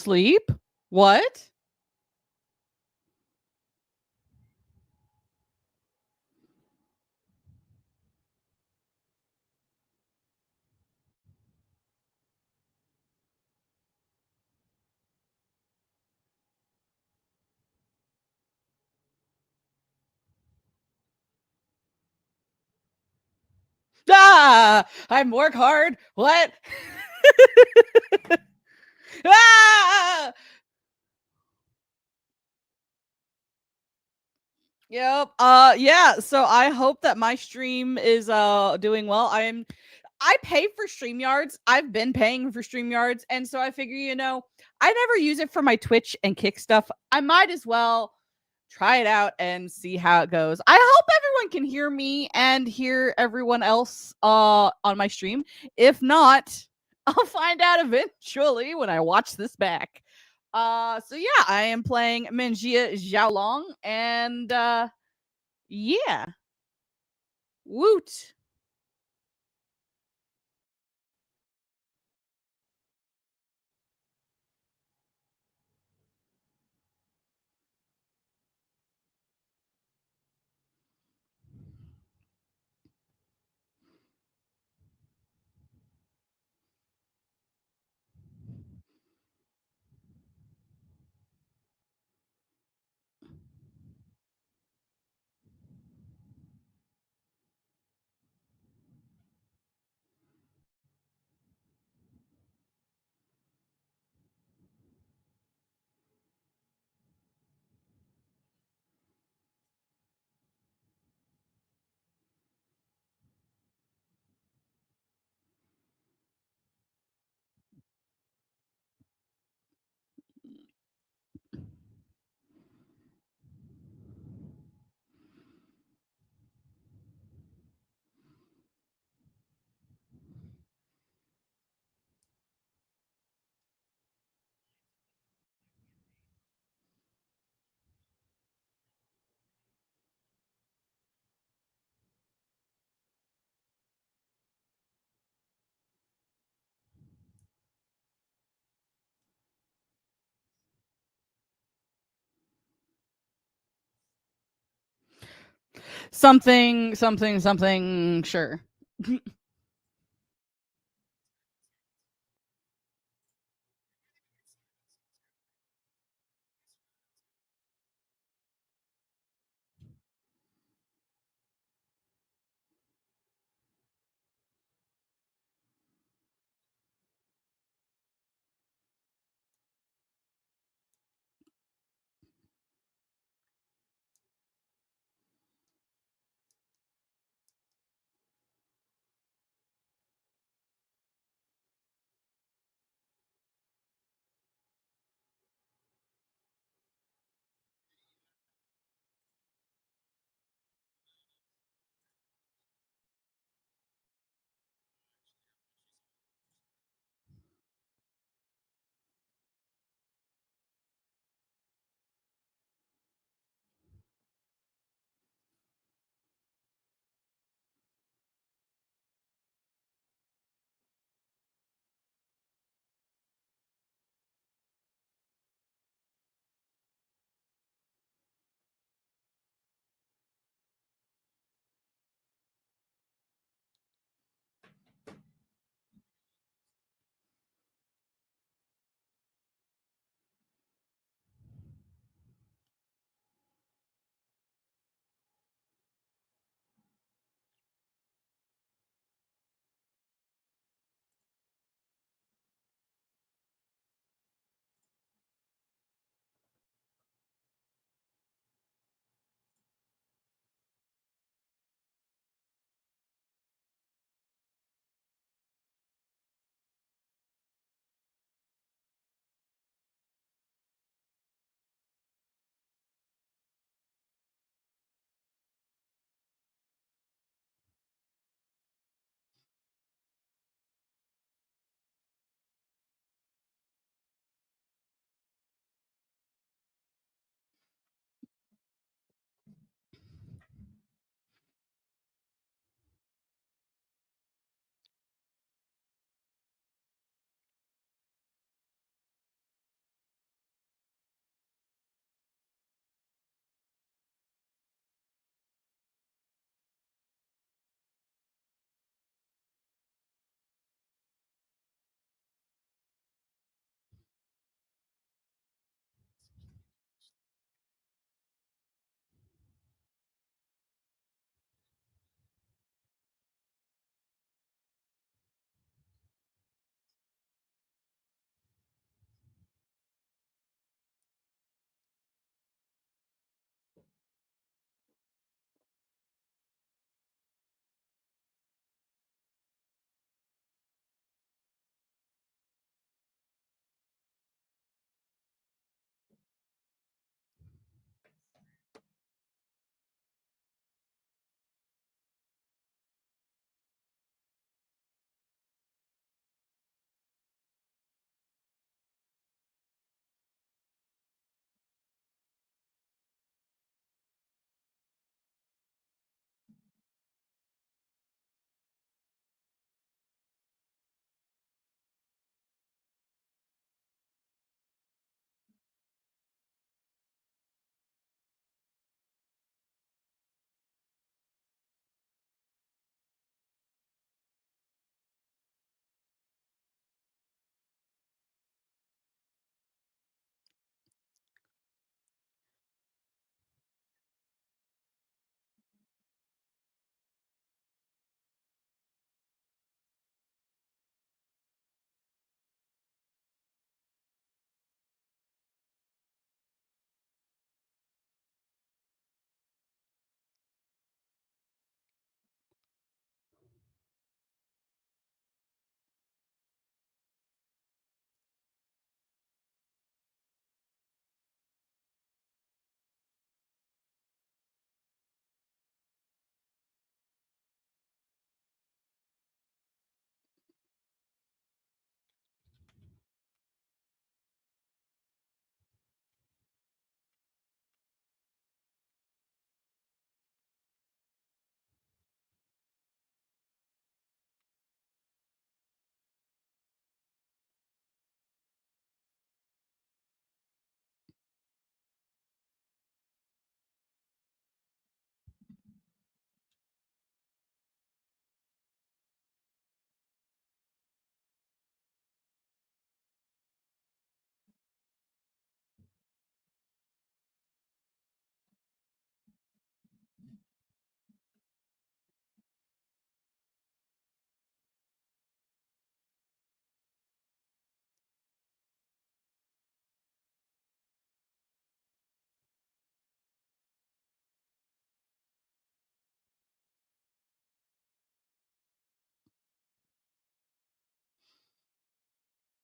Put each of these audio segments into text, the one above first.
Sleep? What? Ah! I work hard. What? Ah! Yep. Yeah, so I hope that my stream is doing well. I pay for StreamYards. I've been paying for StreamYards, and so I figure, I never use it for my Twitch and Kick stuff. I might as well try it out and see how it goes. I hope everyone can hear me and hear everyone else on my stream. If not, I'll find out eventually when I watch this back. So yeah, I am playing Minjia Xiaolong, and yeah. Woot. Something, something, something, sure.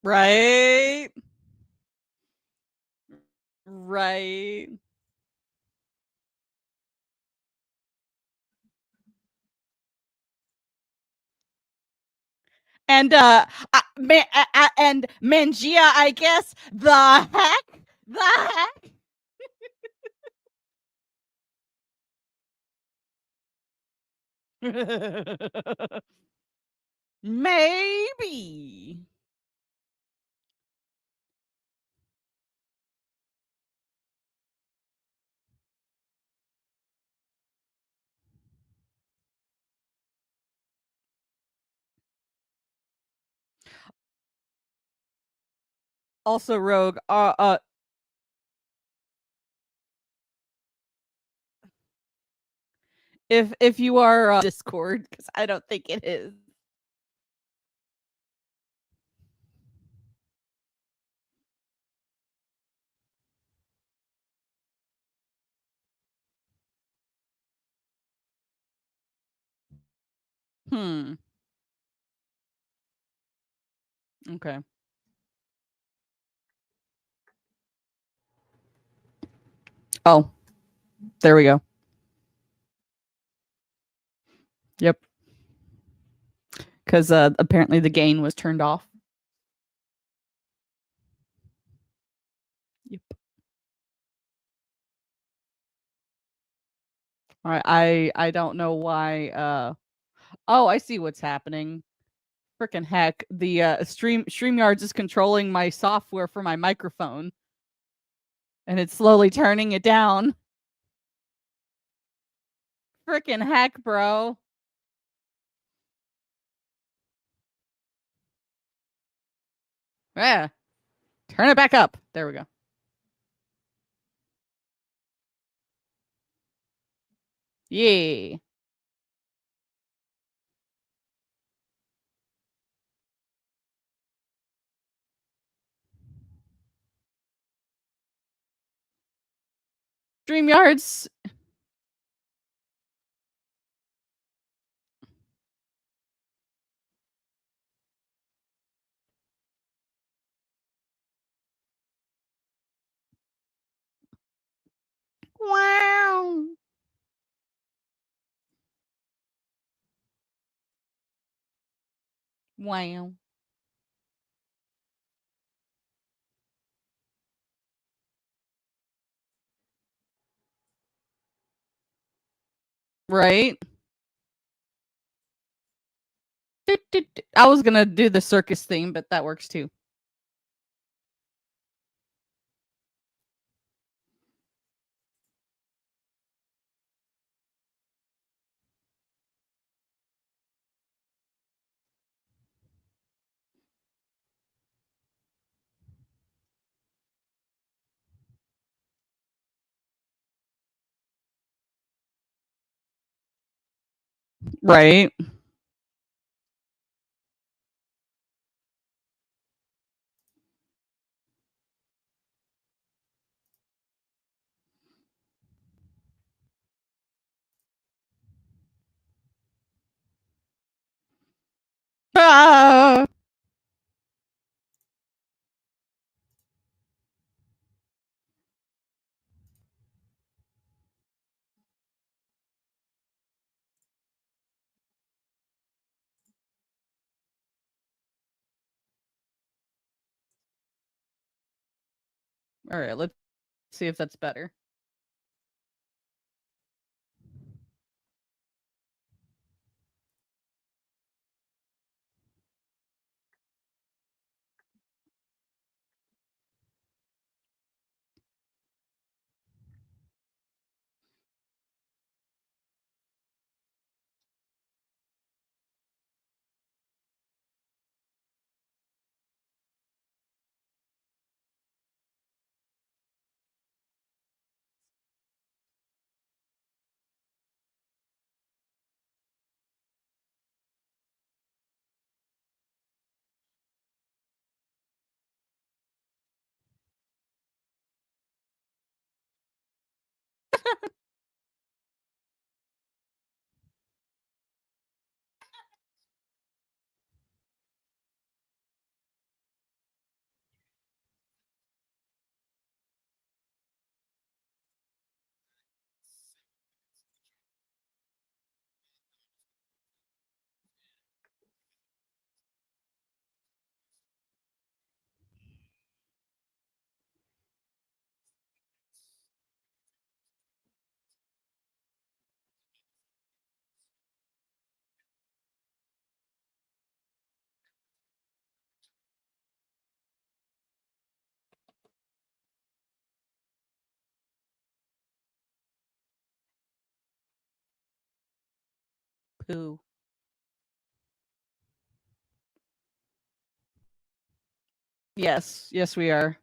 Right. Right. And and Mangia, I guess. The heck? The heck? Maybe. Also, Rogue. If you are Discord, because I don't think it is. Hmm. Okay. Oh, there we go. Yep. Because apparently the gain was turned off. Yep. All right. I don't know why. Oh, I see what's happening. Freaking heck! The StreamYards is controlling my software for my microphone, and it's slowly turning it down. Freaking heck, bro! Yeah, turn it back up. There we go. Yay! StreamYards. Wow. Wow. Right. I was gonna do the circus theme, but that works too. Right. Ah! All right, let's see if that's better. Who? Yes. Yes, we are.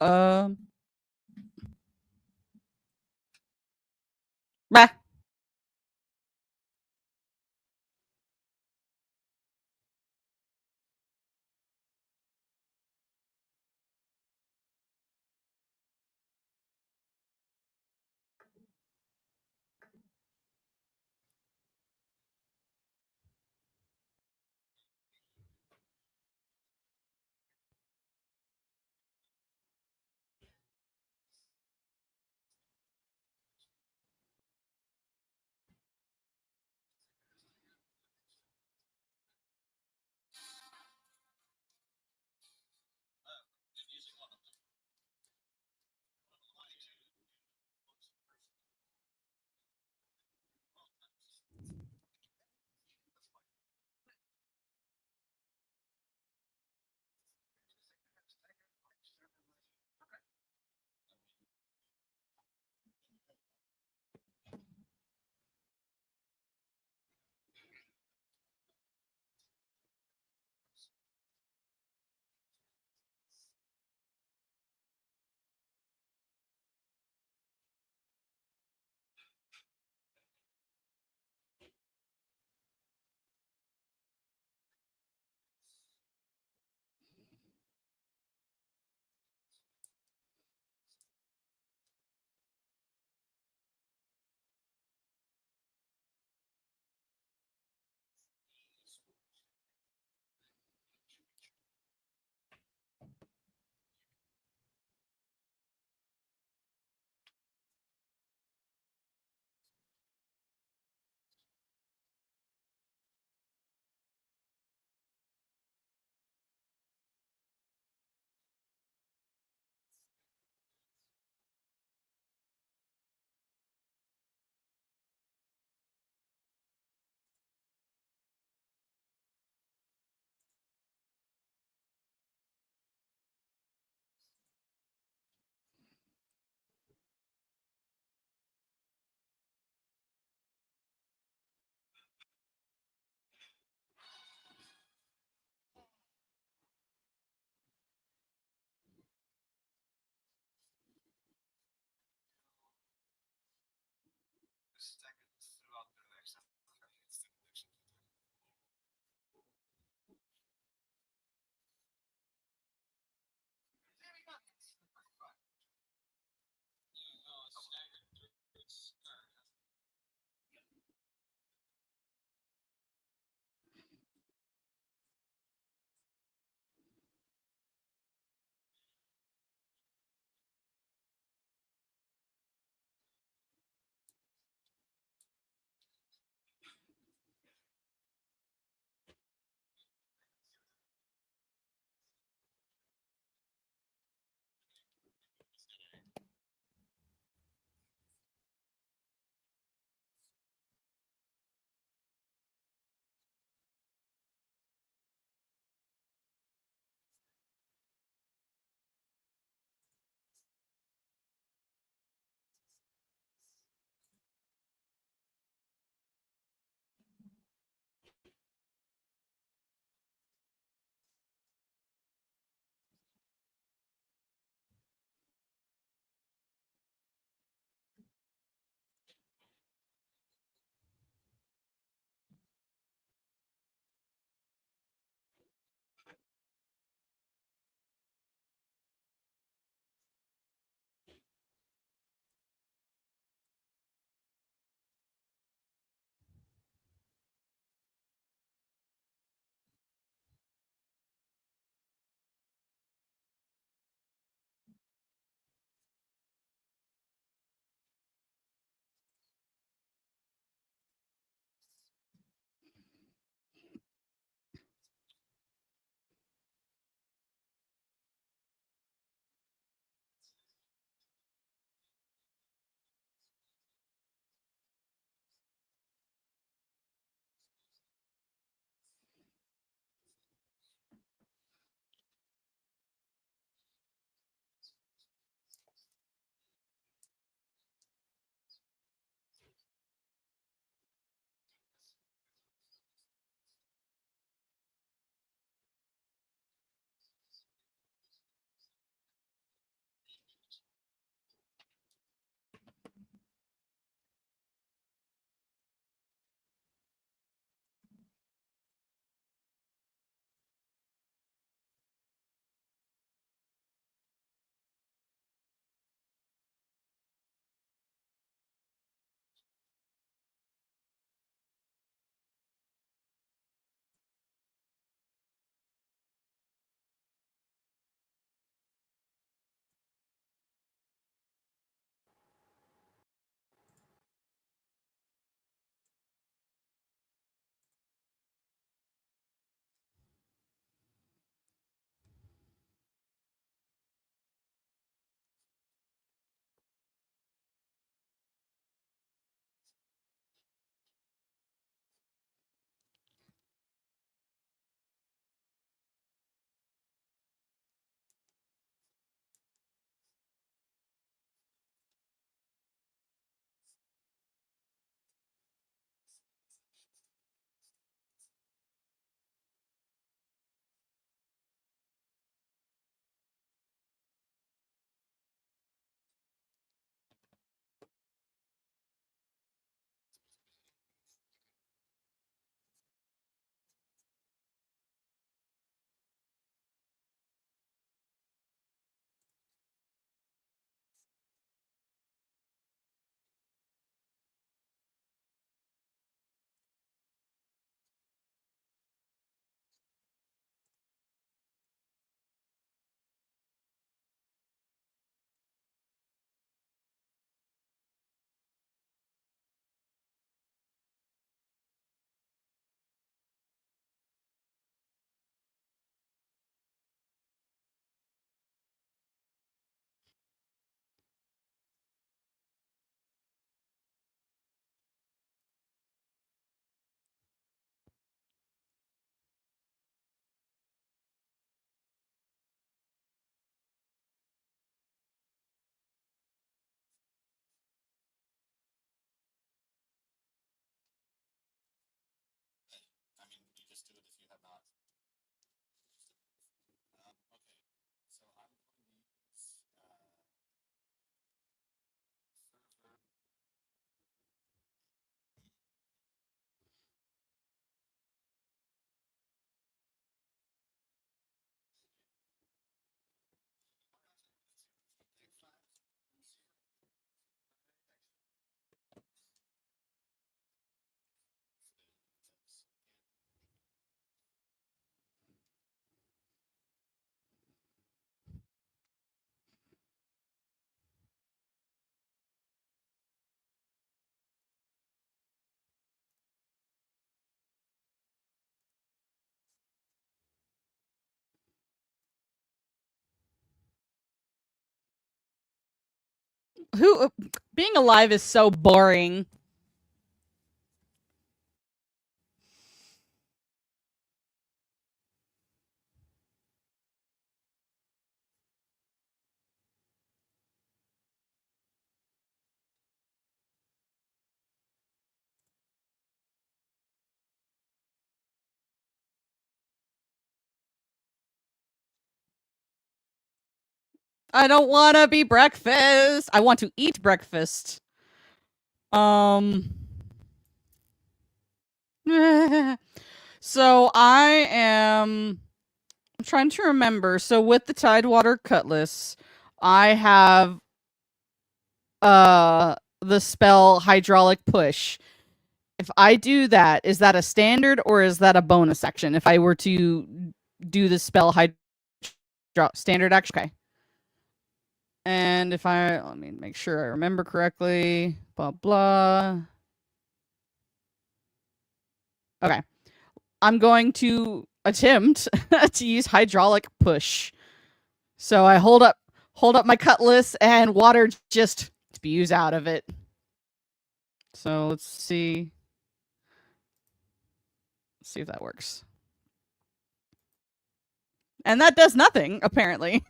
Um. Bah. Who being alive is so boring. I don't want to be breakfast. I want to eat breakfast. Um. So I am I'm trying to remember. So with the Tidewater Cutlass, I have the spell Hydraulic Push. If I do that, is that a standard or is that a bonus action? If I were to do the spell standard action, okay. And if I let me make sure I remember correctly, blah blah. Okay, I'm going to attempt to use Hydraulic Push. So I hold up my cutlass and water just spews out of it. So let's see. Let's see if that works. And that does nothing, apparently.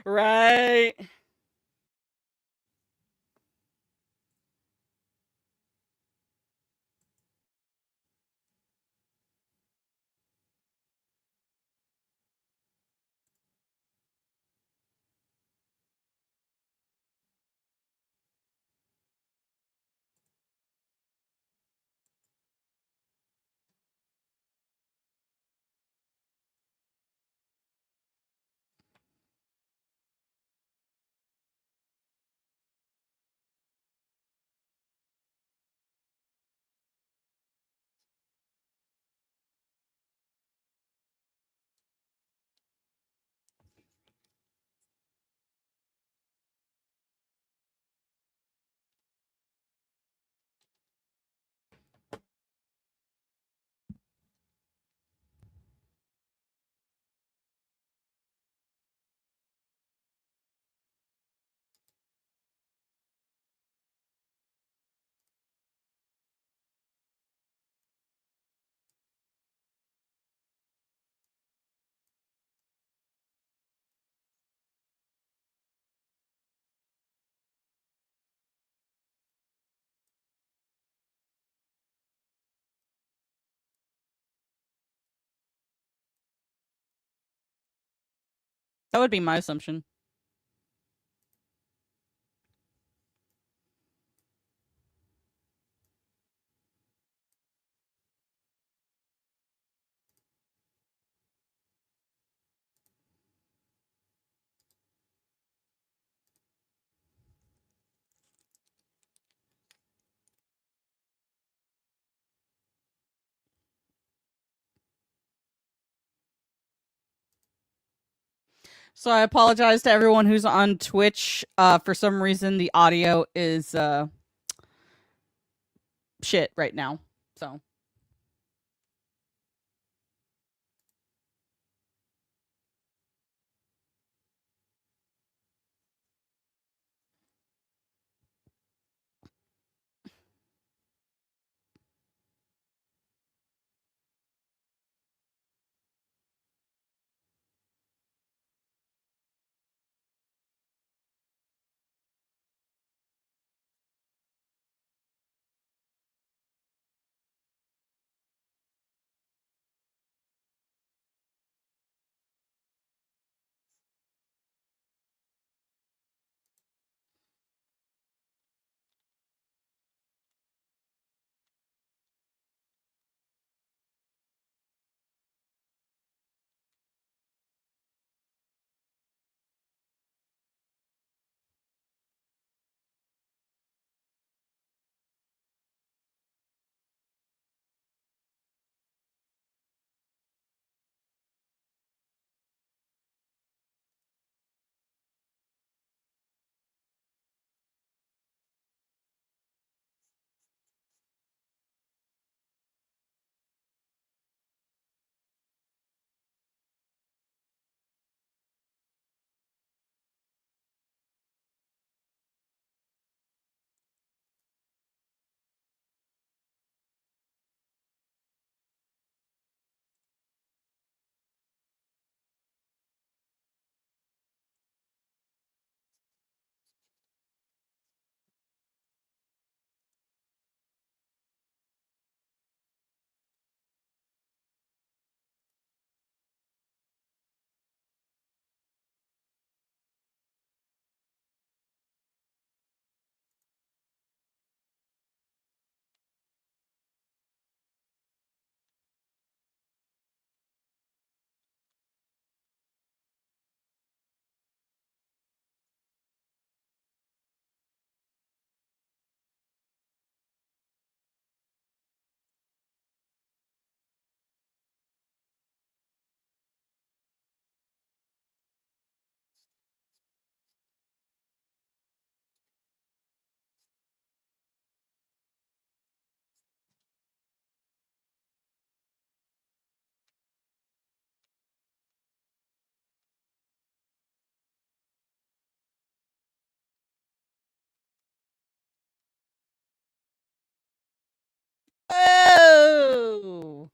Right. That would be my assumption. So I apologize to everyone who's on Twitch. For some reason, the audio is shit right now. So Oh.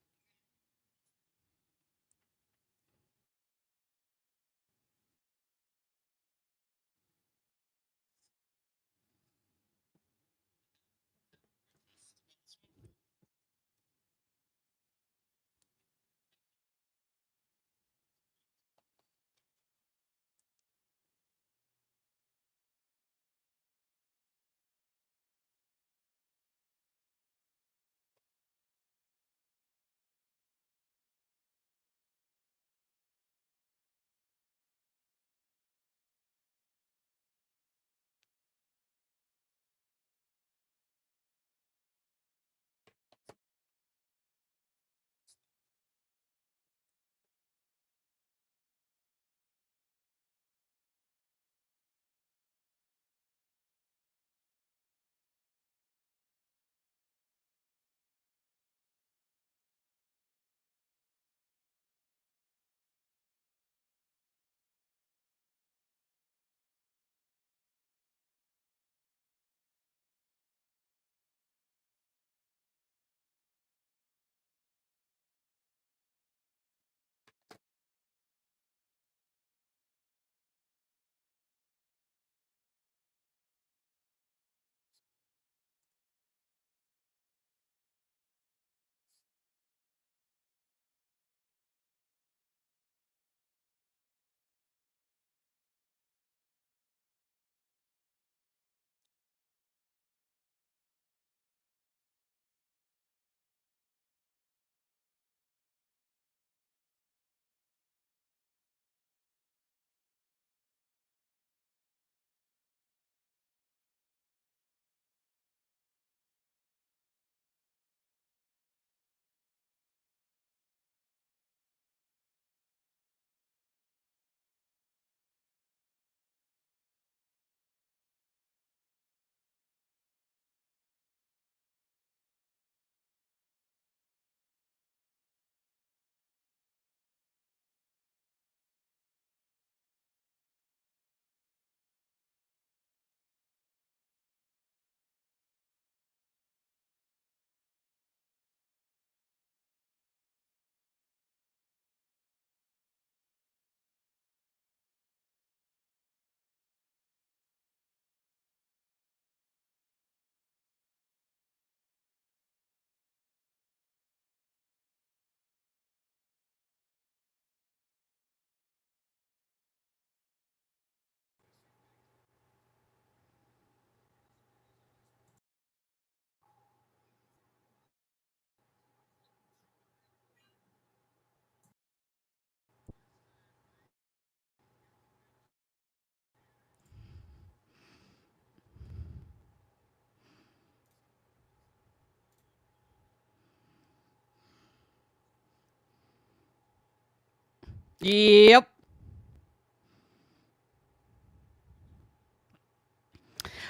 Yep.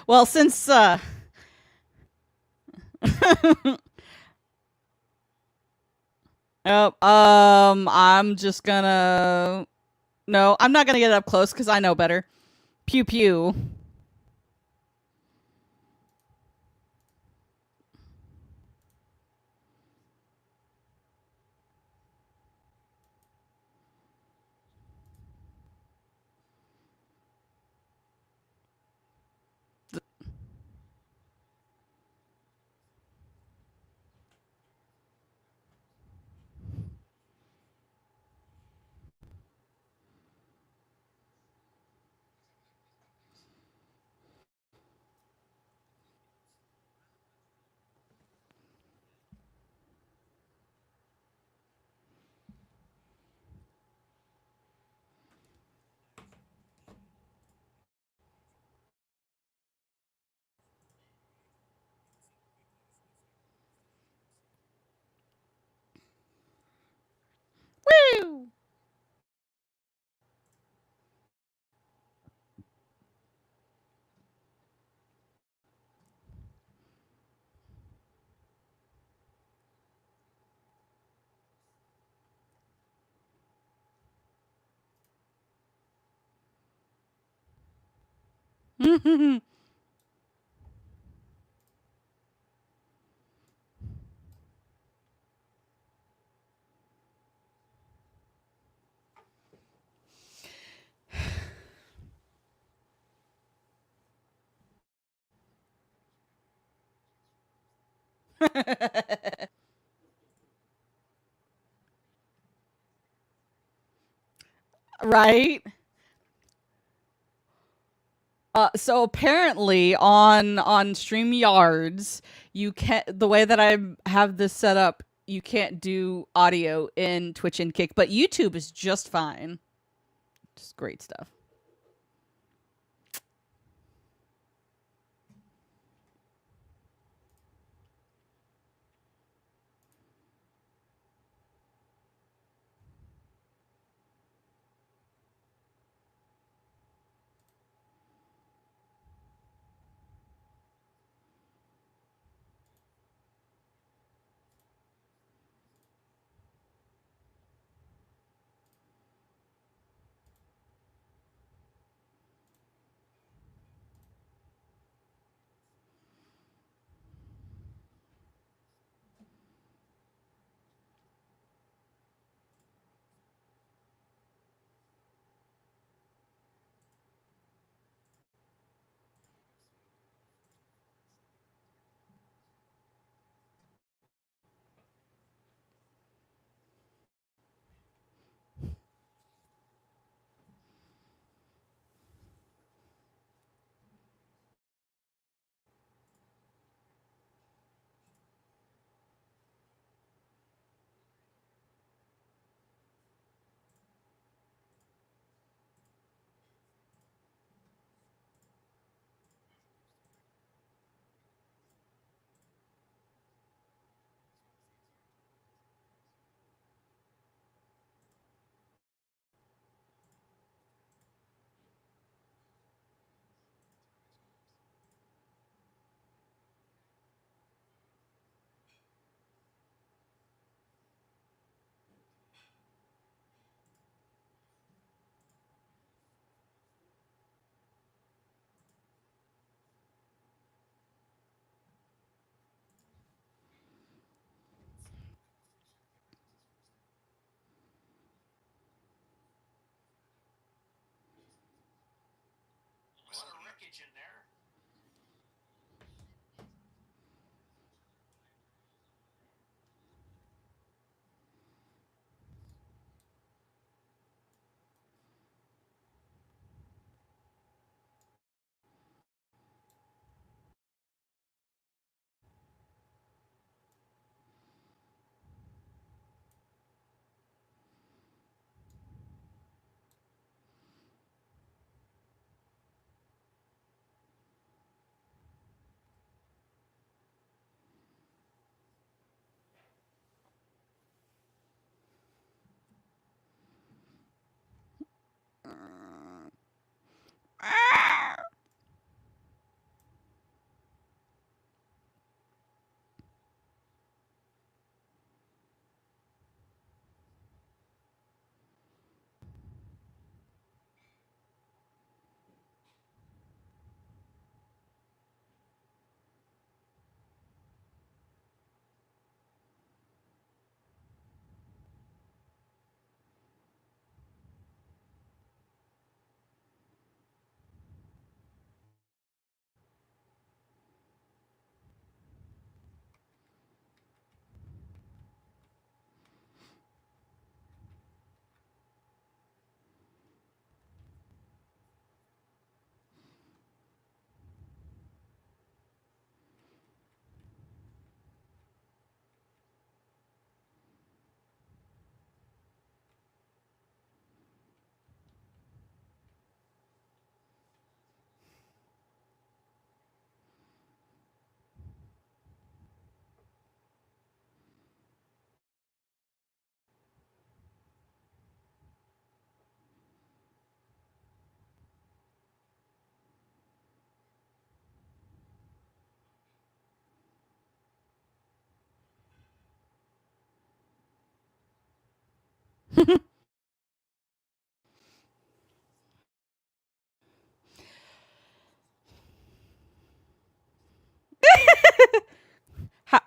Well, since oh, I'm just gonna no, I'm not gonna get up close because I know better. Pew pew. Woo! Right? So apparently on StreamYards, you can't the way that I have this set up, you can't do audio in Twitch and Kick, but YouTube is just fine. Just great stuff.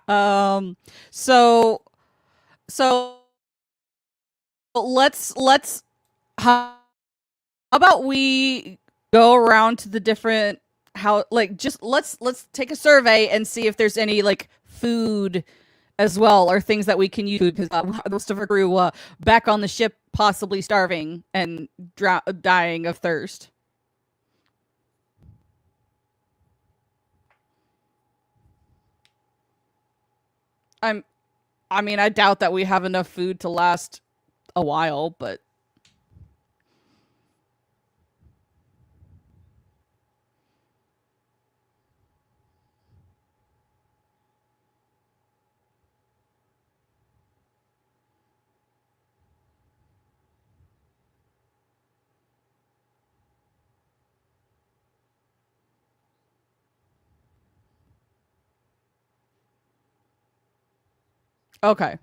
Um so so let's how about we go around to the different how like just let's take a survey and see if there's any like food as well, or things that we can use, because most of our crew back on the ship possibly starving and dying of thirst. I'm I mean, I doubt that we have enough food to last a while, but okay.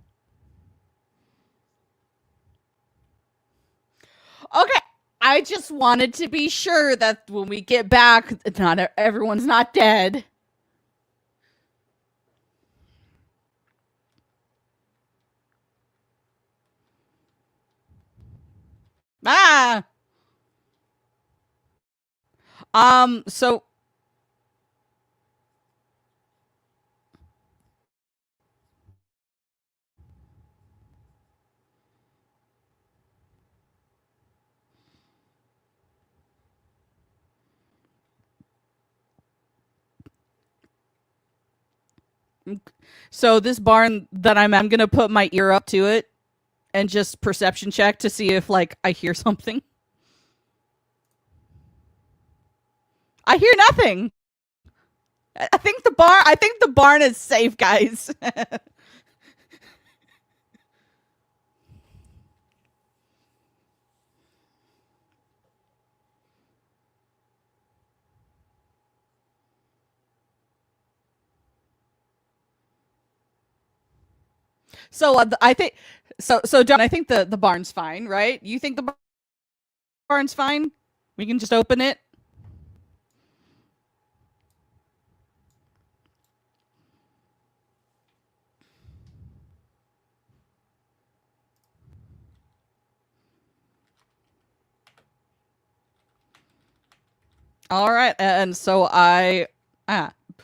Okay. I just wanted to be sure that when we get back, not everyone's not dead. Ah. So so this barn that I'm gonna put my ear up to it and just perception check to see if like I hear something. I hear nothing. I think the barn is safe, guys. So I think so John, I think the barn's fine, right? You think the barn's fine? We can just open it. All right. And so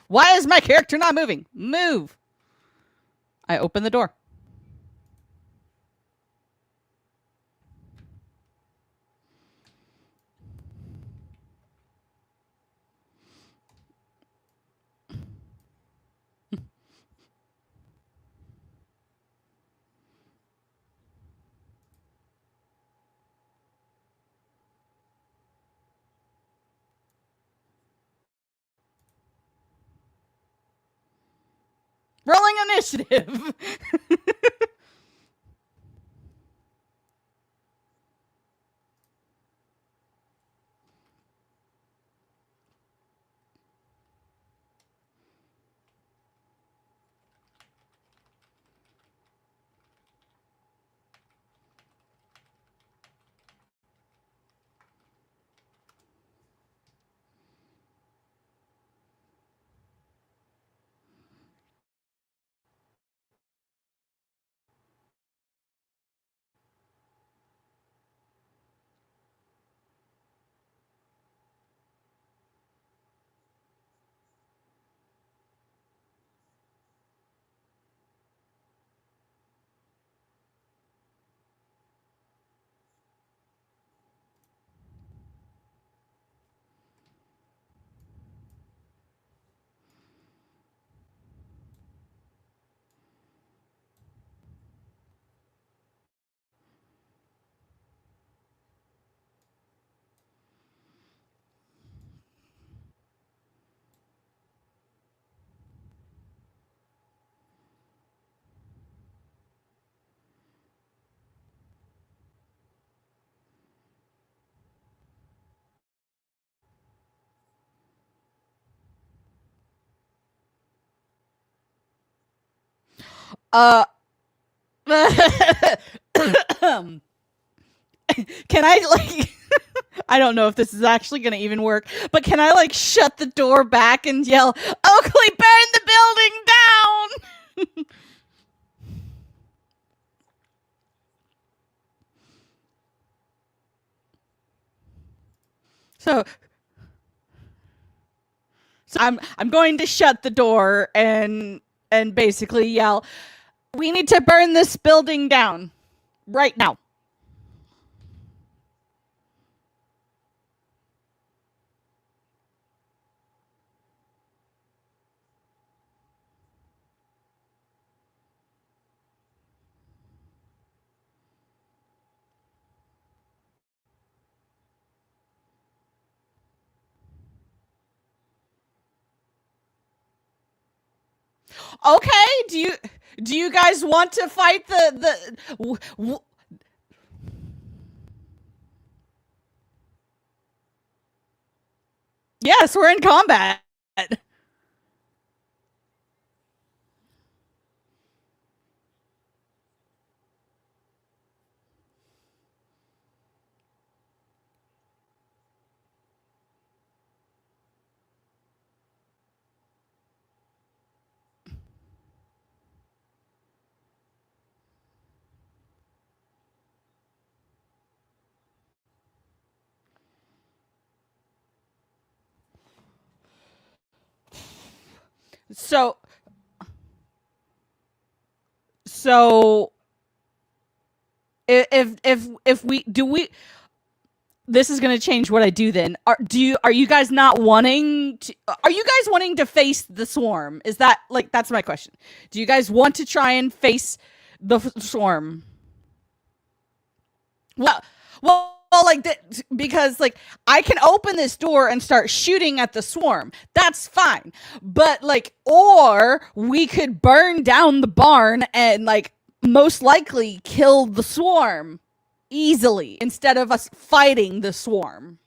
why is my character not moving? Move. I open the door. Rolling initiative. uh can I like I don't know if this is actually going to even work, but can I like shut the door back and yell, "Oakley, burn the building down"? So so I'm going to shut the door and and basically yell, "We need to burn this building down right now." Okay, do you guys want to fight the Yes, we're in combat. So so if we do we this is going to change what I do then. Are you guys not wanting to are you guys wanting to face the swarm? Is that like that's my question. Do you guys want to try and face the swarm? Well, well, like that because like I can open this door and start shooting at the swarm. That's fine. But like or we could burn down the barn and like most likely kill the swarm easily instead of us fighting the swarm.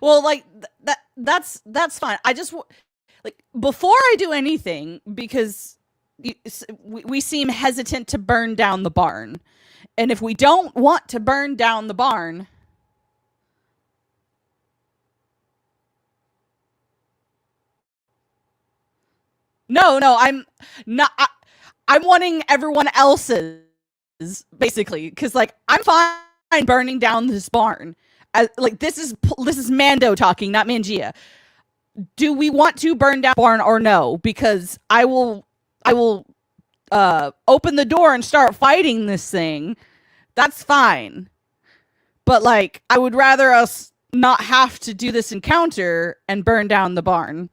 Well, like that's fine. I just like before I do anything because we seem hesitant to burn down the barn. And if we don't want to burn down the barn, no, I'm not. I'm wanting everyone else's basically because like I'm fine burning down this barn. Like this is Mando talking, not Mangia. Do we want to burn down the barn or no? Because I will open the door and start fighting this thing. That's fine. But like I would rather us not have to do this encounter and burn down the barn.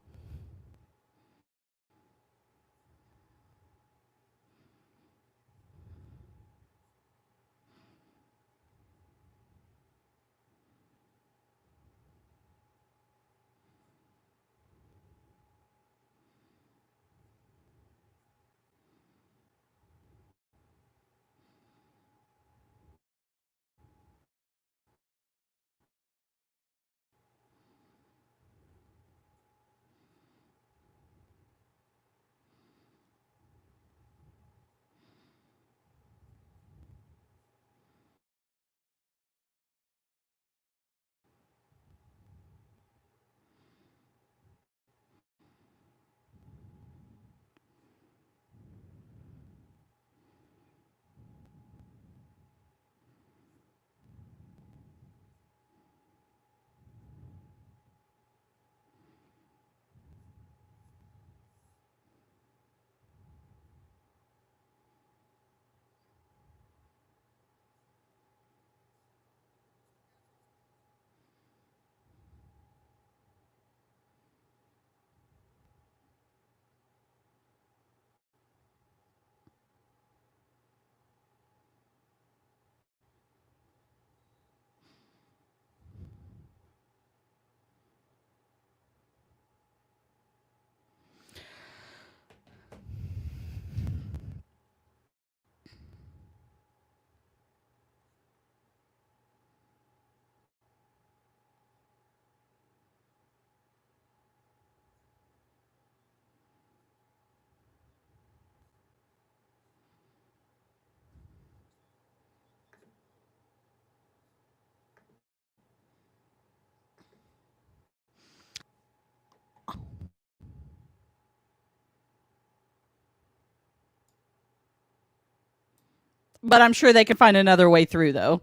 But I'm sure they can find another way through, though.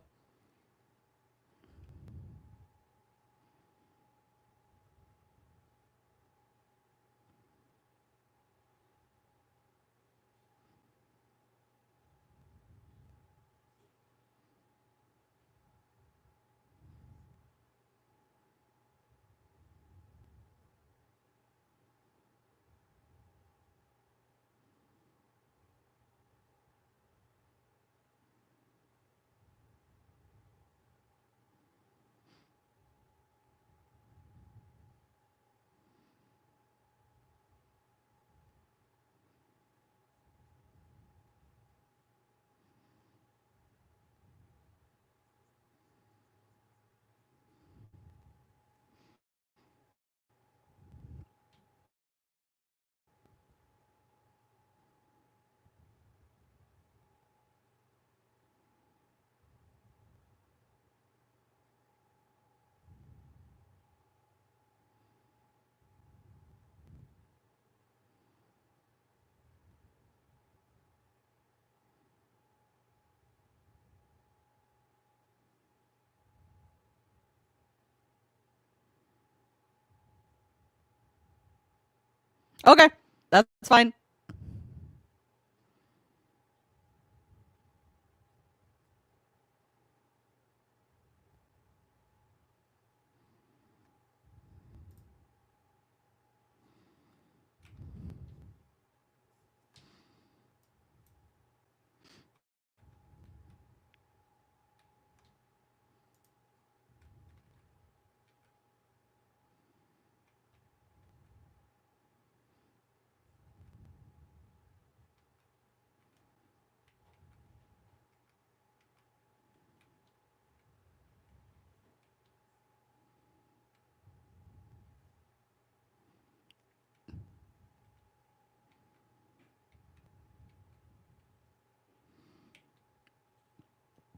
Okay, that's fine.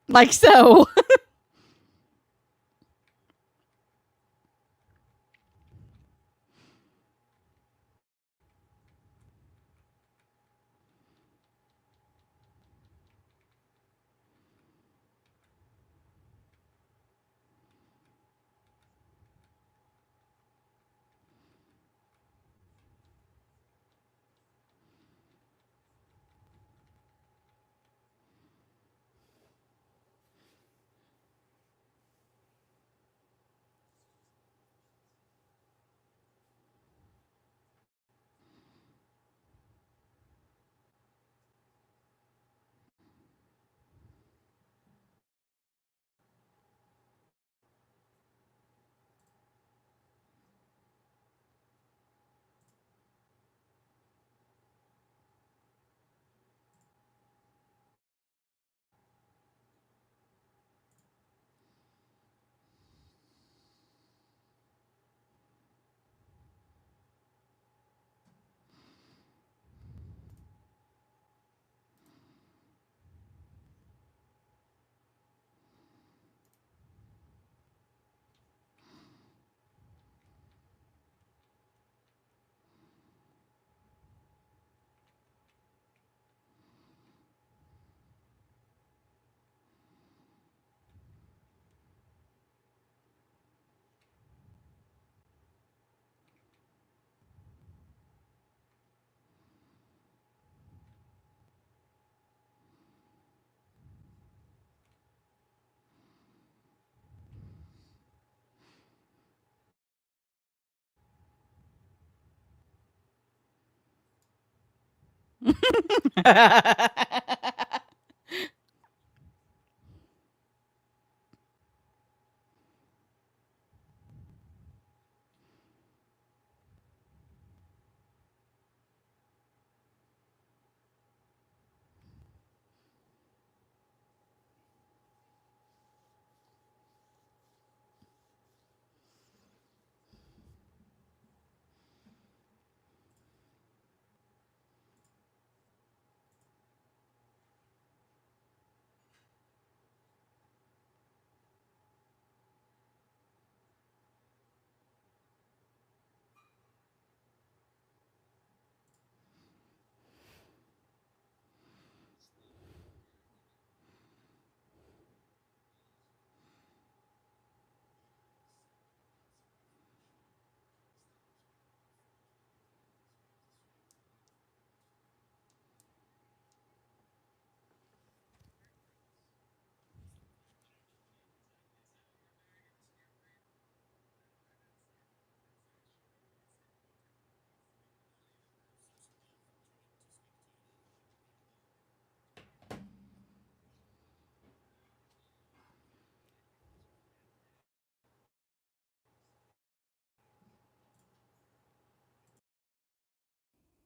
Like so.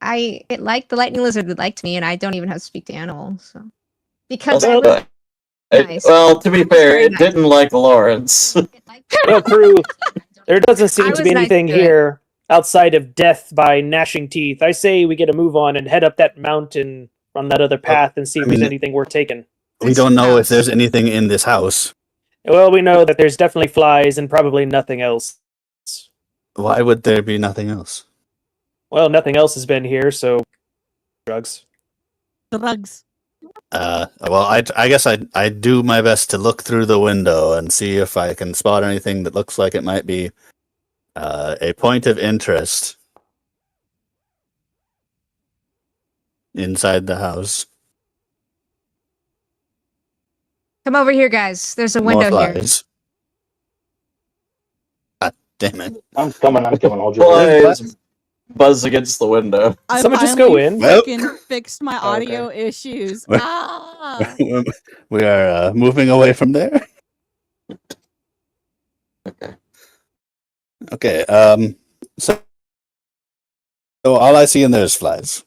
the lightning lizard liked me, and I don't even have to speak to animals. So because well, to be fair, it didn't like Lawrence. Well, crew, there doesn't I seem to was be nice anything to it. here outside of death by gnashing teeth. I say we get a move on and head up that mountain on that other path and see if there's anything worth taking. We don't know if there's anything in this house. Well, we know that there's definitely flies and probably nothing else. Why would there be nothing else? Well, nothing else has been here, so drugs. Drugs. Well, I guess I do my best to look through the window and see if I can spot anything that looks like it might be a point of interest inside the house. Come over here, guys. There's a window More here. flies. God damn it. I'm coming. Hold your Flies buzz against the window. I Someone just go finally in. Freaking fixed my audio issues. Well- Ah! We are moving away from there. Okay. Okay. So all I see in there is flies.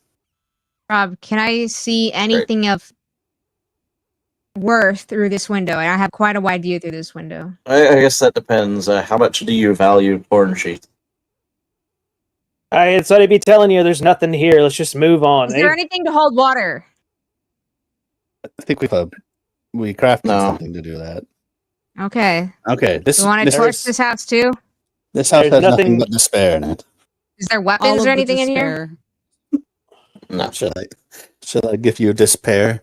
Rob, can I see anything of worth through this window? And I have quite a wide view through this window. I guess that depends. How much do you value porn sheet? It's what I'd be telling you. There's nothing here. Let's just move on. Is there anything to hold water? I think we crafted No. something to do that. Okay. Okay. You want to torch this house too? This house There's has nothing nothing- but despair in it. Is there All weapons of or the anything in here? despair. No. Should I give you despair?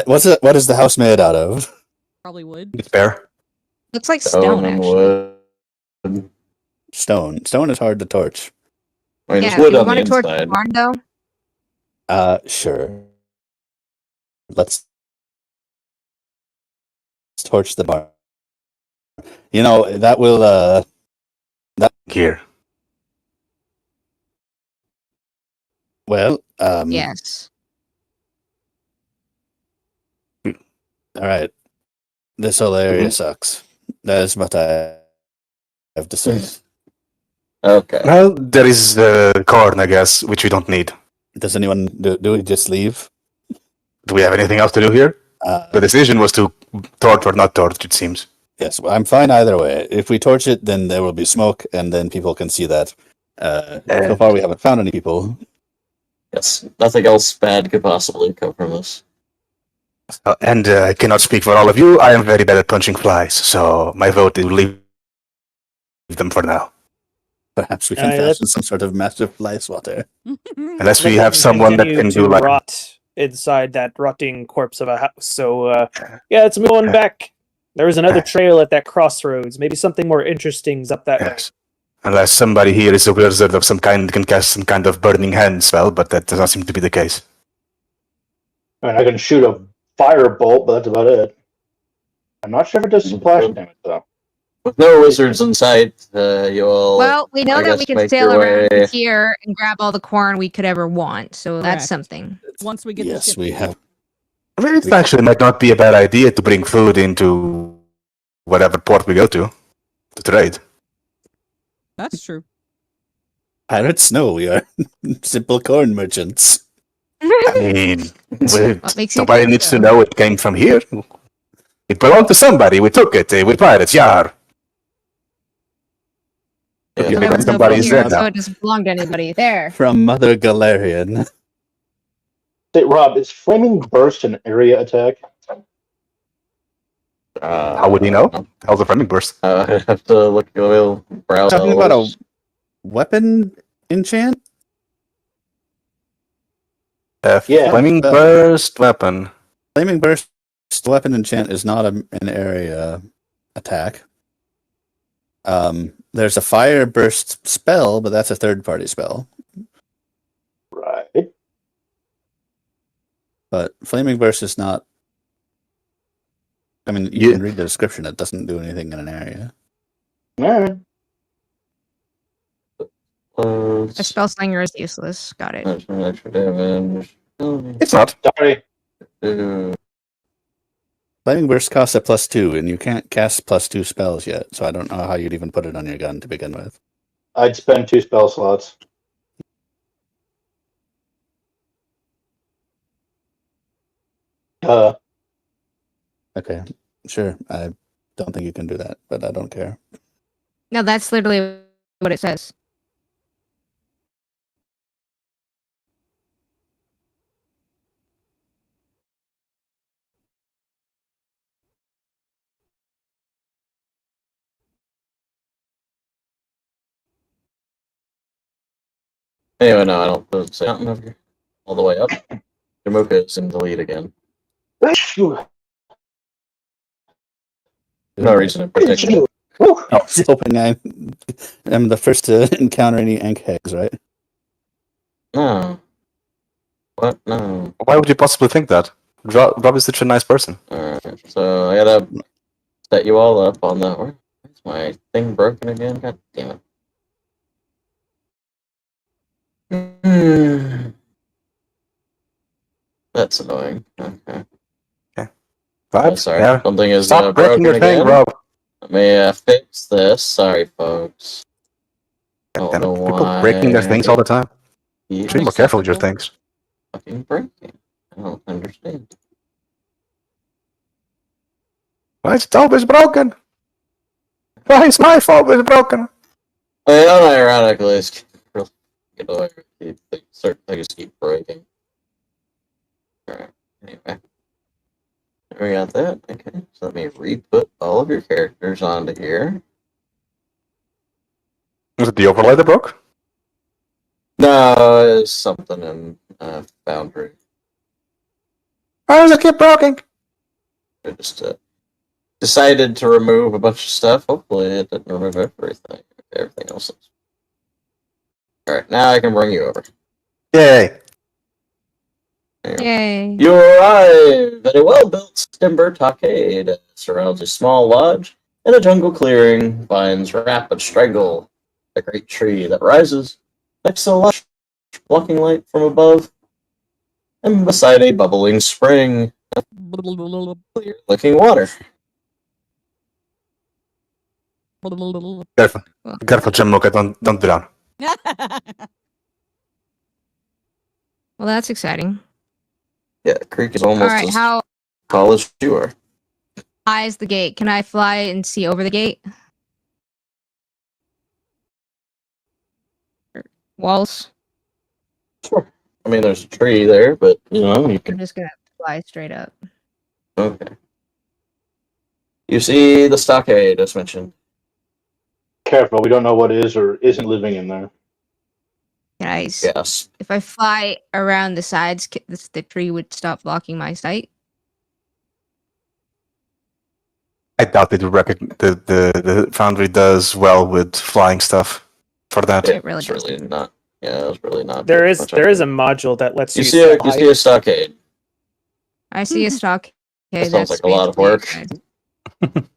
What is the house made out of? Probably would. Despair. Looks like stone, and actually. wood. Stone. Stone is hard to torch. I mean, Yeah, there's do wood you on the want to torch the inside. barn though? Sure. Let's torch the barn. You know, that will that here. Well, Yes. All right. This whole area sucks. That is what I have to say. Okay. Well, there is corn, I guess, which we don't need. Does anyone do we just leave? Do we have anything else to do here? The decision was to torch or not torch, it seems. Yes, well, I'm fine either way. If we torch it, then there will be smoke, and then people can see that. So far, we haven't found any people. Yes. Nothing else bad could possibly come from this. And I cannot speak for all of you. I am very bad at punching flies, so my vote is to leave them for now. Perhaps we can fashion some sort of massive fly swatter. Unless we have someone that can do like rot inside that rotting corpse of a house. So yeah, let's move on back. There was another trail at that crossroads. Maybe something more interesting is up that way. yes. Unless somebody here is a wizard of some kind, can cast some kind of burning hand spell, but that does not seem to be the case. I mean, I can shoot a firebolt, but that's about it. I'm not sure if it does splash damage though. With no wizards in sight, you'll. Well, we know I that guess we can make sail your around way- here and grab all the corn we could ever want. So that's Correct. something. Once we get the Yes, ship. we have. It actually might not be a bad idea to bring food into whatever port we go to trade. That's true. Pirates? No, we are simple corn merchants. I mean, What makes you nobody think needs so? to know it came from here. It belonged to somebody. We took it. We're pirates. Yar. Yeah. Maybe There was no somebody's here, there so now. it doesn't belong to anybody. There. From Mother Galarian. Hey, Rob, is Flaming Burst an area attack? How would he know? How's the framing burst? I have to look. We'll browse. Talking about a those. weapon enchant? Yeah. Flaming burst weapon. Flaming Burst weapon enchant is not an area attack. There's a Fire Burst spell, but that's a third-party spell. Right. But Flaming Burst is not... I mean, you Yeah. can read the description. It doesn't do anything in an area. Alright. A spell slinger is useless. Got it. Extra damage. It's not. Sorry. Flaming Burst costs a +2, and you can't cast +2 spells yet, so I don't know how you'd even put it on your gun to begin with. I'd spend 2 spell slots. Okay, sure. I don't think you can do that, but I don't care. No, that's literally what it says. Anyway, no, I don't. Doesn't say nothing over here. All the way up. Jamuka is in the lead again. No reason in particular. I was hoping I'm the first to encounter any ink hags, right? No. What? No. Why would you possibly think that? Rob is such a nice person. Alright, so I gotta set you all up on the. Where's my thing broken again? God damn it. That's annoying. Okay. Right? Oh, sorry. Yeah. Something is Stop broken breaking your thing, again. Rob. Let me fix this. Sorry, folks. Don't And know people why. breaking their things all the time. Keep Be more careful with your things. fucking breaking. I don't understand. My stove is broken. Why is my stove is broken? Unironically, it's really get away with these certain things keep breaking. Alright, anyway. We got that. Okay, so let me re-put all of your characters onto here. Was it the overlay that broke? No, it's something in Boundary. Why does it keep broken? I just decided to remove a bunch of stuff. Hopefully it didn't remove everything. Everything else is. Alright, now I can bring you over. Yay. Yay. You arrive at a well-built timber stockade. Surrounds a small lodge and a jungle clearing. Vines wrap and strangle a great tree that rises next to a lush, blocking light from above, and beside a bubbling spring, clear-looking water. Careful. Careful, Jamuka. Don't drown. Well, that's exciting. Yeah, the creek is All almost right, as how tall as you are. high is the gate? Can I fly and see over the gate? Walls? Sure. I mean, there's a tree there, but you know you I'm can. just gonna fly straight up. Okay. You see the stockade, as mentioned. Careful, we don't know what is or isn't living in there. Guys, Yes. if I fly around the sides, the tree would stop blocking my sight. I doubt it. The Foundry does well with flying stuff for that. It really It's really not. Yeah, it's really not. There is much a of it. module that lets You you see fly. a stockade. I see a stock. Okay, That sounds that's like a lot of basically work. it, guys.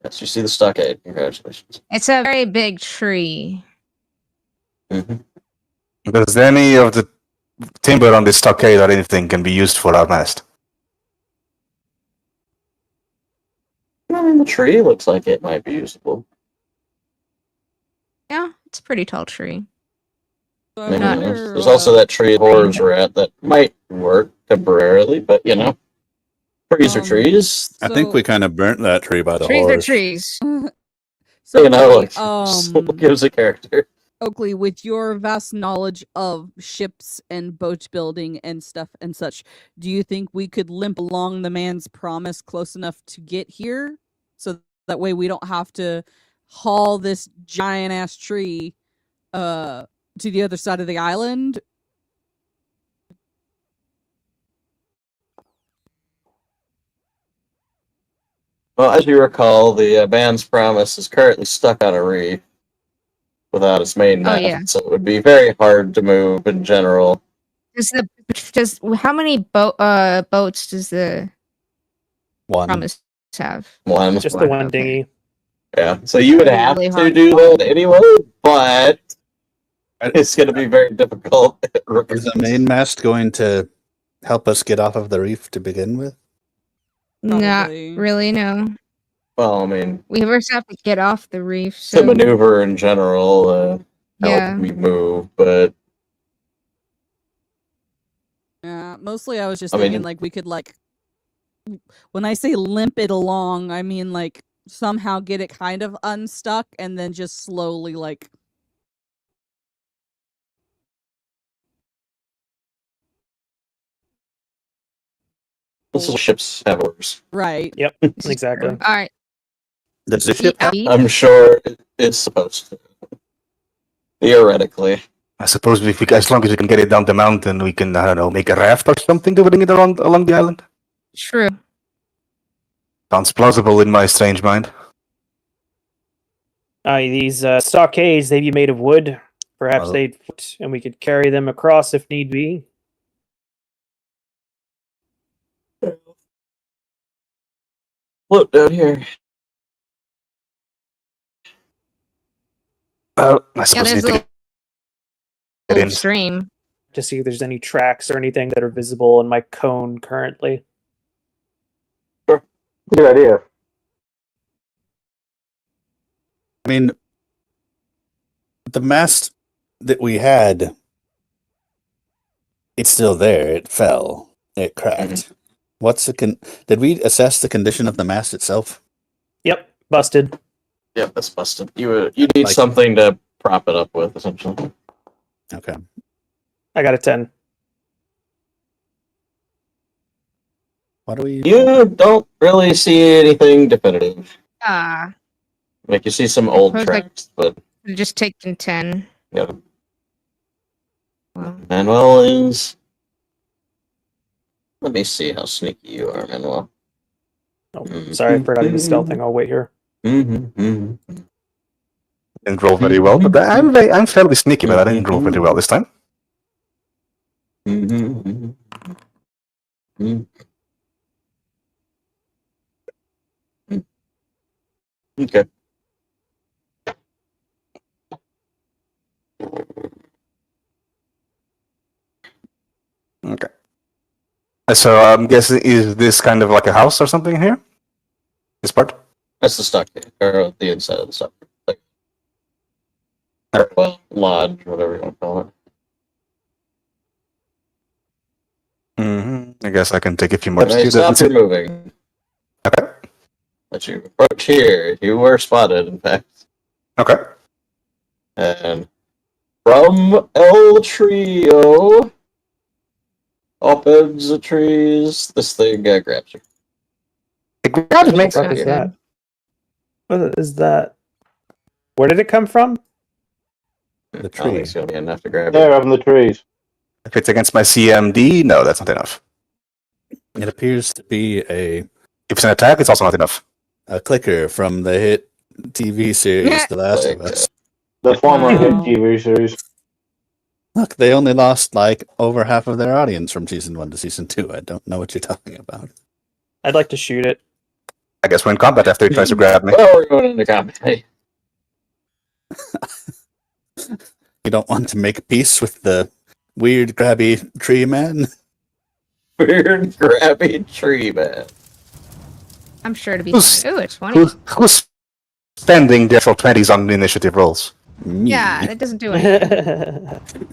Yes, you see the stockade. Congratulations. It's a very big tree. Mm-hmm. Does any of the timber on this stockade or anything can be used for our mast? I mean, the tree looks like it might be usable. Yeah, it's a pretty tall tree. I mean, Not- there's also that tree horrors were at that might work temporarily, but you know, trees are trees. I think we kind of burnt that tree by the Trees are horse. trees. So, You know, Oakley, like gives a character. Oakley, with your vast knowledge of ships and boat building and stuff and such, do you think we could limp along the man's promise close enough to get here? So that way we don't have to haul this giant ass tree to the other side of the island? Well, as you recall, the band's promise is currently stuck on a reef without its main Oh, mast, yeah. so it would be very hard to move in general. Does how many boats does the One. promise have? One. Just the one Okay. dinghy. Yeah, so you would That'd be have really to hard. do that anyway, but it's going to be very difficult. Is the main mast going to help us get off of the reef to begin with? Not Probably. really, no. Well, I mean, We first have to get off the reef, to so maneuver in general, yeah. help me move, but Yeah, mostly I was just I mean- thinking like we could like when I say limp it along, I mean like somehow get it kind of unstuck and then just slowly like This is ships have orders. right. Yep, exactly. All right. Does the ship have? I'm sure it's supposed to. Theoretically. I suppose if we, as long as we can get it down the mountain, we can, I don't know, make a raft or something to bring it around along the island. True. Sounds plausible in my strange mind. These stockades, they'd be made of wood. Perhaps Well- they'd float, and we could carry them across if need be. Look down here. Well, I Yeah, suppose we there's need a to get in. little stream. To see if there's any tracks or anything that are visible in my cone currently. Good idea. I mean, the mast that we had, it's still there. It fell. It cracked. What's the Did we assess the condition of the mast itself? Yep, busted. Yep, that's busted. You need Like- something to prop it up with, essentially. Okay. I got a 10. What do we? You don't really see anything definitive. Ah, Like, you see some old suppose I- tracks, but just taking 10. yeah. Well, Manuel is. Let me see how sneaky you are, Manuel. Oh, sorry, I forgot to do the stealth thing. I'll wait here. Mm-hmm. Didn't roll very well, but I'm fairly sneaky, but I didn't roll very well this time. Mm-hmm. Okay. Okay. So I'm guessing, is this kind of like a house or something in here? This part? That's the stockade, or the inside of the stockade. Well, lodge, whatever you want to call it. I guess I can take a few more. When I stop moving, Okay. let you approach here. You were spotted, in fact. Okay. And from El Trio opens the trees. This thing grabs you. It grabs me. What What is that? What is that? Where did it come from? I The don't tree. think it's going to be enough to grab There you. up in the trees. If it's against my CMD, no, that's not enough. It appears to be If it's an attack, it's also not enough. a clicker from the hit TV series The Last of Like, Us. The former hit Wow. TV series. Look, they only lost like over half of their audience from season 1 to season 2. I don't know what you're talking about. I'd like to shoot it. I guess we're in combat after he tries to grab me. Well, we're going into combat. Hey. You don't want to make peace with the weird grabby tree man? Weird, grabby tree man. I'm sure to be Who's- fine. Ooh, it's 20. Who's spending the actual 20s on initiative rolls? Me. Yeah, that doesn't do anything.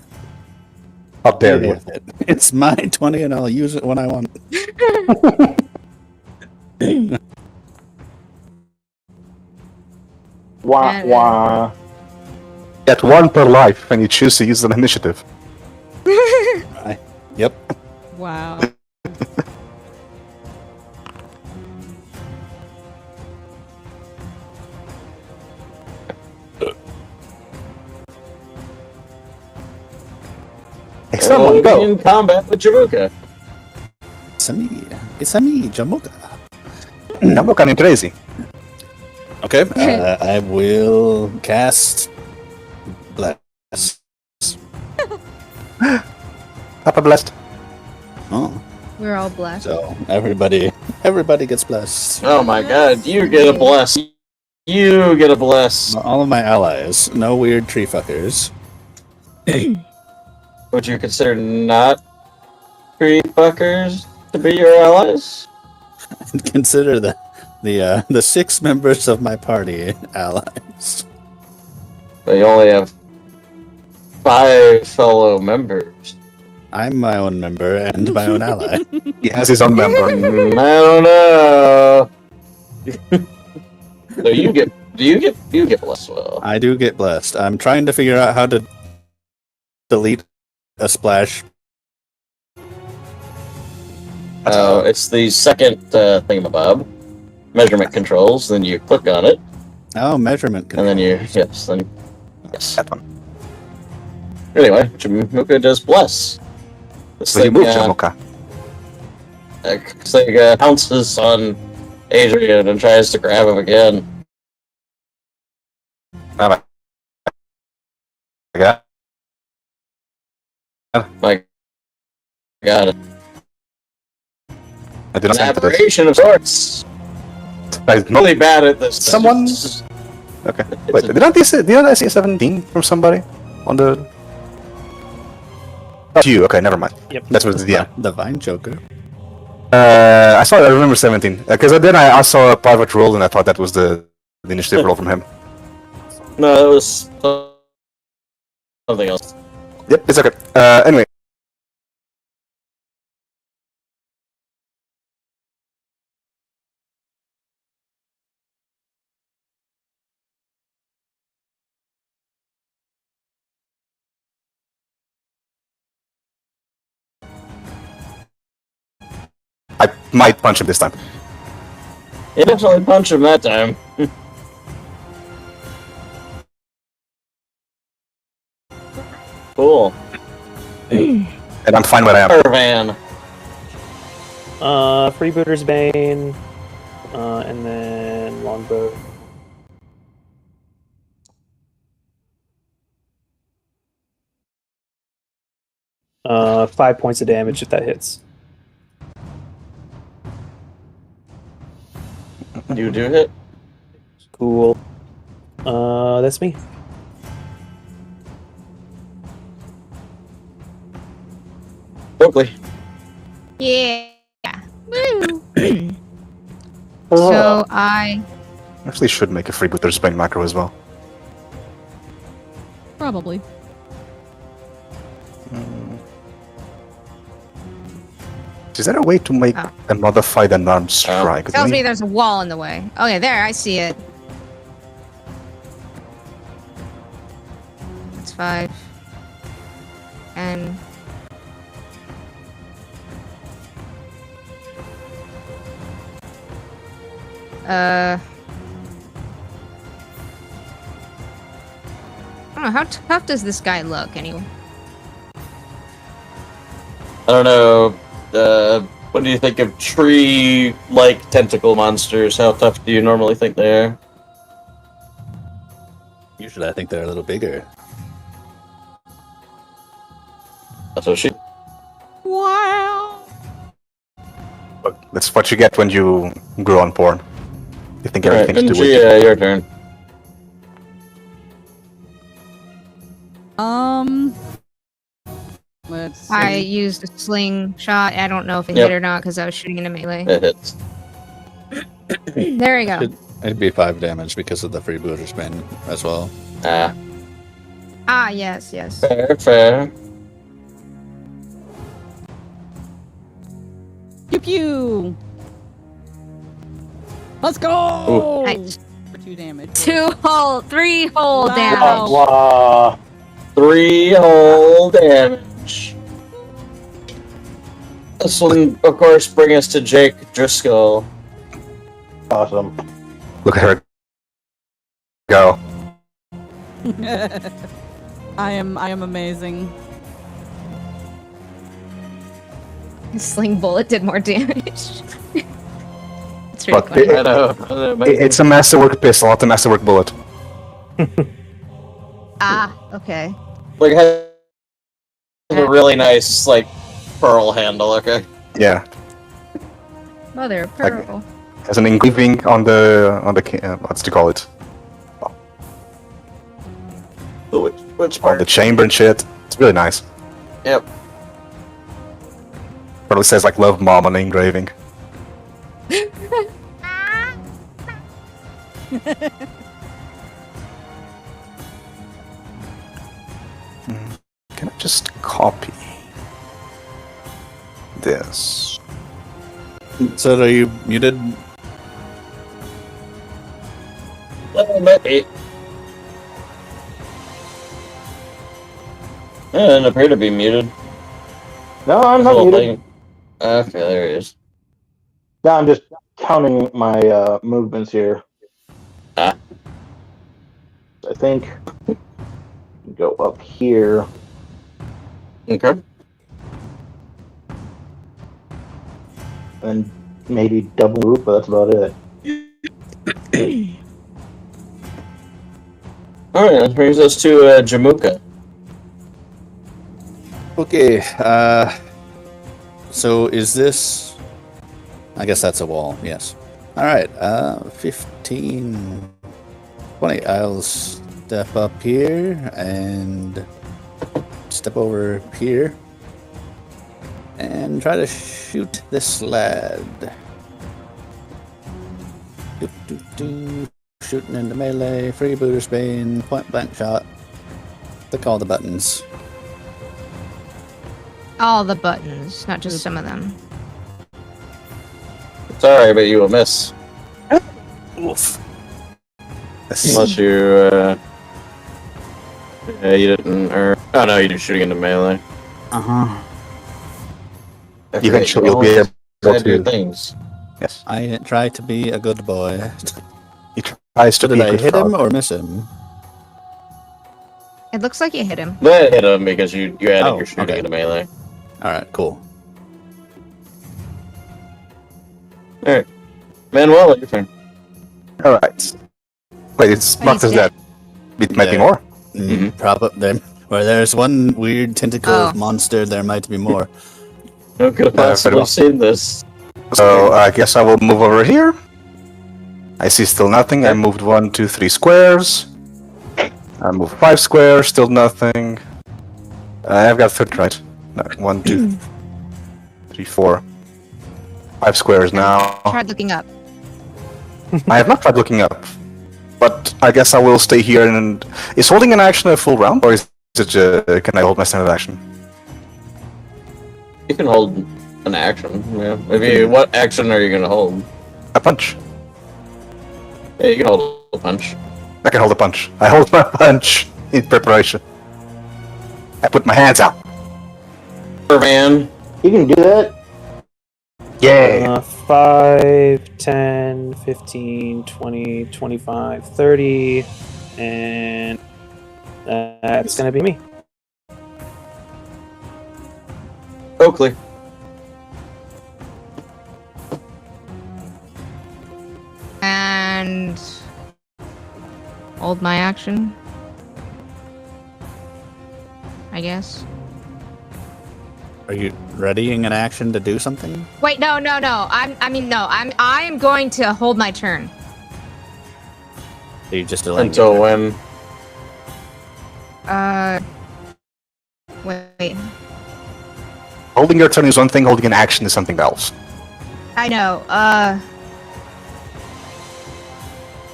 How dare you? With it. It's my 20 and I'll use it when I want. Wah, And- wah. Get one per life when you choose to use an initiative. Yep. Wow. Hey, someone go. In combat with Javuka. It's a me. It's a me, Jamoka. I'm looking crazy. Okay. I will cast Bless. Papa blessed. Oh, We're all blessed. so everybody gets blessed. Oh my god, you get a bless. You get a bless. All of my allies. No weird tree fuckers. Would you consider not tree fuckers to be your allies? Consider the 6 members of my party allies. But you only have 5 fellow members. I'm my own member and my own ally. He has his own member. I don't know. So do you get blessed well? I do get blessed. I'm trying to figure out how to delete a splash. Oh, it's the second thingamabob. Measurement controls. Then you click on it, Oh, measurement. and then yes. That one. Anyway, Jamuka does bless. This So you thing, move, Jamuka. pounces on Adrian and tries to grab him again. Yeah. My God, I do not an enter this. aberration of sorts. I'm not- Really bad at this. Someone- Okay. Wait, did I see 17 from somebody on the? Oh, you. Okay, never mind. Yep. That's what. Yeah. The Vine Joker. I remember 17 because then I saw a private roll and I thought that was the initiative roll from him. No, it was something else. Yep, it's okay. Anyway. I might punch him this time. You definitely punched him that time. Cool. And I'm fine where I am. Irvan. Freebooter's Bane, and then Longbow. Uh, 5 points of damage if that hits. You do hit. Cool. That's me. Oakley. Yeah. Woo. So I Actually, should make a freebooter's bane macro as well. Probably. Is there a way to make Oh. a modified unarmed strike? tells me there's a wall in the way. Okay, there, I see it. That's 5. And I don't know, how tough does this guy look anyway? I don't know. What do you think of tree-like tentacle monsters? How tough do you normally think they are? Usually I think they're a little bigger. That's what she. Wow. Look, that's what you get when you grow on porn. You think Alright, everything's to do with you. Gia, your turn. Let's see. I used a slingshot. I don't know if it Yep. hit or not because I was shooting in a melee. It hits. There we go. It'd be 5 damage because of the freebooter's bane as well. Ah, Ah, yes, yes. fair. Pew pew. Let's go. Nice. For 2 damage. 3 hole Wow. damage. Wow. 3 whole damage. This one, of course, bring us to Jake Driscoll. Awesome. Look at her go. I am amazing. Sling bullet did more damage. It's really But funny. I know. It's a masterwork pistol, not a masterwork bullet. Ah, okay. Like, it has a really nice, like, pearl handle, okay? Yeah, Mother of pearl. has an engraving on the what's to call it? Which On part? the chamber and shit. It's really nice. Yep. Probably says like "Love Mom" on the engraving. Can I just copy? this. So are you muted? Maybe. I didn't appear to be muted. No, I'm not Whole muted. thing. Okay, there he is. No, I'm just counting my movements here. Ah. I think go up here. Okay. And maybe double move, but that's about it. Alright, that brings us to Jamuka. Okay, so is this... I guess that's a wall, yes. Alright, 15... 20. I'll step up here and step over here and try to shoot this lad. Shooting into melee, freebooter Spain, point blank shot. Click all the buttons. All the buttons, not just some of them. Sorry, but you will miss. Oof. Unless you, yeah, you didn't, or... Oh no, you're shooting into melee. Uh-huh. Eventually you'll be able to do to... things. Yes. I try to be a good boy. He tries to So be did a I good hit him frog. or miss him? It looks like you hit him. That hit him because you added Oh, your shooting okay. into melee. Alright, cool. Alright. Manuel, your turn. Alright. Wait, it's Oh, marked he's as that. It might be There. more. Mhm. Probably there. Where there's one weird tentacled Oh. monster, there might be more. Who could have very possibly well. seen this? So I guess I will move over here. I see still nothing. I moved 1, 2, 3 squares. I moved 5 squares, still nothing. I've got 30, right? No, 1, 2, 3, 4. 5 squares now. Tried looking up. I have not tried looking up. But I guess I will stay here and... Is holding an action a full round? Or is it can I hold my standard action? You can hold an action. Yeah. Maybe what action are you gonna hold? A punch. Yeah, you can hold a punch. I can hold a punch. I hold my punch in preparation. I put my hands out. Man. You can do that. Yeah. 5, 10, 15, 20, 25, 30, and that's gonna be me. Oakley. And hold my action. I guess. Are you readying an action to do something? Wait, no. I am going to hold my turn. Are you just delaying Until it? when? Wait. Holding your turn is one thing, holding an action is something else. I know. I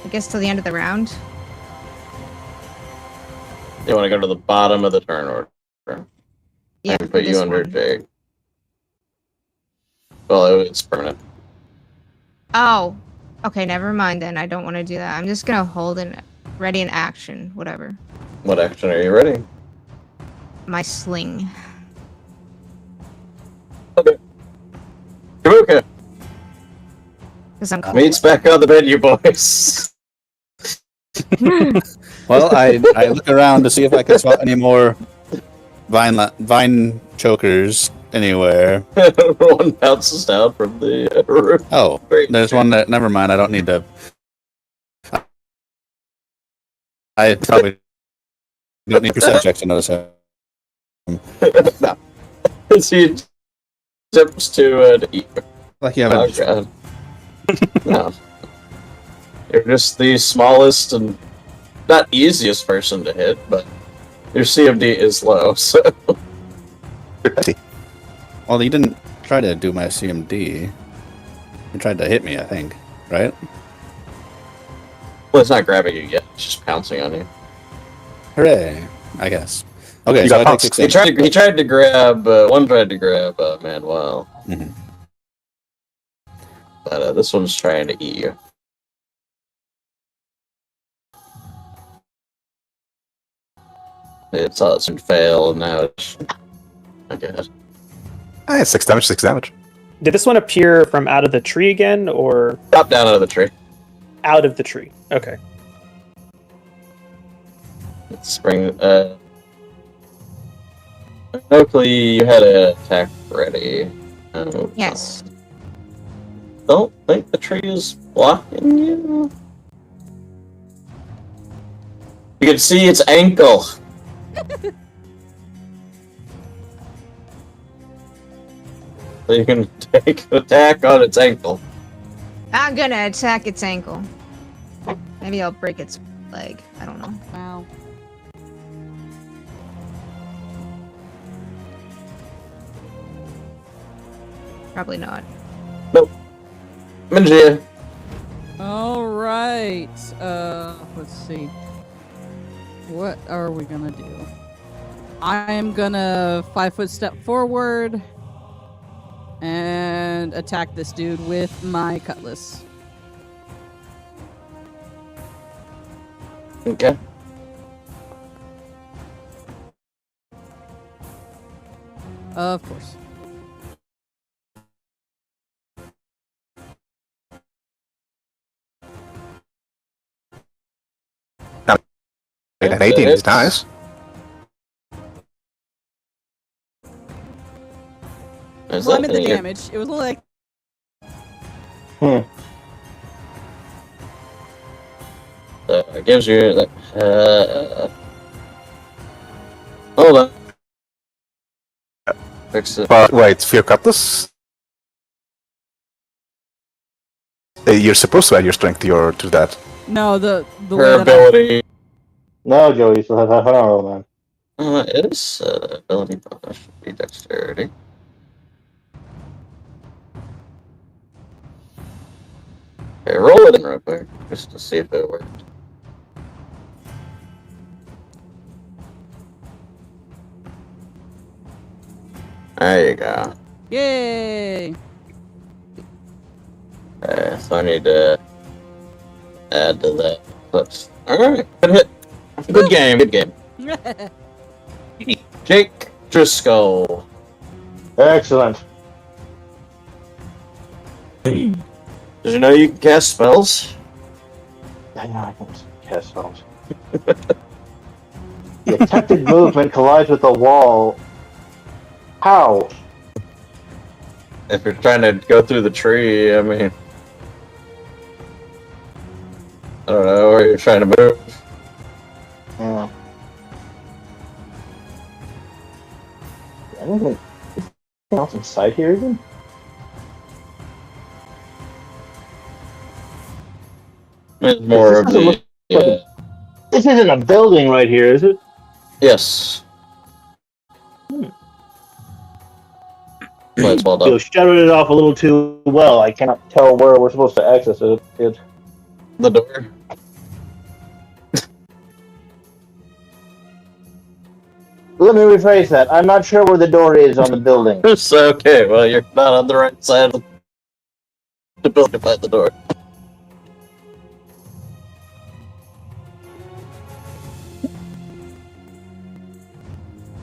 guess till the end of the round. You want to go to the bottom of the turn order. Yeah. I can put this you under one. Jake. Well, it's permanent. Oh. Okay, never mind then. I don't want to do that. I'm just gonna hold and ready in action. Whatever. What action are you ready? My sling. Okay. Kabuka, Because I'm cold. meets back on the bed, you boys. Well, I look around to see if I can spot any more vine chokers anywhere. One bounces down from the roof. Oh, Great. there's one that. Never mind. I don't need to. I probably don't need percent checks to notice him. No. He attempts to eat. Like you Oh, haven't. God. No. You're just the smallest and not easiest person to hit, but your CMD is low, so. Well, he didn't try to do my CMD. He tried to hit me, I think. Right? Well, it's not grabbing you yet, it's just pouncing on you. Hooray! I guess. Okay, You so got I take pounced. 16. He tried to grab, one tried to grab Manuel. Mhm. But this one's trying to eat you. It saw it soon fail, and now it's... Okay. Hey, 6 damage, 6 damage. Did this one appear from out of the tree again, or Drop down out of the tree. out of the tree? Okay. Spring. Oakley, you had an attack ready. Yes. Don't think the tree is blocking you. You can see its ankle. So you can take an attack on its ankle. I'm gonna attack its ankle. Maybe I'll break its leg. I don't know. Wow. Probably not. Minjia. All right. Let's see. What are we gonna do? I am gonna 5-foot step forward and attack this dude with my cutlass. Okay. Of course. An 18 is nice. Is Well, I that meant the any- damage. It was like It gives you hold on. Fix it. But wait, Fear Cutlass? You're supposed to add your strength to that. no the way Her that ability. No, Joey, you still have half an hour, man. It is ability bonus should be dexterity. Okay, roll it in real quick just to see if it worked. There you go. Yay! Okay, so I need to add to that. Alright, good hit. Good game, good game. Jake Driscoll. Excellent. Did you know you can cast spells? I know, I can cast spells. The attempted movement collides with the wall. How? If you're trying to go through the tree, I mean... I don't know where you're trying to move. Yeah. Anything else inside here even? It's more of This doesn't the... look like This isn't a building right here, is it? Yes. Well, it's well You done. shuttered it off a little too well. I cannot tell where we're supposed to access it. The door. Let me rephrase that. I'm not sure where the door is on the building. It's okay. Well, you're not on the right side of the building by the door.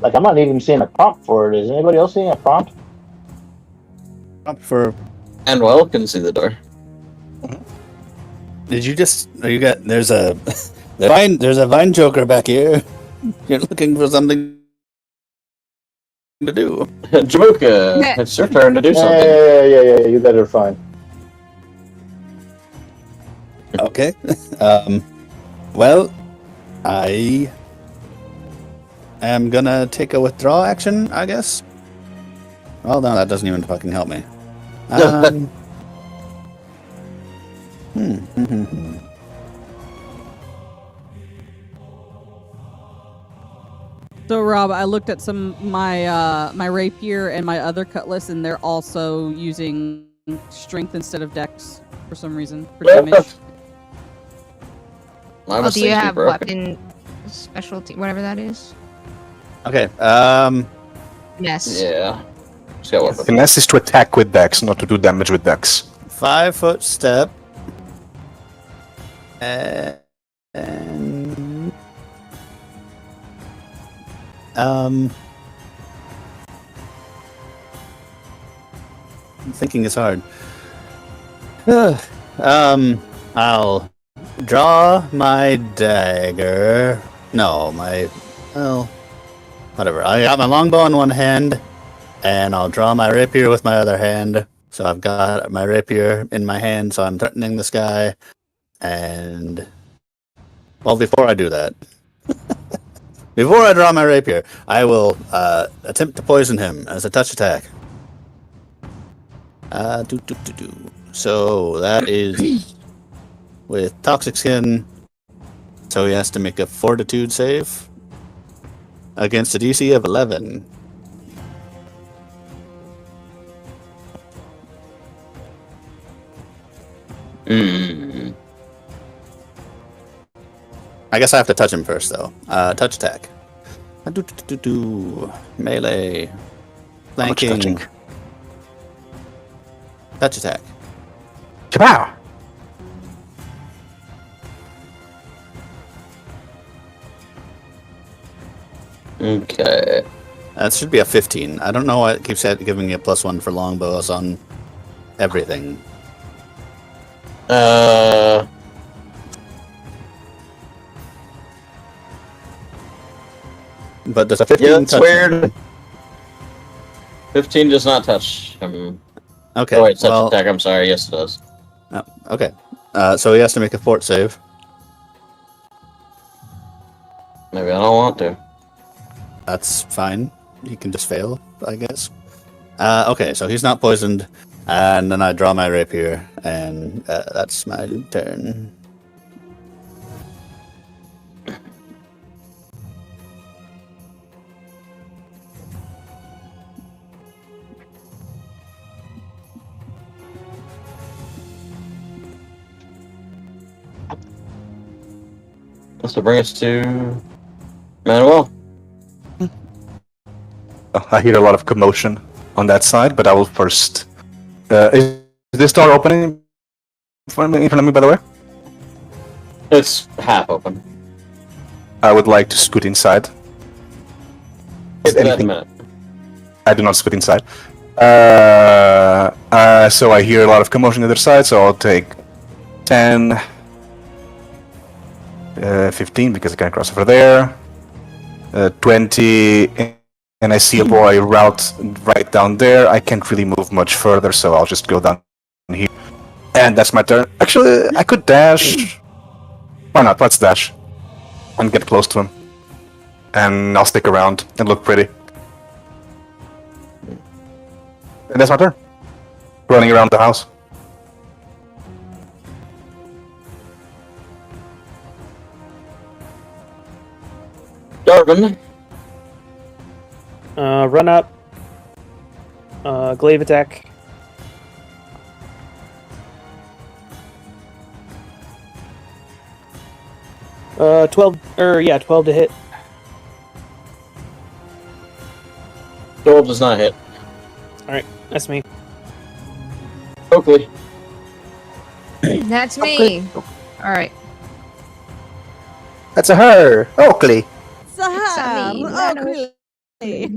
Like, I'm not even seeing a prompt for it. Is anybody else seeing a prompt? Up for. And well can see the door. Did you just? You got? There's a There's a vine choker back here. You're looking for something to do. Jamuka, it's your turn to do something. Yeah. You guys are fine. Okay. Well, I am gonna take a withdraw action, I guess. Well, no, that doesn't even fucking help me. So Rob, I looked at some my rapier and my other cutlass, and they're also using strength instead of dex for some reason for damage. Oh, do you have weapon specialty, whatever that is? Okay. Yes. Yeah. He's got weapon. Finesse is to attack with dex, not to do damage with dex. 5-foot step. And I'm thinking it's hard. I'll draw my dagger. No, whatever. I got my longbow in one hand, and I'll draw my rapier with my other hand. So I've got my rapier in my hand, so I'm threatening this guy. And well, before I do that, before I draw my rapier, I will attempt to poison him as a touch attack. So that is with toxic skin. So he has to make a fortitude save against a DC of 11. I guess I have to touch him first, though. Touch attack. Melee. Flanking. Touch attack. Kapow! Okay. That should be a 15. I don't know why it keeps giving me a +1 for longbows on everything. But does a 15 Yeah, that's touch weird. him? 15 does not touch him. Okay. Oh, wait, touch well, attack. I'm sorry. Yes, it does. oh, okay. So he has to make a fort save. Maybe I don't want to. That's fine. He can just fail, I guess. Okay, so he's not poisoned. And then I draw my rapier, and that's my turn. This will bring us to Manuel. I hear a lot of commotion on that side, but I will first. Is this door opening in front of me, by the way? It's half open. I would like to scoot inside. Get to that in a minute. I do not scoot inside. So I hear a lot of commotion on the other side, so I'll take 10, 15, because I can cross over there. 20, and I see a boy route right down there. I can't really move much further, so I'll just go down here. And that's my turn. Actually, I could dash. Why not? Let's dash. And get close to him. And I'll stick around and look pretty. And that's my turn. Running around the house. Darwin. Run up. Glaive attack. Uh, 12 to hit. 12 does not hit. Alright, that's me. Oakley. That's me. All right. That's a her! Oakley! Sahar, me. okay.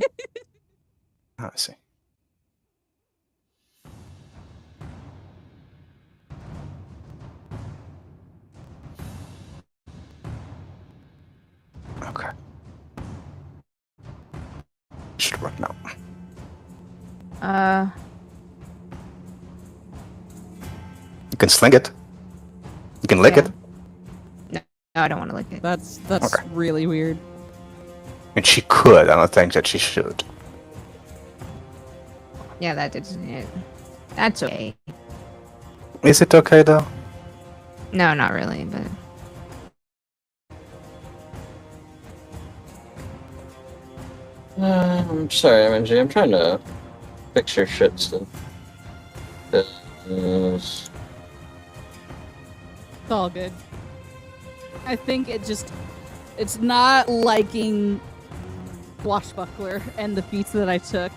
I see. Okay. Should work now. You can sling it. You can lick Yeah. it. No, I don't want to lick it. That's Okay. really weird. And she could. I don't think that she should. Yeah, that did it. That's okay. Is it okay though? No, not really, but I'm sorry, MNG. I'm trying to fix your shit still. It's all good. I think it's not liking Swashbuckler and the feats that I took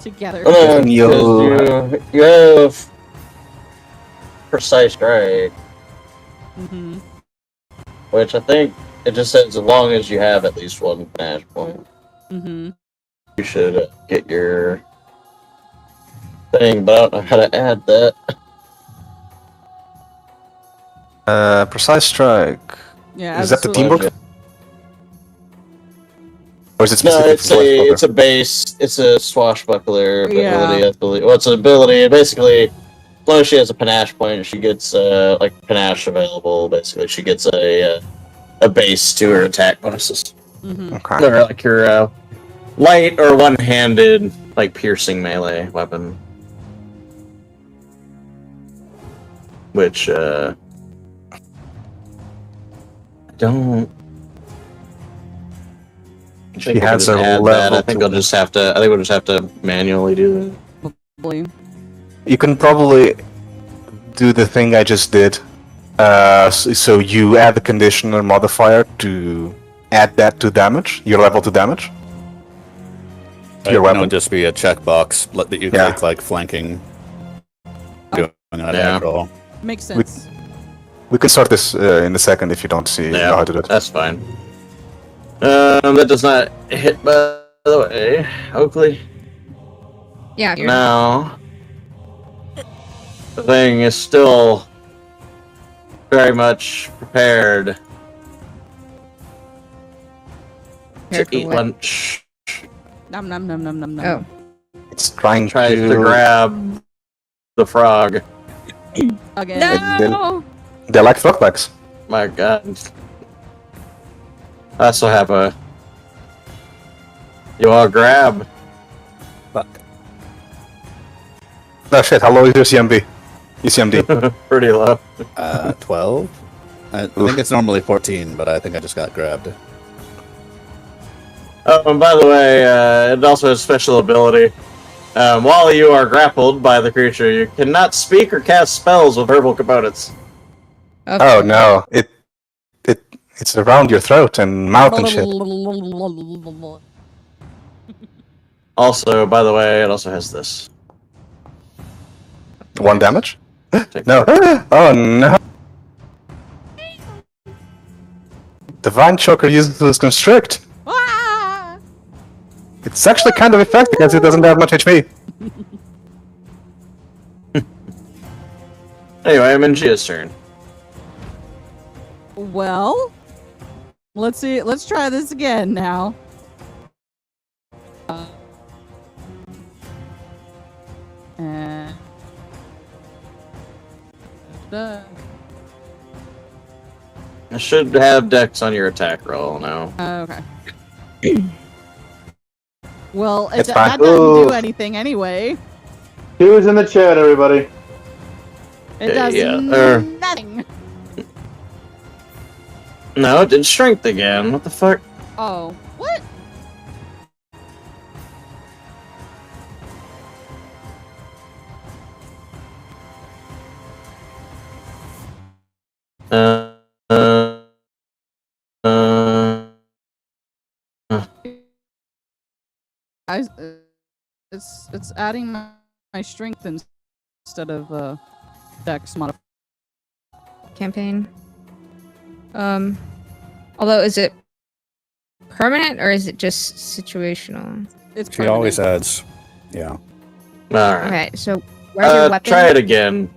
together. Because You'll- you have precise strike, Mm-hmm. which I think it just says as long as you have at least one panache point, Mm-hmm. you should get your thing, but I don't know how to add that. Precise strike. Yeah. Is that the absolutely. teamwork? Or is it No, specific it's for Swashbuckler? a base. It's a swashbuckler Yeah. ability, I believe. Well, it's an ability. Basically, as long as she has a panache point, she gets like panache available. Basically, she gets a base to her attack bonuses. Mm-hmm. Okay. Or like your light or one-handed, like piercing melee weapon. Which I don't. I She think we can has just a add that. level I think to- I'll just have to. I think we'll just have to manually do that. Probably. You can probably do the thing I just did. So you add the conditioner modifier to add that to damage, your level to damage. Your Right, weapon. just be a checkbox that you Yeah. click, like flanking. Doing an Yeah. attack roll. Makes sense. We can start this in a second if you don't know how to do it. That's fine. That does not hit, by the way. Oakley. Yeah. You're, Now, the thing is still very much prepared Prepared to for eat what? lunch. Nom nom nom nom nom nom. Oh. It's trying Tries to grab the frog. Again. No. They like froglegs. My God. I also have a. You all grab. Fuck. Oh shit! How low is your CMD? ECMD. Pretty low. 12? I think it's normally 14, but I think I just got grabbed. Oh, and by the way, it also has special ability. While you are grappled by the creature, you cannot speak or cast spells with verbal components. Okay. Oh no! It's around your throat and mouth and shit. Also, by the way, it also has this. 1 damage? Take No. Oh no! Divine Choker uses Constrict. Ah! It's actually kind of effective because it doesn't have much HP. Anyway, I'm in Gia's turn. Well, let's see. Let's try this again now. And I should have Dex on your attack roll now. okay. Well, It's that fine. doesn't do anything anyway. 2 is in the chat, everybody. It does Yeah, nothing. No, it did strength again. What the fuck? Oh, what? Uh, uh, I, it's adding my strength instead of Dex modifier. Campaign. Although, is it permanent or is it just situational? It's She permanent. always adds. Yeah. all right. Okay, so where's your weapon? Try it again.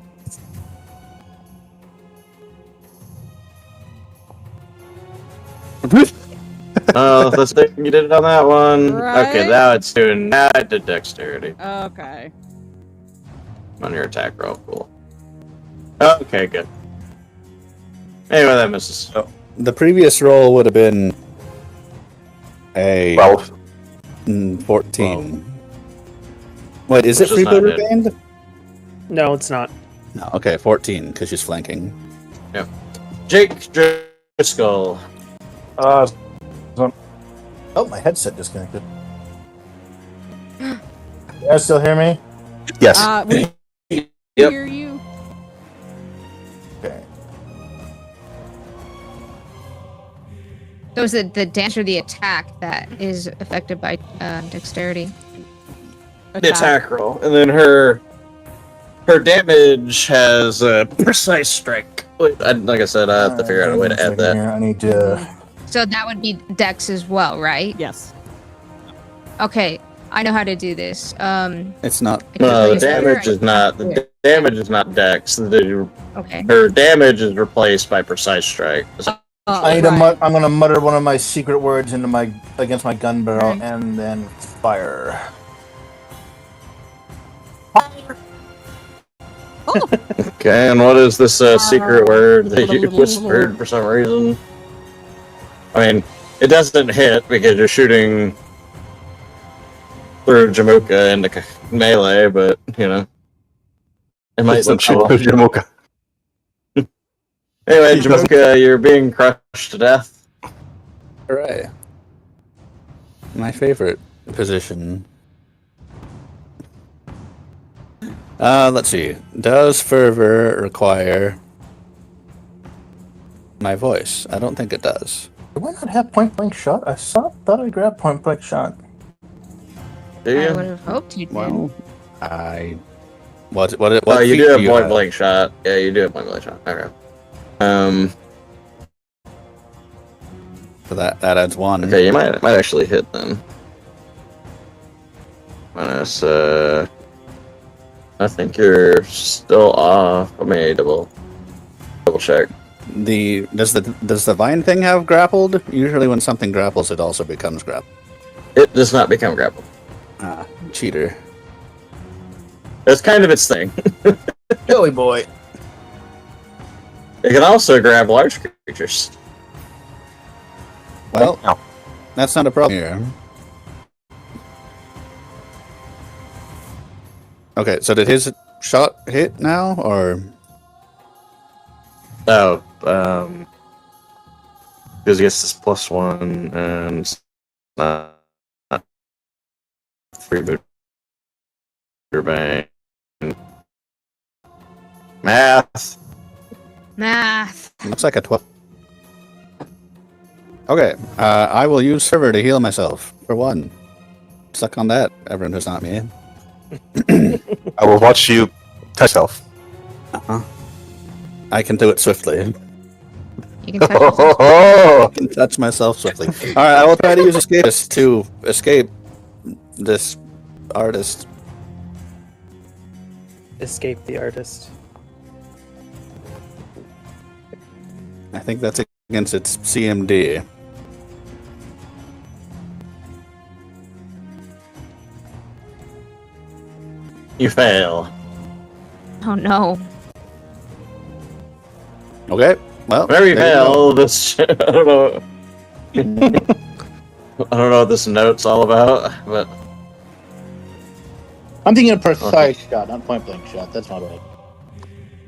Oh, the thing you did it on that one. Right. Okay, now it's doing. Now it did dexterity Okay. on your attack roll. Cool. Okay, good. Anyway, that misses. The previous roll would have been a 12. 14. Wait, is it Which is not Freebooter hit. band? No, it's not. No, okay, 14, because she's flanking. Jake Driscoll. Oh, my headset disconnected. You guys still hear me? Yes. We Yep. hear you. Okay. So is it the dance or the attack that is affected by dexterity? the attack roll, and then her damage has a precise strike. Like I said, I have to figure out a way to add that. Here. I need to. So that would be Dex as well, right? Yes. Okay, I know how to do this. It's not. No, the damage is not. The damage is not Dex. Okay. Her damage is replaced by precise strike. I'm gonna mutter one of my secret words against my gun barrel, and then fire. Okay, and what is this secret word that you whispered for some reason? I mean, it doesn't hit because you're shooting through Jamuka into melee, but you know, it might Don't shoot through Jamuka. Anyway, Jamuka, you're being crushed to death. Hooray. My favorite position. Let's see. Does fervor require my voice? I don't think it does. Do I not have point blank shot? I thought I grabbed point blank shot. Do I you? would have hoped you did. Well, what Oh, you feat do have you point blank shot. Yeah, you do have point blank shot. Okay. So that adds 1. Okay, you might actually hit then. Minus, I think you're still off. I may double check. Does the vine thing have grappled? Usually when something grapples, it also becomes grappled. It does not become grappled. Ah, cheater. That's kind of its thing. Joey boy. It can also grab large creatures. Well, No. that's not a problem here. Okay, so did his shot hit now, or? Oh, because he gets this +1 and it's not freeboot your bang. Math. Math. Looks like a 12. Okay, I will use fervor to heal myself for 1. Suck on that, everyone who's not me. I will watch you touch yourself. Uh-huh. I can do it swiftly. You can touch yourself. I can touch myself swiftly. All right, I will try to use escapist to escape this artist. Escape the artist. I think that's against its CMD. You fail. Oh no. Okay, well. Very there you go. fail. This I don't know. I don't know what this note's all about, but I'm thinking of precise shot, not point blank shot. That's not right.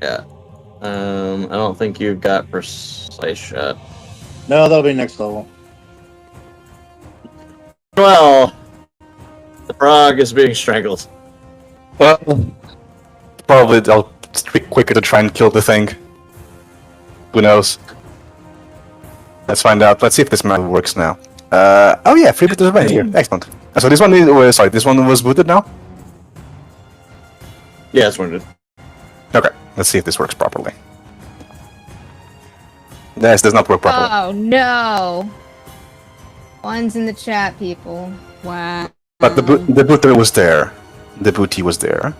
yeah. I don't think you've got precise shot. No, that'll be next level. Well, the frog is being strangled. Well, probably I'll be quicker to try and kill the thing. Who knows? Let's find out. Let's see if this map works now. Oh yeah, free bit is right here. Excellent. So this one is sorry, this one was booted now? Yeah, it's wounded. Okay, let's see if this works properly. This does not work properly. Oh no. One's in the chat, people. Wow. But the booter was there. The booty was there.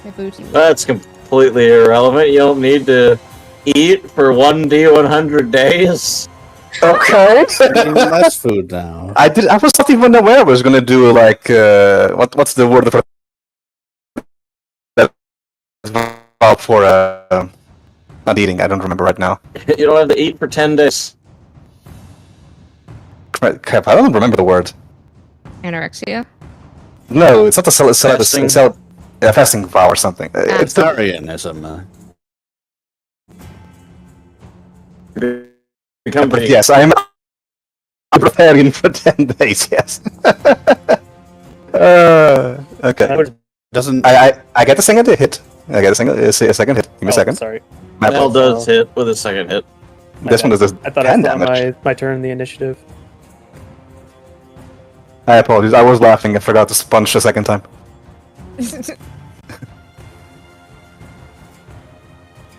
The booty. That's completely irrelevant. You don't need to eat for 1d100 days. Okay. Eating less food now. I was not even aware I was gonna do like what's the word for not eating? I don't remember right now. You don't have to eat for 10 days. Crap, I don't remember the word. Anorexia. No, it's not a Fasting. fasting vow or something. It's the, Arianism. Become but yes, I'm preparing for 10 days. Yes. Okay. Doesn't I get a second hit. I get a second hit. Give me a second. Sorry. My Mel fault. does hit with a second hit. My This one bad. does I thought I 10 saw damage. my turn in the initiative. I apologize. I was laughing. I forgot to punch the second time.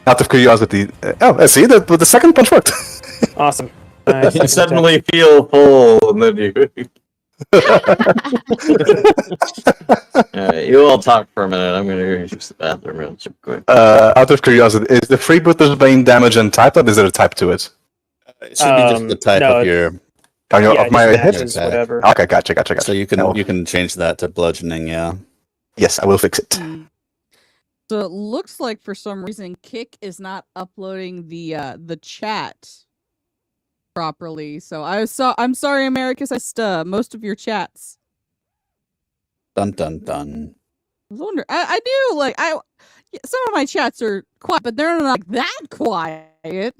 Out of curiosity. I see that the second punch worked. Awesome. Nice. You suddenly feel full, and then you. Alright, you all talk for a minute. I'm gonna use the bathroom real quick. Out of curiosity, is the freebooter's bane damage and type? Or is there a type to it? It should be just the type no, of your. yeah, Of my just hit? matches, whatever. Okay, gotcha. So you can change that to bludgeoning. Yeah. Yes, I will fix it. So it looks like for some reason Kick is not uploading the chat properly. So I'm sorry, Americus. I missed most of your chats. Dun dun dun. I was wondering. I do like some of my chats are quiet, but they're not like that quiet.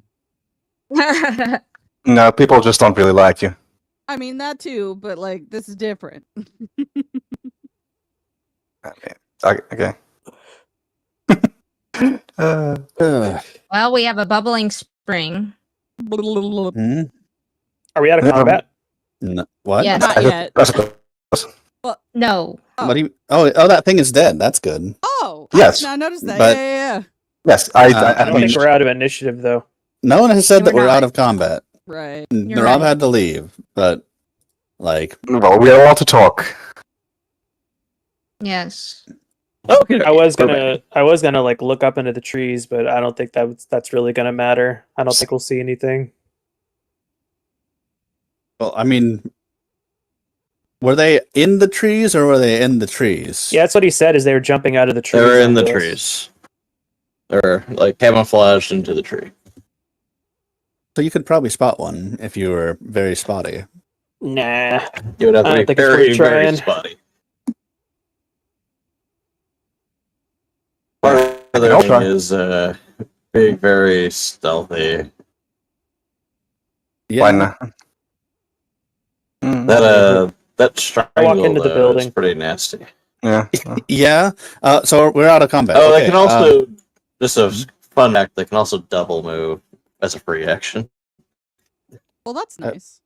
No, people just don't really like you. I mean that too, but like this is different. Okay. Well, we have a bubbling spring. Hmm? Are we out of combat? No, what? Yes. Not yet. No. What do you? Oh, that thing is dead. That's good. Oh, Yes. I noticed that. But- Yeah. Yes, I I don't mean, think we're out of initiative, though. No one has said that We're we're not. out of combat. Right. You're Rob right. had to leave, but like, well, we are allowed to talk. Yes. Okay. I was gonna like look up into the trees, but I don't think that's really gonna matter. I don't think we'll see anything. well, I mean, were they in the trees or were they in the trees? Yeah, that's what he said. Is they were jumping out of the trees. They're in the onto us. trees. They're like camouflaged into the tree. So you could probably spot one if you were very spotty. Nah. You would have I to don't be think it's worth very, very trying. spotty. Part of their I'll thing try. is being very stealthy. Yeah. Why not? That strangle into the though, building. is pretty nasty. Yeah. Yeah. So we're out of combat. Oh, Okay, they can also just a fun fact. They can also double move as a free action. Well, that's nice.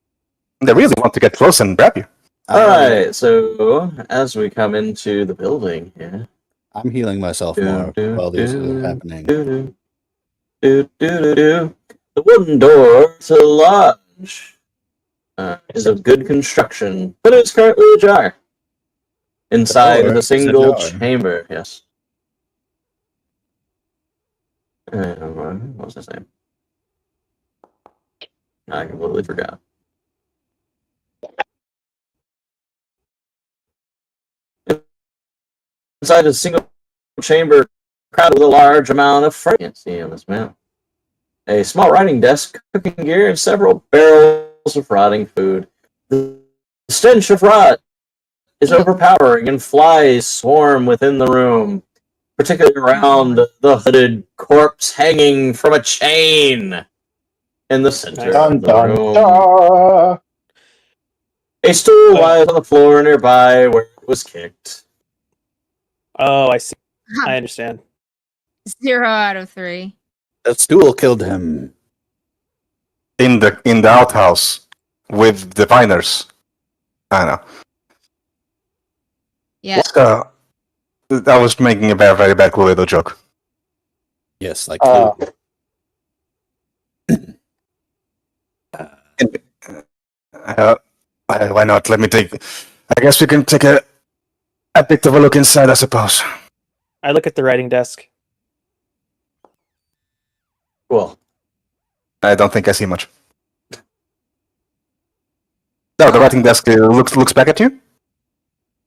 They really want to get close and grab you. All right, so as we come into the building here, I'm healing myself more while these are happening. the wooden door to the lodge is of good construction, but it's currently ajar. Inside door the is single ajar. chamber, yes. What was his name? I completely forgot. Inside a single chamber, crowded with a large amount of freight. Can't see on this map. A small writing desk, cooking gear, and several barrels of rotting food. The stench of rot is overpowering, and flies swarm within the room, particularly around the hooded corpse hanging from a chain in the center Dun of the dun room. dun. A stool lies on the floor nearby where it was kicked. Oh, I see. I understand. 0 out of 3. That stool killed him. In the outhouse with the diviners. I know. Yeah. I was making a very, very bad Cluedo joke. Yes, like Why not? Let me take. I guess we can take a bit of a look inside, I suppose. I look at the writing desk. Cool. I don't think I see much. No, the writing desk looks back at you.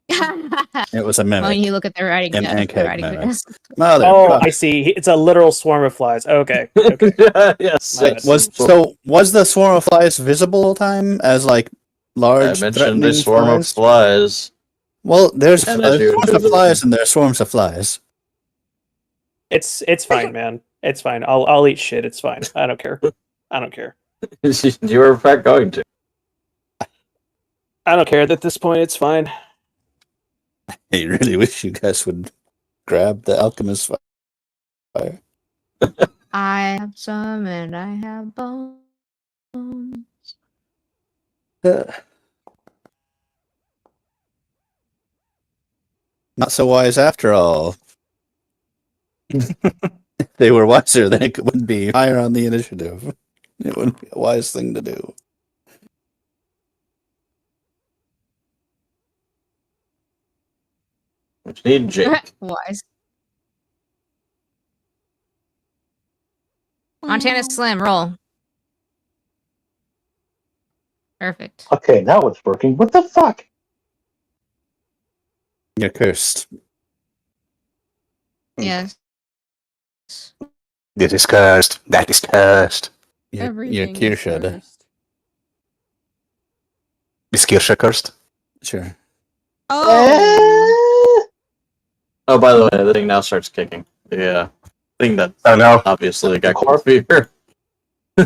it was a mimic. When you look at the writing An desk, the egghead writing mimic. desk. Mother. Oh, I see. It's a literal swarm of flies. Okay. Okay. Yes. Wait, Was the swarm of flies visible all the time as like large? I mentioned threatening a swarm of flies. Well, there's And as you- swarms of flies and there's swarms of flies. It's fine, man. It's fine. I'll eat shit. It's fine. I don't care. I don't care. You were in fact going to. I don't care at this point. It's fine. I really wish you guys would grab the alchemist fire. I have some and I have bones. Not so wise after all. If they were wiser, then it would be higher on the initiative. It wouldn't be a wise thing to do. Which need Jake. Wise. Montana Slim, roll. Perfect. Okay, now it's working. What the fuck? You're cursed. Yes. This is cursed. That is cursed. You're Everything is Kirshed. cursed. Is Kirsha cursed? Sure. Oh, Oh, by the way, the thing now starts kicking. Yeah. Thing that Oh no. obviously got core fever.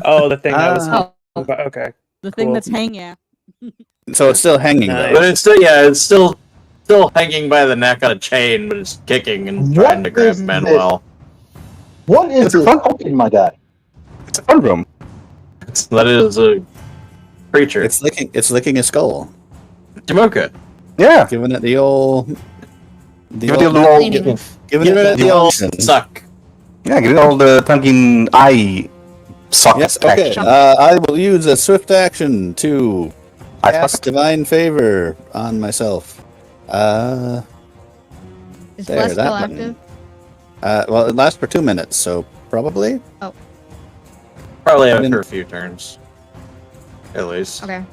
Oh, the thing that was. Oh. Okay. the thing Cool. that's hanging. So it's still hanging Nice. But it's still, yeah, it's still hanging by the neck on a chain, but it's kicking and What trying to grab is Manuel. What is It's this fun. poking my guy? It's a fun room. That is a creature. though. It's licking a skull. Jamoka. Yeah. Giving it the old Give it the old. Cleaning. giving it the old Suck. Yeah, give it all the pumpkin eye socket Yes, okay. action. I will use a swift action to I cast Divine Favor on myself. Is There, Bless that still button. active? Well, it lasts for 2 minutes, so probably. Probably I after didn't- a few turns. At least. Okay.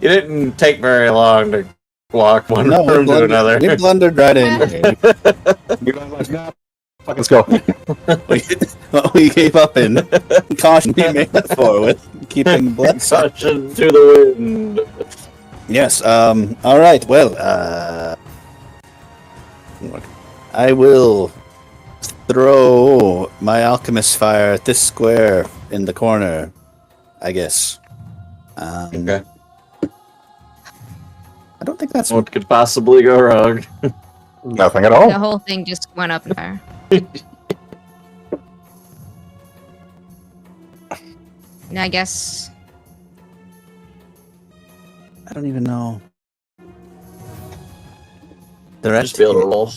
You didn't take very long to walk one No, room to another. we blundered right in here. Let's go. We gave up in caution we made up for with keeping blood. Caution to the wind. Yes, alright, well, I will throw my alchemist fire at this square in the corner, I guess. Okay. I don't think that's What could possibly go wrong? Nothing at The all. whole thing just went up in fire. And I guess I don't even know. The rest Just be able to roll.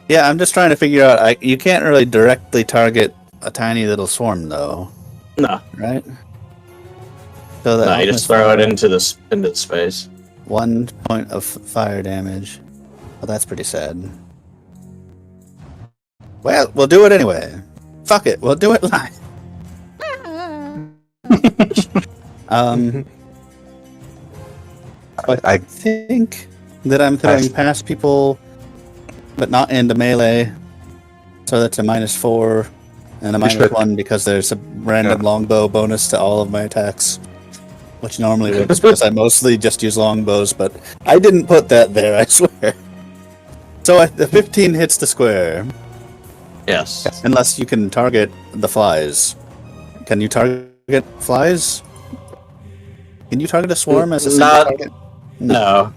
Yeah, I'm just trying to figure out. You can't really directly target a tiny little swarm, though, No, right? So that no, you just throw it into the space. 1 point of fire damage. Well, that's pretty sad. Well, we'll do it anyway. Fuck it, we'll do it live. I think that I'm throwing past people, but not into melee. So that's a -4 and a -1 because there's a random longbow bonus to all of my attacks, which normally works because I mostly just use longbows, but I didn't put that there, I swear. So the 15 hits the square, Yes. unless you can target the flies. Can you target flies? Can you target a swarm as a single Not- target? No.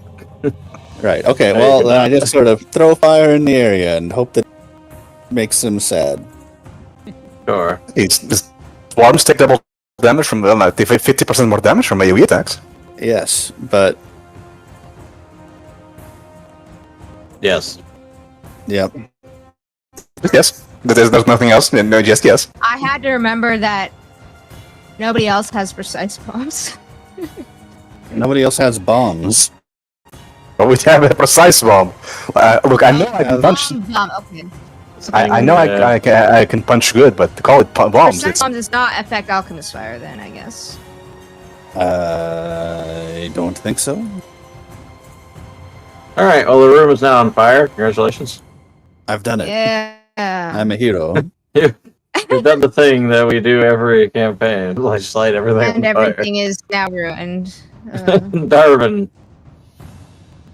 Right, okay, No, well, you then I cannot. just sort of throw fire in the area and hope that makes them sad. Sure. Swarms take double damage from, well, they take 50% more damage from AoE attacks. Yes, but, Yes. yep. Yes. There's nothing else. No, just yes. I had to remember that nobody else has precise bombs. Nobody else has bombs. But we have a precise bomb. Look, I know I can punch. Bomb, okay. I know I can punch good, but to call it bombs, Precise it's bomb does not affect alchemist fire, then I guess. I don't think so. All right. Well, the room is now on fire. Congratulations. I've done it. Yeah. I'm a hero. You've done the thing that we do every campaign. Like just light everything And on fire. everything is now ruined. Darwin.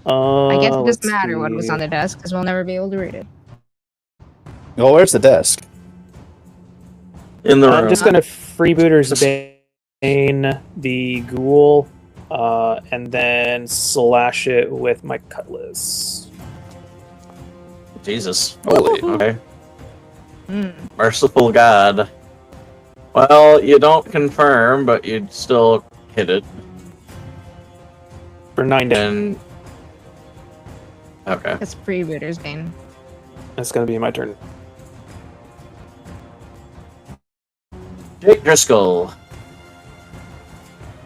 I guess it let's doesn't matter what was see. on the desk because we'll never be able to read it. Well, where's the desk? In the room. I'm just gonna freebooters Bane the ghoul, and then slash it with my cutlass. Jesus. Holy. Okay. Mm. Merciful God. Well, you don't confirm, but you'd still hit it. For 9 damage. And Okay. That's freebooter's game. It's gonna be my turn. Jake Driscoll.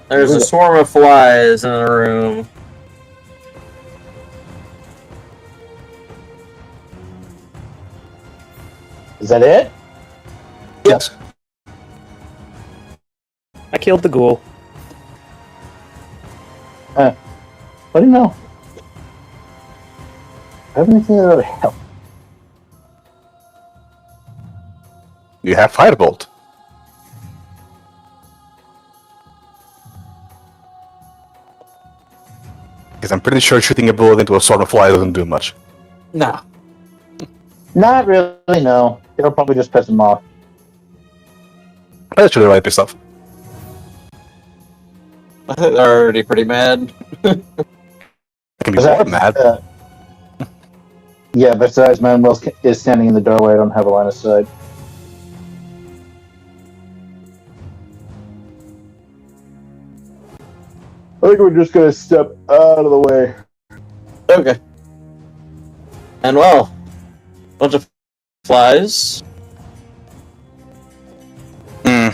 There's a swarm of flies in the room. Is that it? Yes. I killed the ghoul. What do you know? I have anything that would help. You have Firebolt. Because I'm pretty sure shooting a bullet into a swarm of flies doesn't do much. No. Not really, no. It'll probably just piss him off. That should write this off. I think they're already pretty mad. I can be more mad. Yeah, besides Manuel is standing in the doorway, I don't have a line of sight. I think we're just gonna step out of the way. Okay. And well, bunch of flies. I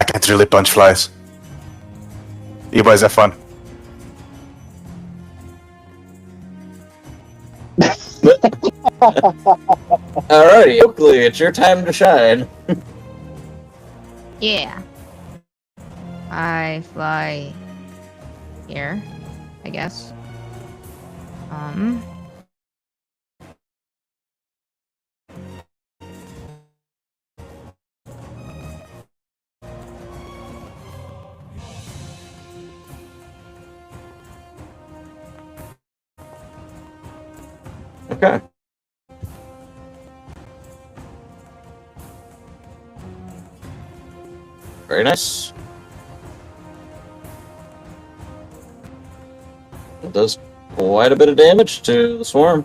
can't really punch flies. You boys have fun. Alrighty, Oakley, it's your time to shine. Yeah. I fly here, I guess. Okay. Very nice. It does quite a bit of damage to the swarm.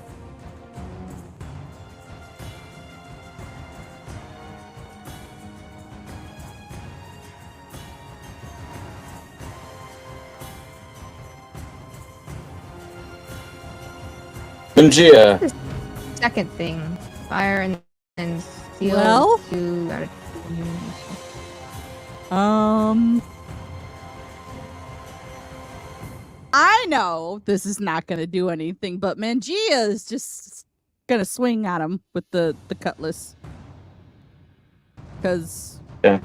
Mingia. Second thing, fire and then steel. Well? Two out of I know this is not going to do anything, but Mangia is just going to swing at him with the cutlass. Because... Yeah.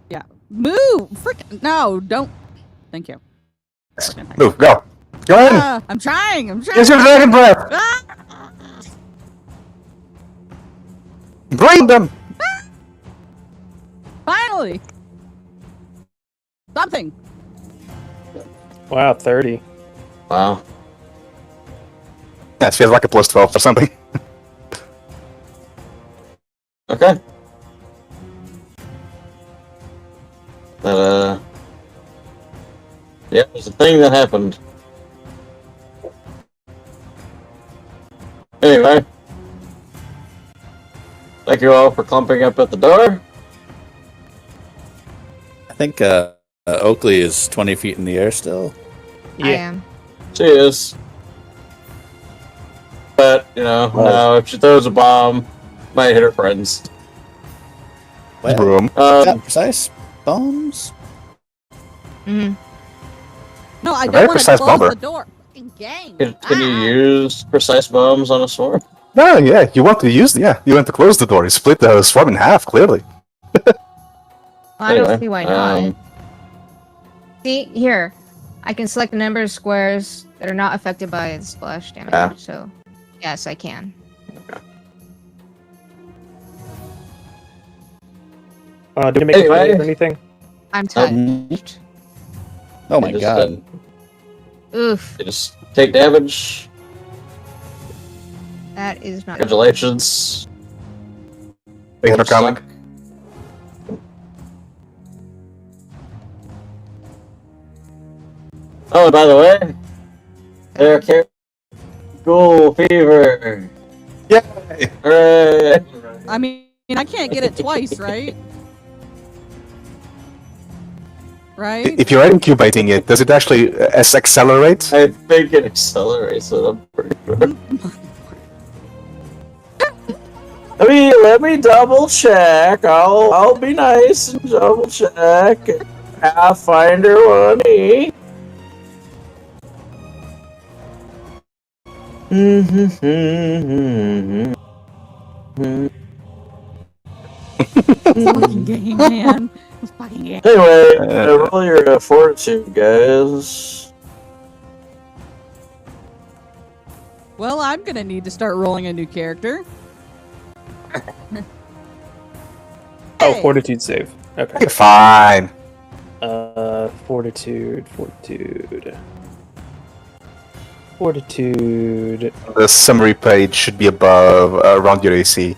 Yeah. Move! Freaking... No, don't... Thank you. Move, go. Go in! I'm trying! Use your dragon breath! Ah! Bring them! Finally! Something! Wow, 30. Wow. Yeah, it feels like a plus 12 or something. Okay. Yeah, there's a thing that happened. Anyway. Thank you all for clumping up at the door. I think Oakley is 20 feet in the air still. I am. She is. But, you know, now if she throws a bomb, might hit her friends. Well, Room. is that precise bombs? Mm-hmm. No, I A don't very want to precise close bomber. the door. Fucking game. Can you use precise bombs on a swarm? No, yeah, you want to use, you want to close the door. You split the swarm in half, clearly. I Anyway, don't see why not. See, here. I can select a number of squares that are not affected by the splash damage. Yeah. So, yes, I can. Did it make Anyway. it or anything? I'm touched. Oh my You just, god. Oof. You just take damage. That is not... Congratulations. Thanks for coming. Oh, and by the way, they're Ghoul Fever. Yay! Hooray! I mean, I can't get it twice, right? Right? If you're incubating it, does it actually accelerate? I think it accelerates it. I'm pretty sure. Let me double check. I'll be nice and double check. Pathfinder 1E. Fucking game, man. Fucking game. Anyway, roll your fortitude, guys. Well, I'm gonna need to start rolling a new character. Oh, Hey. fortitude save. Okay. You're fine. Fortitude. The summary page should be above, around your AC.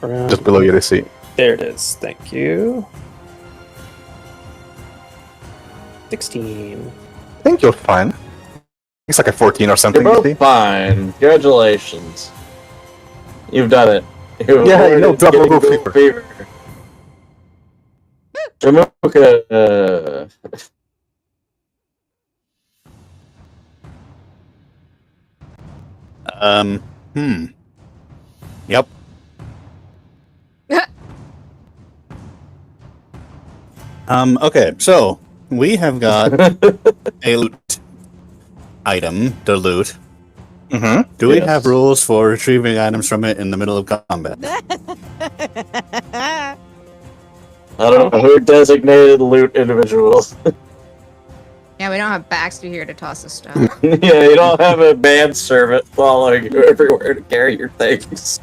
Just below your AC. There it is. Thank you. 16. I think you're fine. It's like a 14 or You're something. both fine. Congratulations. You've done it. Yeah, you know, double go fever. Jamuka, Yep. Okay, so we have got a loot item, the loot. Mm-hmm. Do we have rules for retrieving items from it in the middle of combat? I don't know who designated loot individuals. Yeah, we don't have Baxter here to toss the stuff. Yeah, you don't have a manservant following you everywhere to carry your things.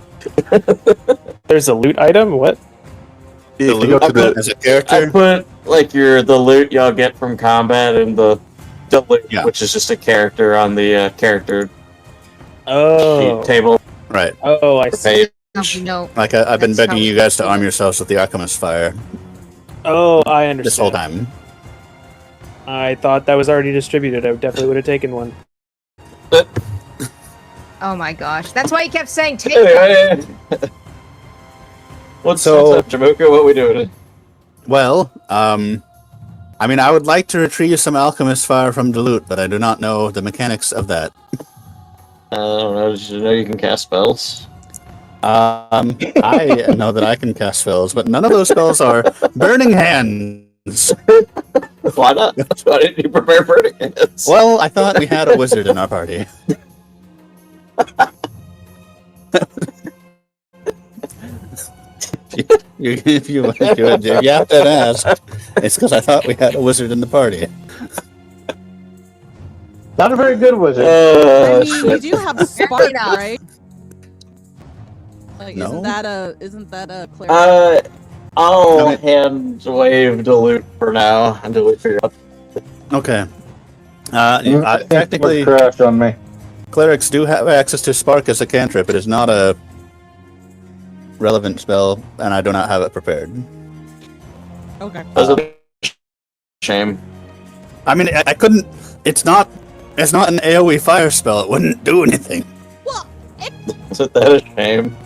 There's a loot item? What? The If you go loot to the, as a I character? put like the loot y'all get from combat and the loot, Yeah. which is just a character on the character Oh. sheet table Oh, I see. page. No. Like, I've been That's begging how- you guys to arm yourselves with the Archimist Fire Oh, I understand. this whole time. I thought that was already distributed. I definitely would have taken one. Oh my gosh. That's why he kept saying take that. Anyway, what's up, Jamuka? What we doing? Well, I mean, I would like to retrieve some Alchemist Fire from the loot, but I do not know the mechanics of that. I don't know. Did you know you can cast spells? I know that I can cast spells, but none of those spells are Burning Hands. Why not? Why didn't you prepare burning hands? Well, I thought we had a wizard in our party. If you have to ask, it's because I thought we had a wizard in the party. Not a very good wizard. I mean, Shit. we do have spark, enough. right? Like, No. isn't that a cleric? I'll Okay. hand wave the loot for now until we figure out. Okay. Technically, Technically, crashed on me. clerics do have access to Spark as a cantrip. It is not a relevant spell, and I do not have it prepared. Okay. That's a shame. I mean, I couldn't. It's not an AoE fire spell. It wouldn't do anything. Well, Isn't that a shame?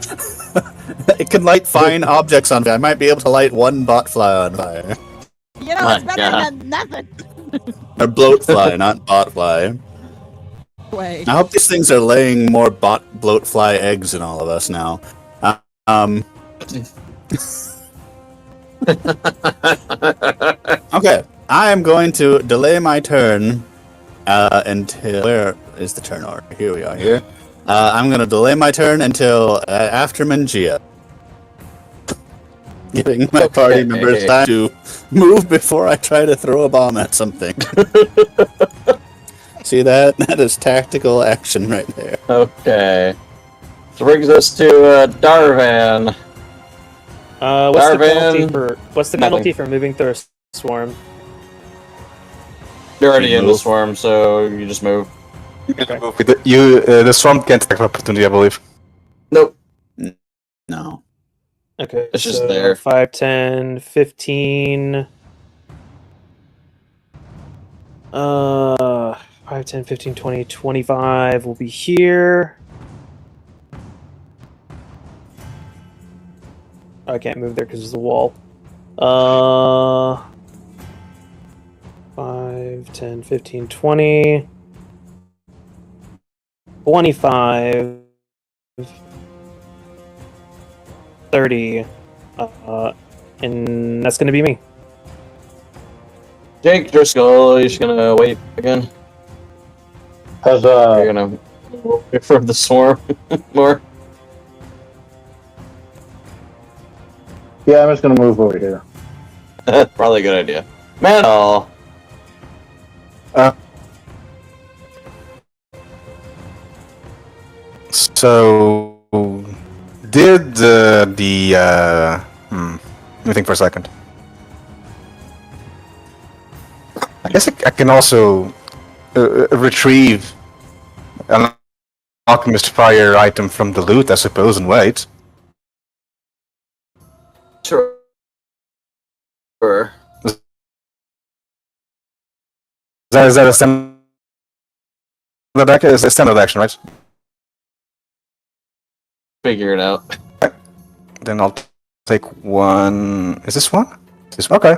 It can light fine objects on fire. I might be able to light one bot fly on fire. you know, My it's better God. than nothing. Or bloat fly, not bot fly. Wait. I hope these things are laying more bloat fly eggs in all of us now. Okay, I am going to delay my turn until... Where is the turn order? Here we are, here. I'm going to delay my turn until after Mangia. Giving my party members time to move before I try to throw a bomb at something. See that? That is tactical action right there. Okay. So brings us to Darvan. What's the penalty for moving through a swarm? You're already You in the move. swarm, so you just move. The swarm can't attack of opportunity, I believe. Nope. No. Okay, It's just so there. 5, 10, 15. 5, 10, 15, 20, 25 will be here. I can't move there because there's a wall. 5, 10, 15, 20. 25. 30. And that's going to be me. Jake Driscoll, you're just gonna wait again. Has You're gonna wait for the swarm more. yeah, I'm just gonna move over here. Probably a good idea. Man, oh. So, did let me think for a second. I guess I can also retrieve an alchemist fire item from the loot, I suppose, and wait. Sure. Is that a standard action? It's a standard action, right? Figure it out. Then I'll take one. Is this one? Is this okay?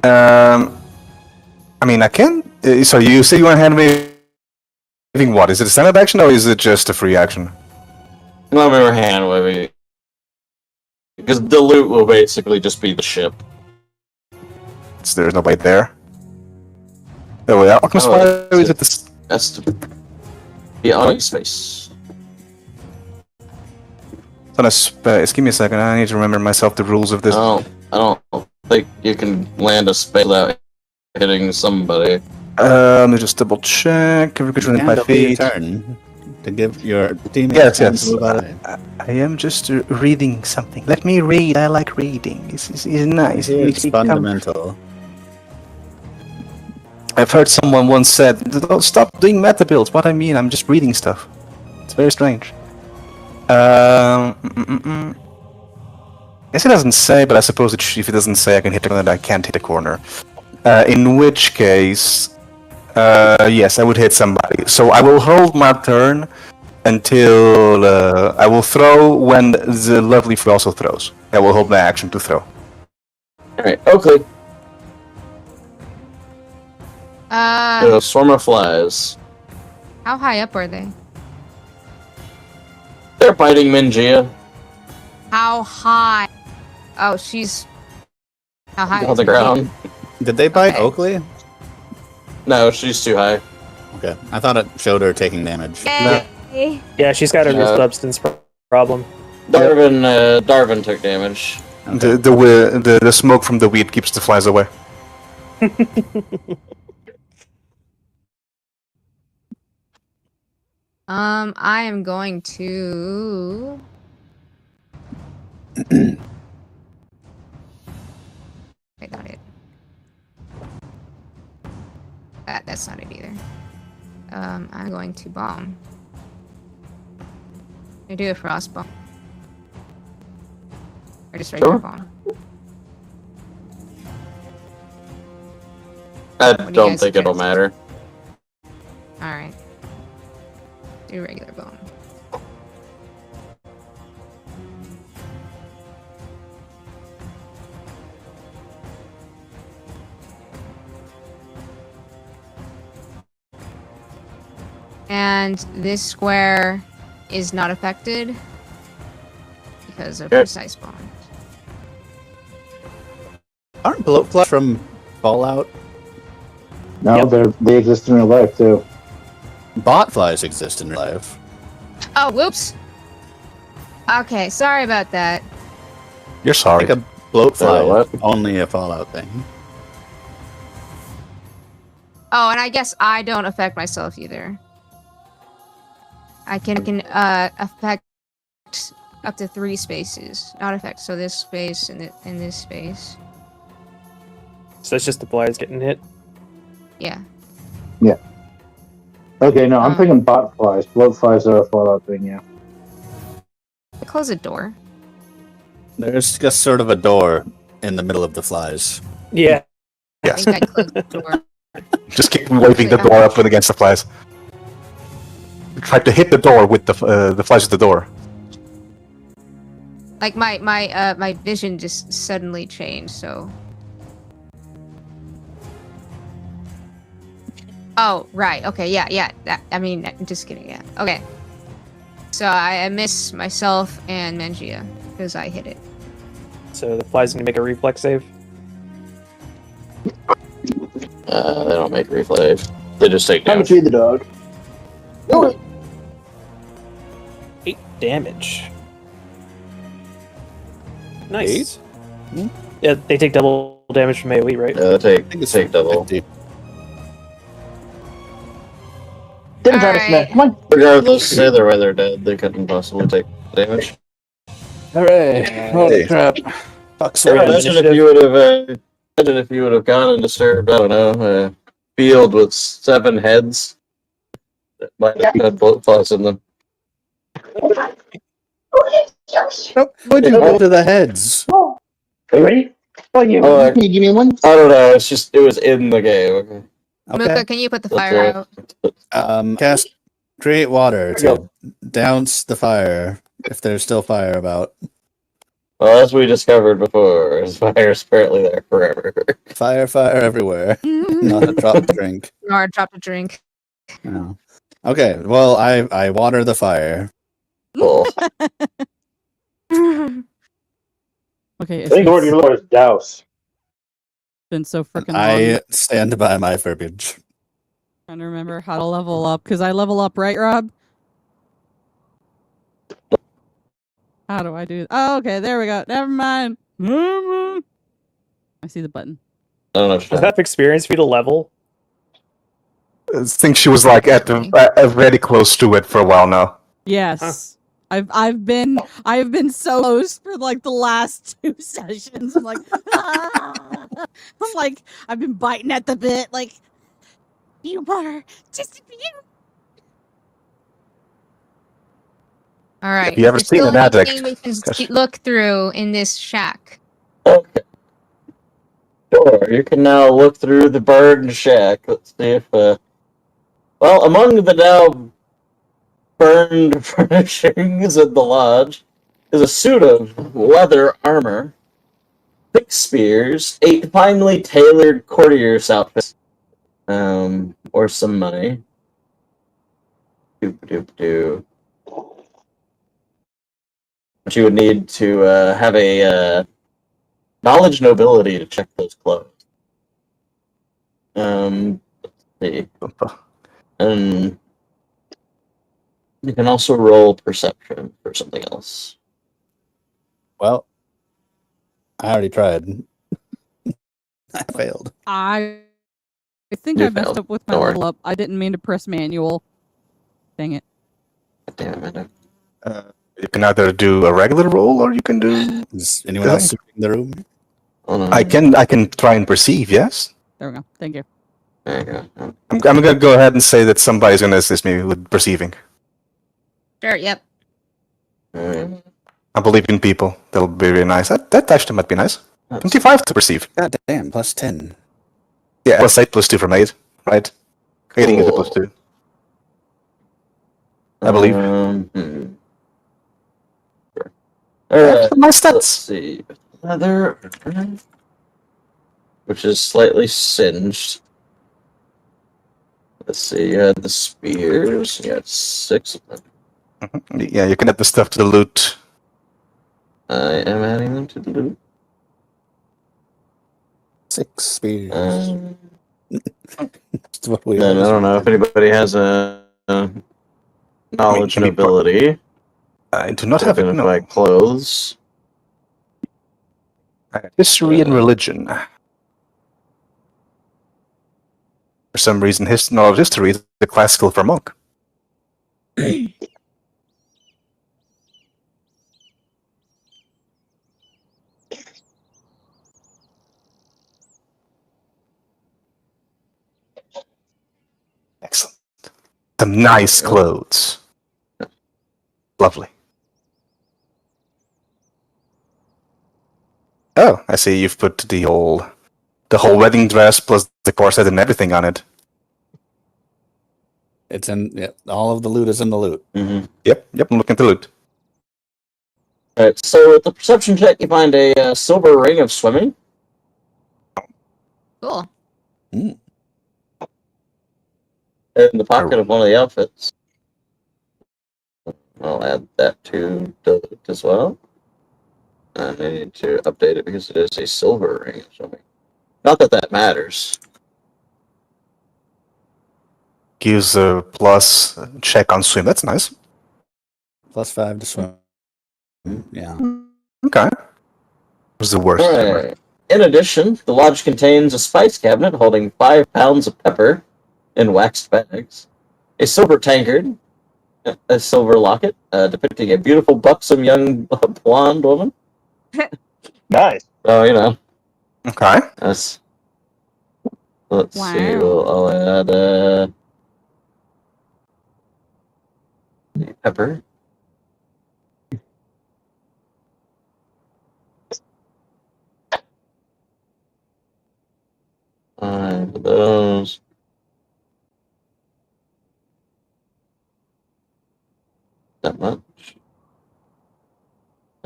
I mean, I can. So you say you want to hand me what? Is it a standard action or is it just a free action? Let me hand waving. Because the loot will basically just be the ship. There's nobody there. Oh, yeah. Alchemist fire, is it this? That's to be on space. It's on a space. Give me a second. I need to remember myself the rules of this. I don't think you can land a space without hitting somebody. Let me just double check. Every creature within 5 feet. Turn to give your team. Yes. I am just reading something. Let me read. I like reading. It's nice. It's fundamental. I've heard someone once said, "Don't stop doing meta builds." What I mean, I'm just reading stuff. It's very strange. Guess it doesn't say, but I suppose if it doesn't say, I can hit the corner. I can't hit a corner. In which case, yes, I would hit somebody. So I will hold my turn until I will throw when the lovely fool also throws. I will hold my action to throw. Alright, Oakley. Uh, Swarm of flies. how high up are they? They're biting Mingia. How high? Oh, she's. How high? On the ground. Did they bite Okay. Oakley? No, she's too high. Okay, I thought it showed her taking damage. Yay. Yeah, she's got a Yeah. substance problem. Darvin took damage. Okay. The smoke from the weed keeps the flies away. I am going to. Wait, not it. That's not it either. I'm going to bomb. I do a frost bomb. Or just regular bomb. I do you don't guys think it'll suggest? matter. Alright. Do regular bomb. And this square is not affected because of Okay. precise bomb. Aren't bloatflies from Fallout? No, Yep. they exist in real life too. Botflies exist in real life. Oh, whoops. Okay, sorry about that. You're sorry. Like a bloatfly, what? only a Fallout thing. Oh, and I guess I don't affect myself either. I can affect up to 3 spaces. Not affect, so this space and this space. So it's just the flies getting hit. Yeah. Okay, no, I'm thinking bot flies. Bloat flies are a Fallout thing, yeah. I close a door. There's just sort of a door in the middle of the flies. Yeah. I Yes. think I closed the door. Just keep waving the door up and against the flies. Try to hit the door with the flies at the door. Like my vision just suddenly changed, so. Oh, right. Okay, yeah. That, I mean, just kidding, yeah. Okay. So I miss myself and Mengia because I hit it. So the fly's gonna make a reflex save. They don't make reflex. They just take Time to damage. feed the dog. 8 damage. Nice. Yeah, they take double damage from AoE, right? Yeah, they I think it's take double. 50. Didn't try to Alright. smash. Come on. Regardless, either way they're dead. They couldn't possibly take damage. Hooray! Holy crap! Fuck We're gonna Imagine if initiative. you would have. Imagine if you would have gone and disturbed. I don't know, a field with 7 heads that might have had blood clots in them. Would you go to the heads? Are you ready? Oh, yeah. Oh, Can you give me one? I don't know. It was in the game. Okay. Muka, Okay. can you put the That's fire right. out? Cast create water There to douse the fire if there's still fire about. Well, as we discovered before, his fire is apparently there forever. Fire everywhere. Not a drop to drink. Or drop a drink. No. Okay, well, I water the fire. Cool. Okay, I think the word you're looking for is douse. been so freaking long. I stand by my verbiage. Trying to remember how to level up because I level up, right, Rob? How do I do? Oh, okay, there we go. Never mind. I see the button. I don't know. What Is you're that experience for you to level? I think she was like very close to it for a while now. Yes. I've been so close for like the last 2 sessions. I'm like, I'm like, I've been biting at the bit, like, you are just you. All right. Have you ever There's seen still an addict? anything we can look through in this shack. Okay. Sure. You can now look through the burned shack. Let's see if. Well, among the now burned furnishings in the lodge is a suit of leather armor, 6 spears, 8 finely tailored courtier's outfits, or some money. Doop. But you would need to have a knowledge nobility to check those clothes. Let's see. And you can also roll perception for something else. Well, I already tried. I failed. I think You I messed failed. up with my Don't worry. level up. I didn't mean to press manual. Dang it. Damn it. You can either do a regular roll or you can do. Is anyone else in the room? Hold on. I can try and perceive. Yes. There we go. Thank you. There you go. I'm gonna go ahead and say that somebody's gonna assist me with perceiving. Sure, yep. Alright. I believe in people. That'll be very nice. That actually might be nice. 25 to perceive. God damn, plus 10. Yeah, plus 8 plus 2 from 8, right? 18 is a plus 2. I believe. Sure. Alright, My let's stats. see. Leather, which is slightly singed. Let's see, you had the spears. You had 6 of them. Yeah, you can add the stuff to the loot. I am adding them to the loot. 6 spears. That's what we Then I always don't know if wanted. anybody has a knowledge can be nobility. I do not have it. Identify No. clothes. History and religion. For some reason, knowledge history is the classical for monk. Excellent. Some nice clothes. Lovely. Oh, I see you've put the whole wedding dress plus the corset and everything on it. It's in, yeah, all of the loot is in the loot. Mm-hmm. Yep, I'm looking at the loot. Alright, so with the perception check, you find a silver ring of swimming. Cool. In the pocket of one of the outfits. I'll add that to delete as well. I need to update it because it is a silver ring. Not that that matters. Gives a plus check on swim. That's nice. +5 to swim. Yeah. Okay. Was the worst All ever. right. In addition, the lodge contains a spice cabinet holding 5 pounds of pepper in waxed bags, a silver tankard, a silver locket depicting a beautiful, buxom young blonde woman. Nice. Oh, you know. Okay. Let's see. Wow. I'll add pepper. Five of those. That much.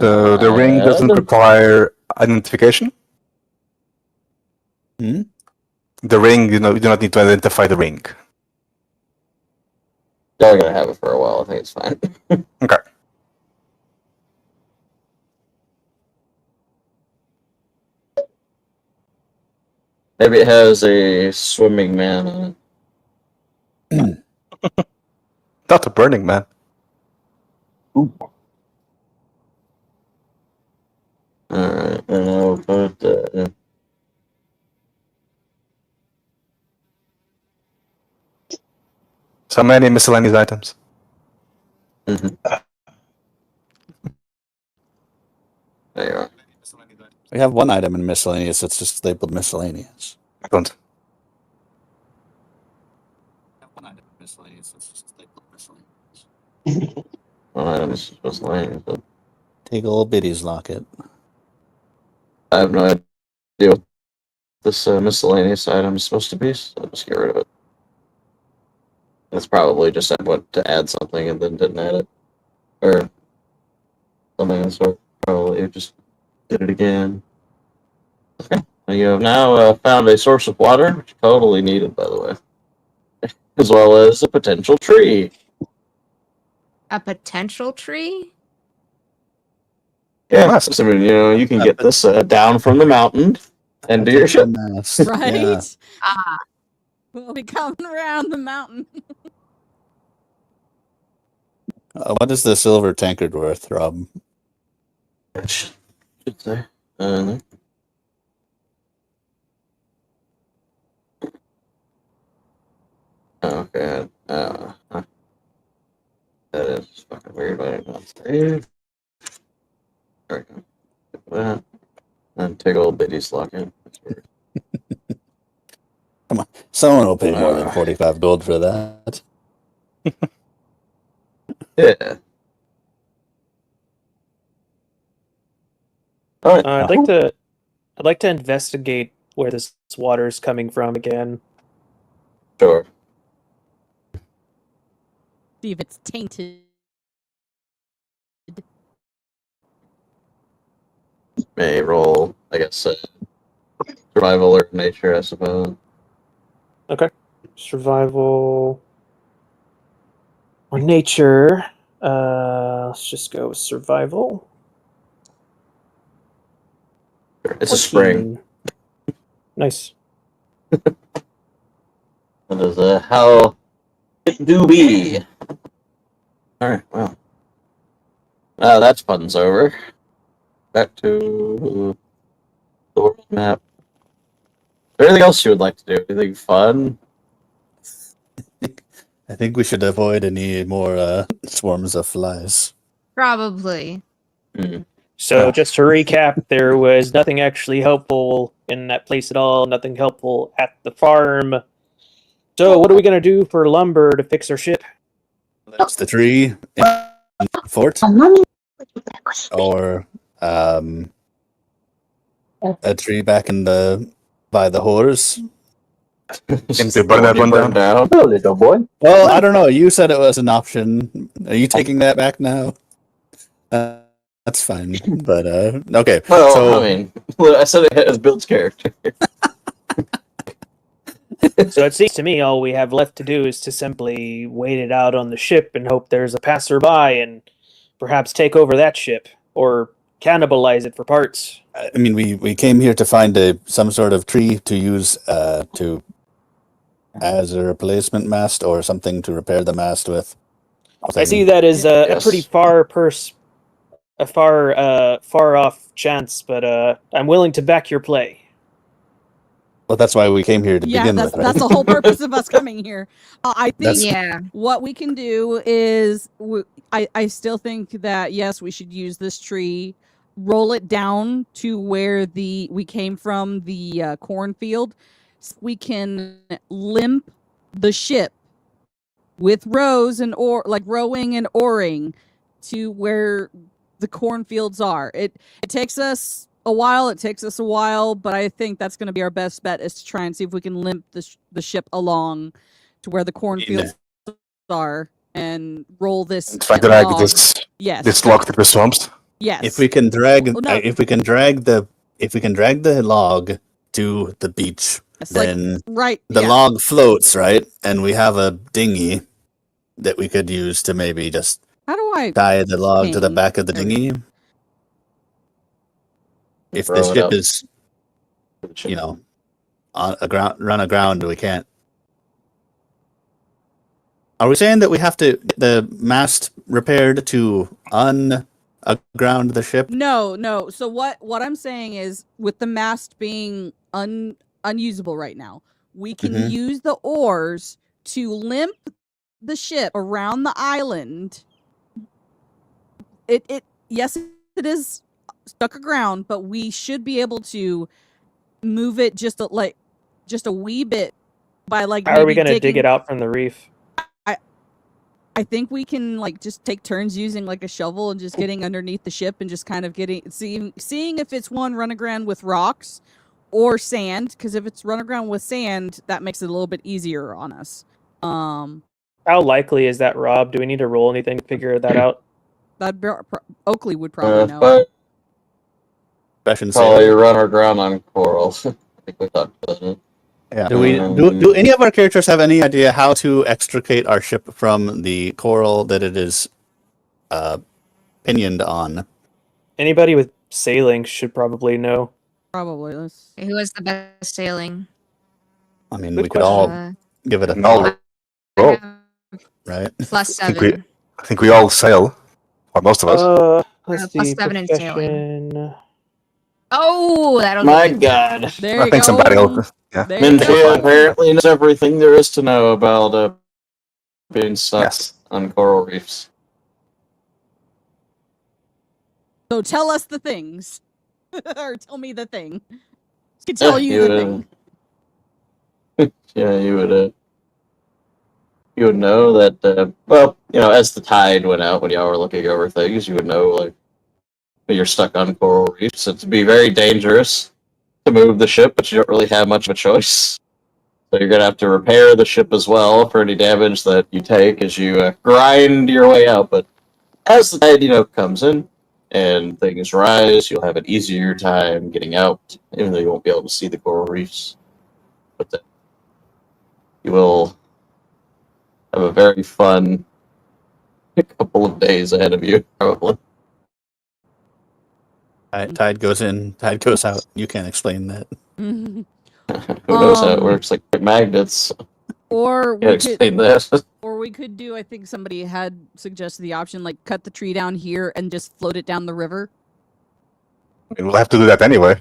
So the ring doesn't require identification? Hmm? The ring, you do not need to identify the ring. They're gonna have it for a while. I think it's fine. Okay. Maybe it has a swimming man on it. Not a Burning Man. Alright, and I'll put So many miscellaneous items. there you are. We have one item in miscellaneous that's just labeled miscellaneous. Excellent. One item in miscellaneous that's just labeled miscellaneous. Well, I was supposed to land, but Take old Biddy's locket. I have no idea what this miscellaneous item is supposed to be, so I'll just get rid of it. It's probably just I went to add something and then didn't add it. Or something of the sort. Probably just did it again. Okay. You have now found a source of water, which you totally needed, by the way. As well as a potential tree. A potential tree? Yeah, Nice. I mean, you can get this down from the mountain and do your ship. Right? Yeah. Ah, We'll be coming around the mountain. What is the silver tankard worth, Rob? Should say. Okay. That is fucking weird. Why did I not save? There we go. Get that. And take old Biddy's locket. That's weird. Someone will pay more than 45 gold for that. Yeah. All right. I'd like to investigate where this water is coming from again. Sure. See if it's tainted. May roll, I guess, survival or nature, I suppose. Okay. Survival or nature. Let's just go with survival. It's a spring. 14. Nice. That is how it do be. Alright, well. That's fun's over. Back to the world map. Is there anything else you would like to do? Anything fun? I think we should avoid any more swarms of flies. probably. So just to recap, there was nothing actually helpful in that place at all, nothing helpful at the farm. So what are we going to do for lumber to fix our ship? That's the tree in the fort. Or a tree back in by the whores. Can they burn that one down? Oh, little boy. Well, I don't know. You said it was an option. Are you taking that back now? That's fine. But okay. Well, So I mean, I said it has Bill's character. So it seems to me all we have left to do is to simply wait it out on the ship and hope there's a passerby and perhaps take over that ship or cannibalize it for parts. I mean, we came here to find some sort of tree to use as a replacement mast or something to repair the mast with. I see that as a Yes. pretty far off chance, but I'm willing to back your play. Well, that's why we came here to Yeah, begin that's with, right? that's the whole purpose of us coming here. I think That's- Yeah. what we can do is I still think that yes, we should use this tree, roll it down to where we came from, the cornfield. We can limp the ship with rows and rowing and oaring to where the cornfields are. It takes us a while, but I think that's going to be our best bet, is to try and see if we can limp the ship along to where the cornfields are and roll this Try to drag log. this log through the swamps. Yes. If we can drag, Oh, no. if we can drag the log to the beach, It's like, then right. the yeah. log floats, right? And we have a dinghy that we could use to maybe just How do I tie the log to the Dinghy. back of the There we dinghy. If the Throw it ship up. is, run aground, we can't. Are we saying that we have to get the mast repaired to aground the ship? No. So what I'm saying is, with the mast being unusable right now, we can Mhm. use the oars to limp the ship around the island. Yes, it is stuck aground, but we should be able to move it just a wee bit by How are we maybe going to dig digging- it out from the reef? I think we can just take turns using a shovel and just getting underneath the ship and just kind of seeing if it's run aground with rocks or sand. Because if it's run aground with sand, that makes it a little bit easier on us. How likely is that, Rob? Do we need to roll anything to figure that out? Oakley would probably know. But Fashion probably sail. run aground on coral. I think we talked about it. Yeah. Do any of our characters have any idea how to extricate our ship from the coral that it is pinioned on? Anybody with sailing should probably know. Probably. Who has the best sailing? I mean, Good we could all Uh, give it a No. thought, I Oh. have right? plus I think we- 7. I think we all sail, or most of us. Let's plus see. 7 in sailing. Profession. Oh, that'll My get it. God. There I you think go. somebody else. Yeah. There you Minty go. apparently knows everything there is to know about being stuck Yes. on coral reefs. So tell us the things, or tell me the thing. I can tell you the thing. Yeah, you would know that. As the tide went out when y'all were looking over things, you would know when you're stuck on coral reefs. It'd be very dangerous to move the ship, but you don't really have much of a choice. So you're gonna have to repair the ship as well for any damage that you take as you grind your way out. But as the tide, comes in and things rise, you'll have an easier time getting out, even though you won't be able to see the coral reefs. But you will have a very fun couple of days ahead of you, probably. Tide goes in, tide goes out. You can't explain that. Mhm. Who knows how it works? Like magnets. Or Can't we could, explain that. or we could do. I think somebody had suggested the option, cut the tree down here and just float it down the river. I mean, we'll have to do that anyway.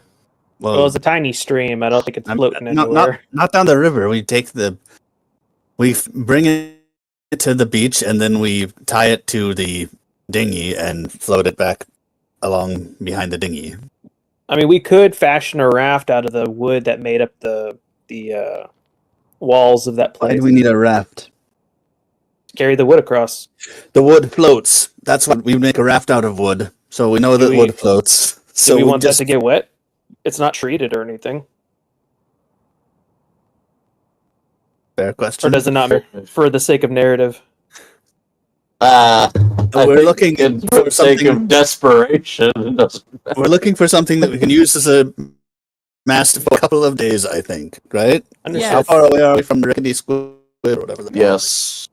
Well, it's a tiny stream. I don't think it's floating not anywhere. not down the river. We bring it to the beach and then we tie it to the dinghy and float it back along behind the dinghy. I mean, we could fashion a raft out of the wood that made up the walls of that Why place. do we need a raft? Carry the wood across. The wood floats. That's what we make a raft out of wood. So we know Do that we- wood floats. So Do we want just that to get wet? It's not treated or anything. fair Or question. does it not matter for the sake of narrative? We're looking for for the sake something. of desperation. It doesn't matter. We're looking for something that we can use as a masked for a couple of days, I think, right? Understood. How far away are we from the rickety squid or whatever? Yes.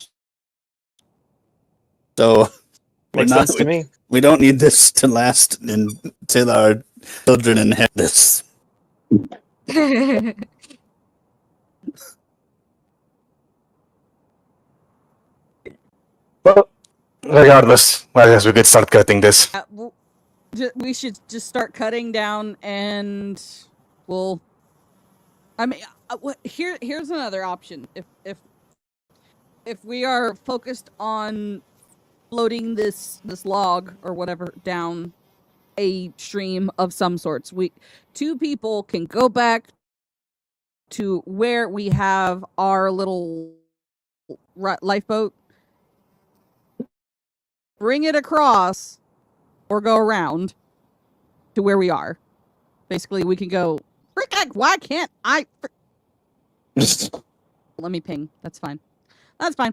So Makes sense to me. we don't need this to last until our children inherit this. Well, regardless, I guess we could start cutting this. We should just start cutting down, and we'll. I mean, here's another option. If we are focused on floating this log or whatever down a stream of some sorts, two people can go back to where we have our little lifeboat, bring it across, or go around to where we are. Basically, we can go. Frick, why can't I? Let me ping. That's fine. That's fine.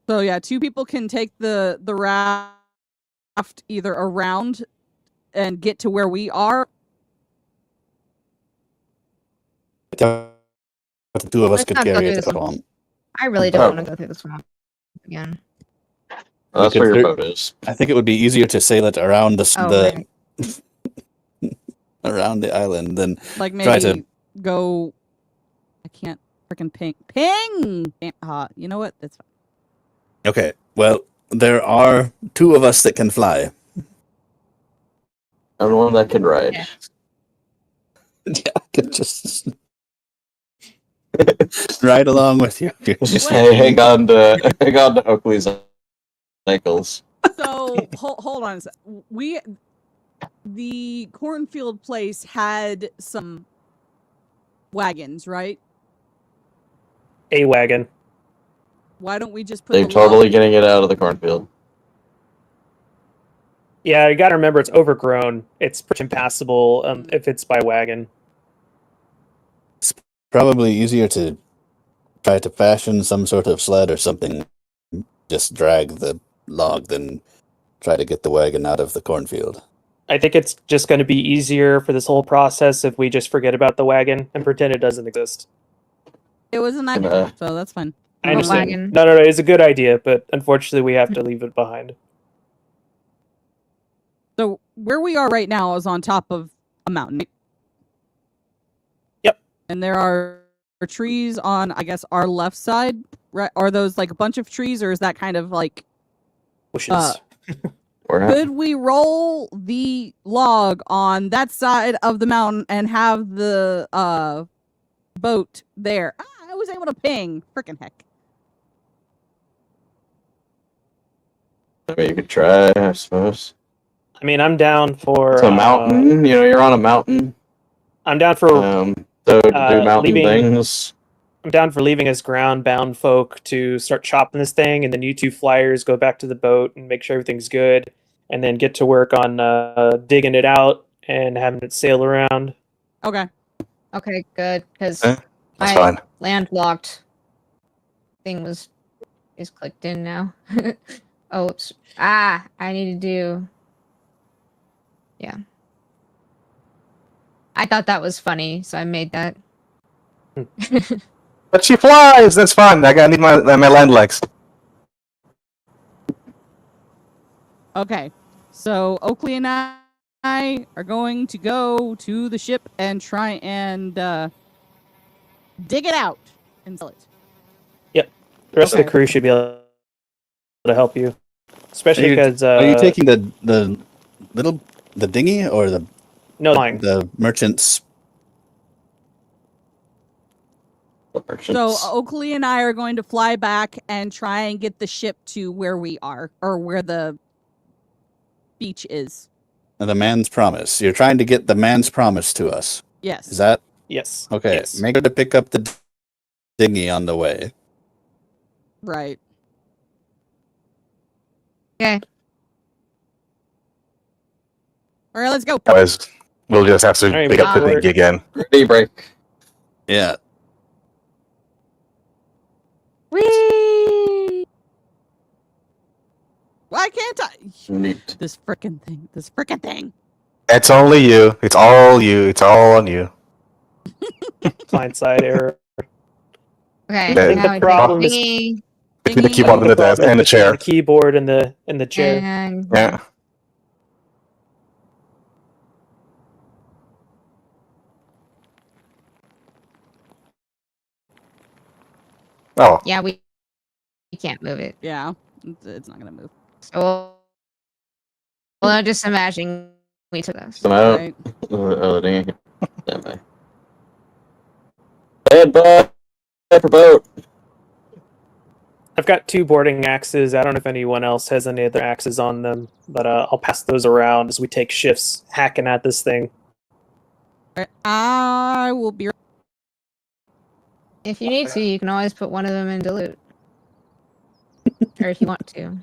So yeah, two people can take the raft either around and get to where we are. The two of us Let's could not go carry through it this one. along. I really don't want to go through this one again. That's could where your thir- boat is. I think it would be easier to sail it around Oh, right. around the island than Like try maybe to. go. I can't freaking ping. Ping. You know what? That's fine. Okay, well, there are two of us that can fly. I'm the one that can ride. Yeah. Yeah, I could just ride along with you. Just hang on to Oakley's ankles. So hold on a sec. The cornfield place had some wagons, right? A wagon. Why don't we just put They're the totally log- getting it out of the cornfield. Yeah, you gotta remember it's overgrown. It's pretty impassable if it's by wagon. Probably easier to try to fashion some sort of sled or something. Just drag the log than try to get the wagon out of the cornfield. I think it's just going to be easier for this whole process if we just forget about the wagon and pretend it doesn't exist. It was an idea, so that's fine. I understand. Wagon. No, it's a good idea, but unfortunately we have to leave it behind. So where we are right now is on top of a mountain. Yep. And there are trees on, I guess, our left side. Right? Are those like a bunch of trees, or is that kind of like? Bushes. Could we roll the log on that side of the mountain and have the boat there? I was able to ping. Frickin' heck. I mean, you could try, I suppose. I mean, I'm down for... It's a mountain. You're on a mountain. I'm down for... So to do mountain things. I'm down for leaving us ground-bound folk to start chopping this thing, and then you two flyers go back to the boat and make sure everything's good, and then get to work on digging it out and having it sail around. Okay. Okay, good, because That's my fine. landlocked thing is clicked in now. Oh, I need to do... Yeah. I thought that was funny, so I made that. But she flies. That's fine. I need my land legs. Okay. So Oakley and I are going to go to the ship and try and dig it out and sell it. Yep. The rest of the crew should be able to help you. Especially because... Are you taking the dinghy or the merchant's? So Oakley and I are going to fly back and try and get the ship to where we are, or where the beach is. The man's promise. You're trying to get the man's promise to us. Yes. Is that? Yes. Okay. Yes. Make sure to pick up the dinghy on the way. Right. Okay. All right, let's go. Otherwise, we'll just have to All right, pick up the forward. dinghy again. Day break. Yeah. Whee! Why can't I? Neat. This frickin' thing. This frickin' thing. It's only you. It's all you. It's all on you. Client side error. Okay, I think now the we problem take is- thingy Between the Thingy. keyboard and the desk and the chair. The keyboard and the chair. and Yeah. Oh, yeah, we can't move it. Yeah, it's not gonna move. So well, just imagine we took this. Come out. Right? Oh, dang it. Stand by. Stand by for boat. I've got 2 boarding axes. I don't know if anyone else has any other axes on them, but I'll pass those around as we take shifts hacking at this thing. Alright, I will be. If you need to, you can always put one of them in dilute. Or if you want to.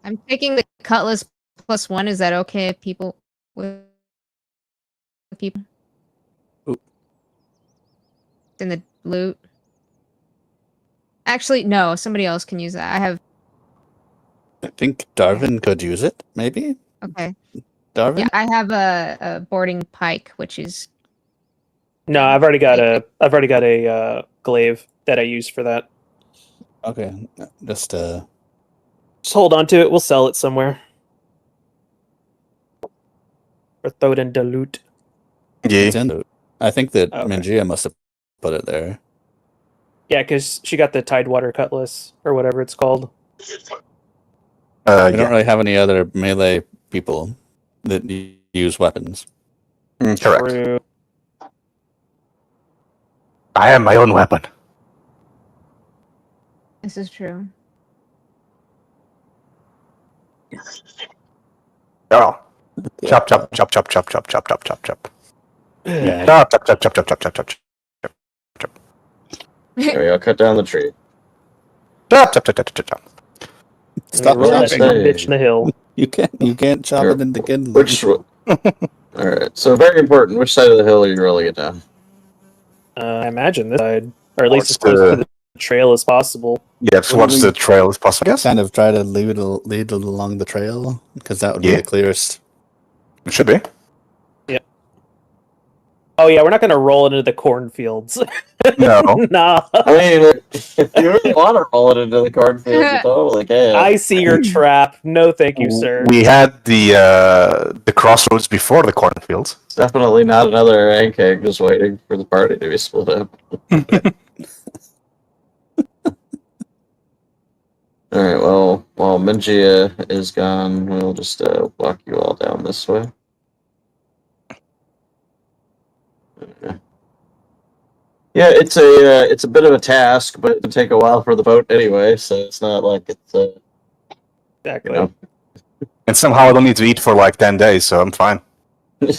I'm taking the cutlass +1. Is that okay if people with people? Ooh. It's in the loot. Actually, no, somebody else can use that. I have I think Darwin could use it, maybe? okay. Darwin? Yeah, I have a boarding pike, which is No, I've already got a glaive that I use for that. Okay. Just Just hold on to it. We'll sell it somewhere. Or throw it in dilute. it's yeah. in the- I think that Okay. Mangia must have put it there. Yeah, because she got the Tidewater Cutlass, or whatever it's called. We don't Yeah. really have any other melee people that use weapons. Correct. True. I am my own weapon. this is true. Oh. Chop, chop, chop, chop, chop, chop, chop, chop, chop, chop. Yeah. Chop, chop, chop, chop, chop, chop, chop, chop. There we go. Cut down the tree. Chop, chop, chop, chop, chop, chop. Stop Roll that chopping. chopping. bitch in the hill. You can't chop Sure. it into kindling. Which? Alright, so very important. Which side of the hill are you rolling it down? I imagine this side, or at least as Towards close the- to the trail as possible. Yeah, towards the trail as possible, I guess. Kind of try to lead it along the trail because that would be Yeah. the clearest. It should be. Oh yeah, we're not gonna roll it into the cornfields. No. Nah. I mean, if you really want to roll it into the cornfield, you totally can. I see your trap. No, thank you, sir. We had the crossroads before the cornfields. It's definitely not another rank egg just waiting for the party to be split up. Alright, well, while Mingia is gone, we'll just walk you all down this way. Yeah, it's a bit of a task, but it'll take a while for the boat anyway, so it's not like it's Exactly. you know. And somehow I don't need to eat for like 10 days, so I'm fine. Yeah,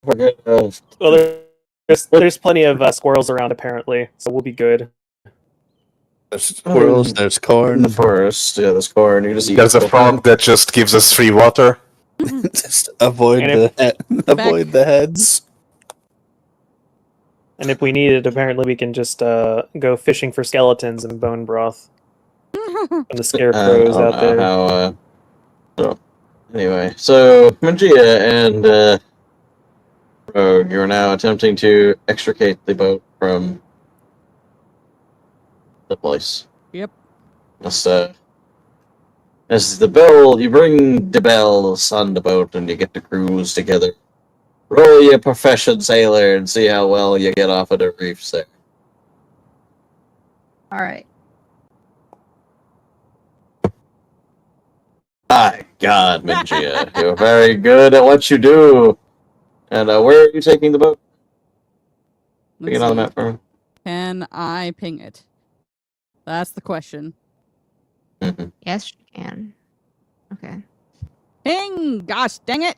we're good. Well, there's plenty of squirrels around apparently, so we'll be good. There's squirrels, there's In corn. the forest, yeah, there's corn. You just eat There's a the frog that just gives us free water. Just avoid And avoid the heads. And if we need it, apparently we can just go fishing for skeletons and bone broth from the scarecrows out there. So, anyway, so Mangia and Rogue, you are now attempting to extricate the boat from the place. Yep. As the bell, you bring the bells on the boat and you get to cruise together. Roll your profession, sailor, and see how well you get off of the reefs there. All right. My God, Mingia, you're very good at what you do. And where are you taking the boat? Ping it on the map for me. Can I ping it? That's the question. Mhm. Yes, you can. Okay. Ping! Gosh, dang it!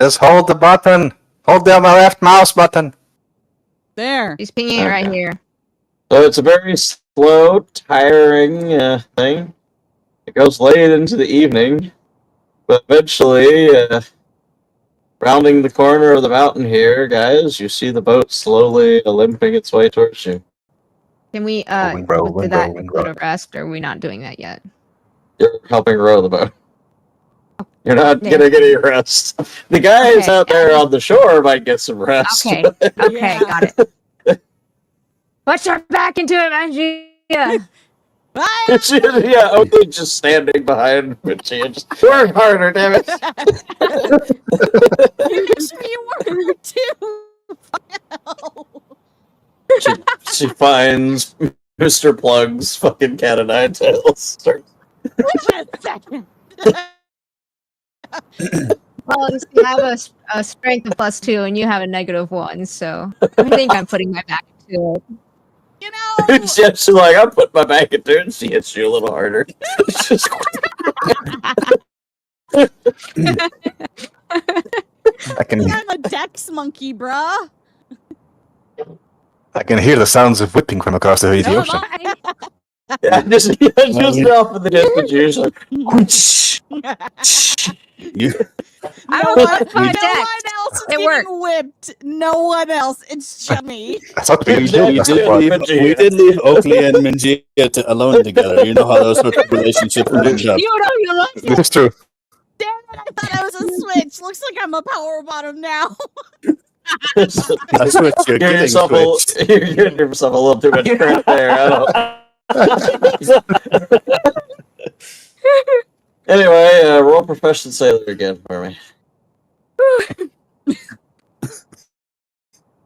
Just hold the button. Hold down the left mouse button. There. He's pinging it right Okay. here. So it's a very slow, tiring thing. It goes late into the evening, but eventually, Rounding the corner of the mountain here, guys, you see the boat slowly limping its way towards you. Can we Rolling, did that rolling, include a rest, or are we not doing that yet? You're helping row the boat. You're not Yeah. gonna get any rest. The guys Okay, out there on the shore might get some rest. Okay, okay, Yeah. got it. Push her back into it, Mangia. Yeah, Oakley just standing behind Richie and just work harder, damn it. You should be working too. She finds Mr. Plug's fucking cat of nine tails. Starts Well, you see, I have a strength of +2, and you have a -1, so I think I'm putting my back into it. You know. she's like, I'm putting my back into it, and she hits you a little harder. It's just I'm a dex monkey, bruh. I can hear the sounds of whipping from across the No, ocean. yeah, just off in the distance, usually. I No don't one, want my no dex. one else is It getting worked. whipped. No one else. It's just me. I thought we You did. did. We did leave Oakley and Mangia alone together. You know how those sorts of relationships end up. You know you love it. This is true. Damn it! I thought I was a switch. Looks like I'm a power bottom now. That's what you're You're getting switched. you're giving yourself a little too much credit there. I don't. Anyway, roll profession sailor again for me.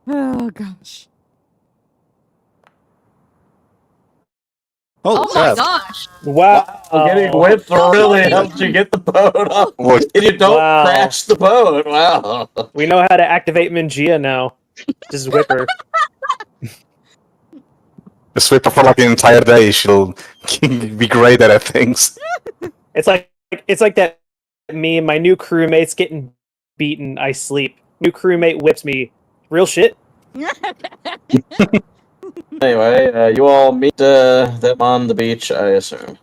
Oh gosh. Holy Oh my crap. gosh. Wow. Getting whipped really helps you get the boat off. What? And you don't Wow. crash the boat. Wow. We know how to activate Mangia now. Just whip her. Just whip her for like an entire day. She'll be great at things. It's like that meme. My new crewmate's getting beaten. I sleep. New crewmate whips me. Real shit. Anyway, you all meet them on the beach, I assume.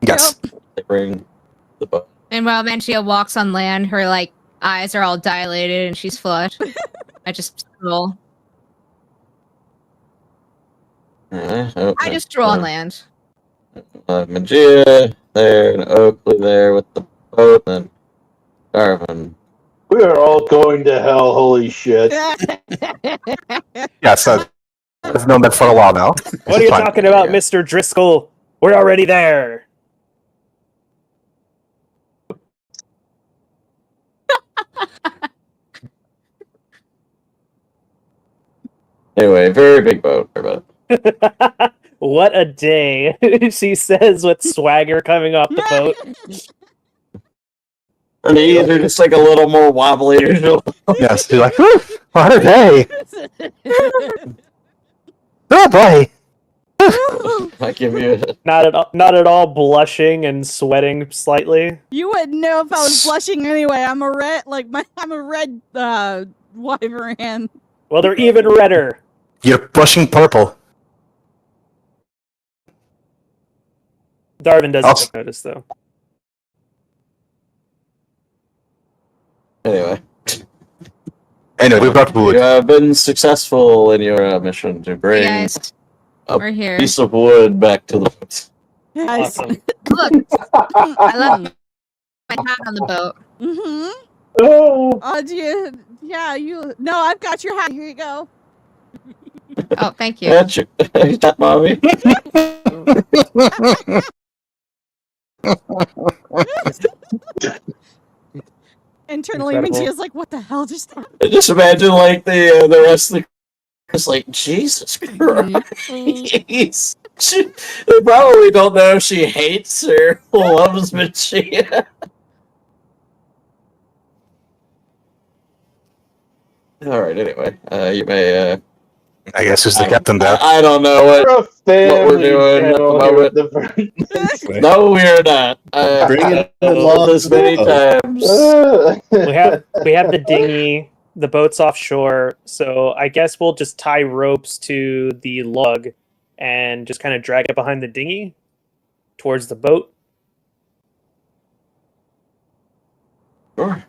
Yes. They bring the boat. And while Mangia walks on land, her like eyes are all dilated and she's flushed. I just stroll. I just stroll on land. Magia there, and Oakley there with the boat, and Darwin. We are all going to hell. Holy shit! Yes, I've known that for a while now. What are you Fine. talking about, Mr. Driscoll? We're already there. Anyway, very big boat. What a day, she says with swagger coming off the boat. And these are just like a little more wobbly usual. Yes, you're like, whew, what a day! Oh boy! I give you Not at all blushing and sweating slightly. You wouldn't know if I was blushing anyway. I'm a red, I'm a red wyvern. Well, they're even redder. You're blushing purple. Darwin doesn't notice though. Anyway, Anyway, we brought wood. you have been successful in your mission to bring Hey guys, a we're here. piece of wood back to the boat. Yes. Awesome. Look, I left my hat on the boat. Mm-hmm. Oh, Do you? Yeah, you. No, I've got your hat. Here you go. Oh, thank you. That's your, that mommy. Internally, Incredible. Minjia's like, "What the hell just happened?" I just imagine like the rest of the it's like Jesus Christ. They probably don't know if she hates or loves Magia. All right. Anyway, you may. I guess who's the captain there? I don't know what. we're a family doing at the channel here at the No, we're not. Bring it I've told along. this many times. We have the dinghy, the boat's offshore, so I guess we'll just tie ropes to the lug and just kind of drag it behind the dinghy towards the boat. Sure.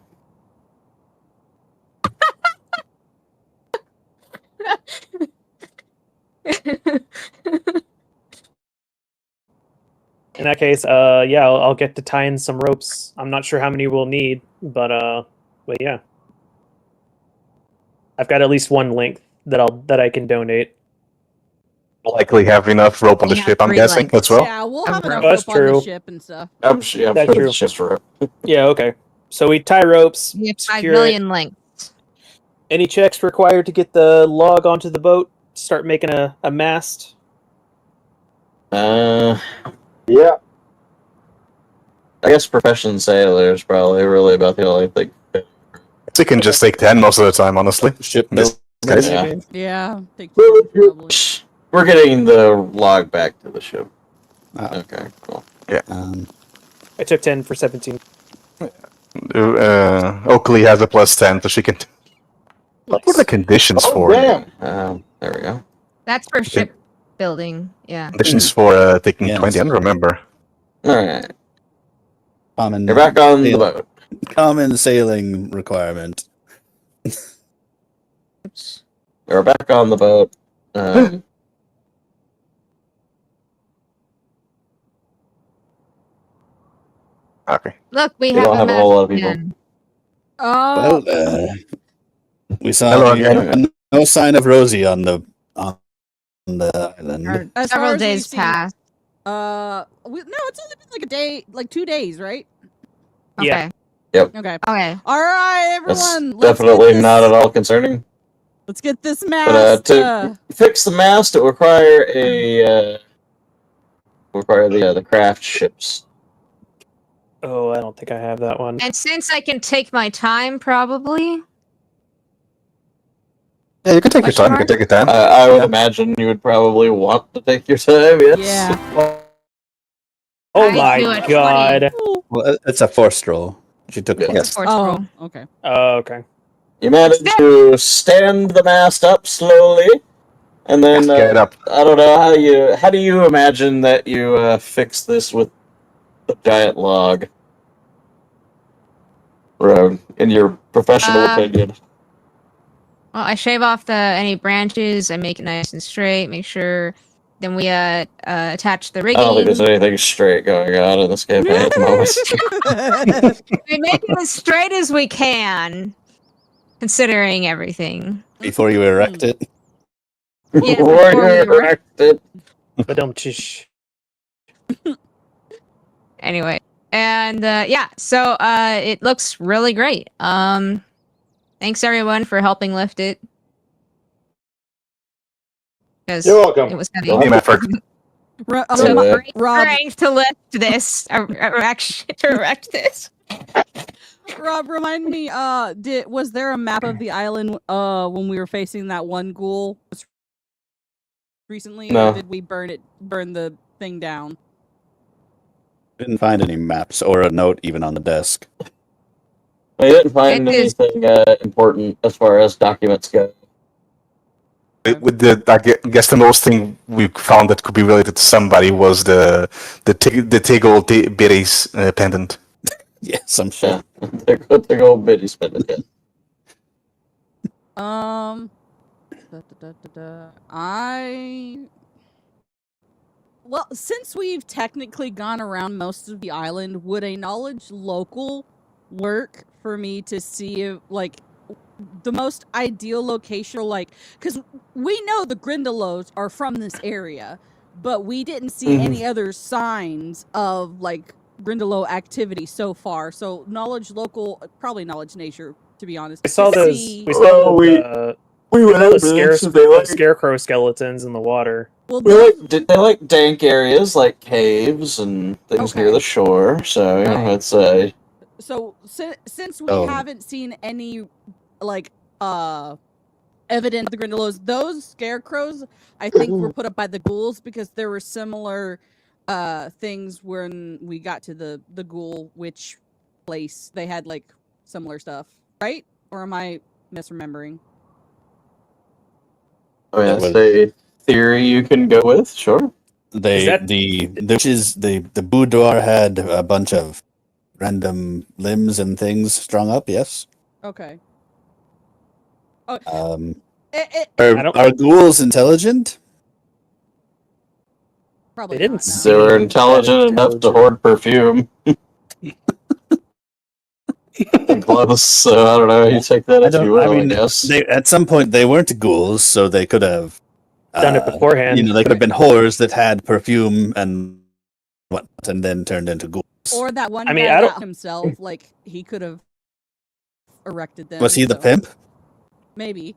that case, yeah, I'll get to tie in some ropes. I'm not sure how many we'll need, but yeah, I've got at least one length that I can donate. Likely have enough rope on the We have ship, I'm 3 guessing, lengths. as well. Yeah, we'll Of have enough rope. That's rope on the true. ship and stuff. I'm sure That's true. it's just rope. Yeah, okay. So we tie ropes. We have 5 secure it. million lengths. Any checks required to get the log onto the boat? Start making a mast. Yeah. I guess profession sailors probably really about the only thing. They can just take 10 most of the time, honestly. Ship In this building, case. Yeah. maybe? Yeah. Take We're getting the log back to the ship. Ah, Okay, cool. I took 10 for 17. Oakley has a +10, so she can. What were the conditions Oh, for? damn. There we go. That's for ship building. Yeah. Conditions for taking Yes. 20. I don't remember. All right, Common, you're back on the boat. common sailing requirement. Oops. We're back on the boat. Okay. Look, we You have don't a have a map whole lot of people. again. Well, we saw Hello again. no sign of Rosie on the island. Or As several far as we've days seen- passed. no, it's only been like a day, like 2 days, right? Yeah. Okay. Okay. Okay. All right, That's everyone. Let's get definitely this- not at all concerning. Let's get this But mast. to fix the mast, it will require the craft ships. Oh, I don't think I have that one. And since I can take my time, probably. Yeah, you can take your time. You can take your time. I would imagine you would probably want to take your time. Yes. Yeah. Oh I my do a 20. god. Well, it's a forced roll. She took Yeah. it. It's a force Oh, roll. okay. Oh, okay. You manage to stand the mast up slowly, and then Get it up. I don't know how do you imagine that you fix this with the giant log? In your professional opinion. Well, I shave off any branches. I make it nice and straight. Make sure. Then we attach the I rigging. don't think there's anything straight going on in this campaign at the moment. We make it as straight as we can, considering everything. Before you erect it. Yeah, Before before you're we erected. But don't tish. Anyway, and yeah, so it looks really great. Thanks everyone for helping lift it. Because You're welcome. it was heavy. Don't Team effort. So Yeah. great Rob- strength to lift this, to erect this. Rob, remind me. Was there a map of the island when we were facing that one ghoul recently, No. or did we burn the thing down? Didn't find any maps or a note even on the desk. I didn't find It is- anything important as far as documents go. With I guess the most thing we found that could be related to somebody was the Tiggle Biddy's pendant. Yeah, some shit. Yeah, they're going bitty spending it. Well, since we've technically gone around most of the island, would a knowledge local work for me to see if, like, the most ideal location, like, because we know the Grindelows are from this area, but we didn't see any other signs of, like, Grindelow activity so far. So knowledge local, probably knowledge nature, to be honest. We saw to those. see- We saw we went those scarecrow skeletons in the water. Well, they like dank areas like caves and things near Okay. the shore. So you know, Right. it's So since we Oh. haven't seen any like evidence of the Grindelows, those scarecrows I think were put up by the ghouls because there were similar things when we got to the ghoul witch place. They had like similar stuff, right? Or am I misremembering? that's was- a theory you can go with. Sure. They that- the boudoir had a bunch of random limbs and things strung up. Yes. Okay. Are, I don't- are ghouls intelligent? Probably They didn't not, no. say- They were intelligent enough to hoard perfume. And clothes, so I don't know. You take that as you will, I guess. they at some point they weren't ghouls, so they could have Done it beforehand. You know, they could have been whores that had perfume and whatnot, and then turned into ghouls. Or that one I mean, guy I don't- himself, like he could have erected them. Was he the so pimp? Maybe.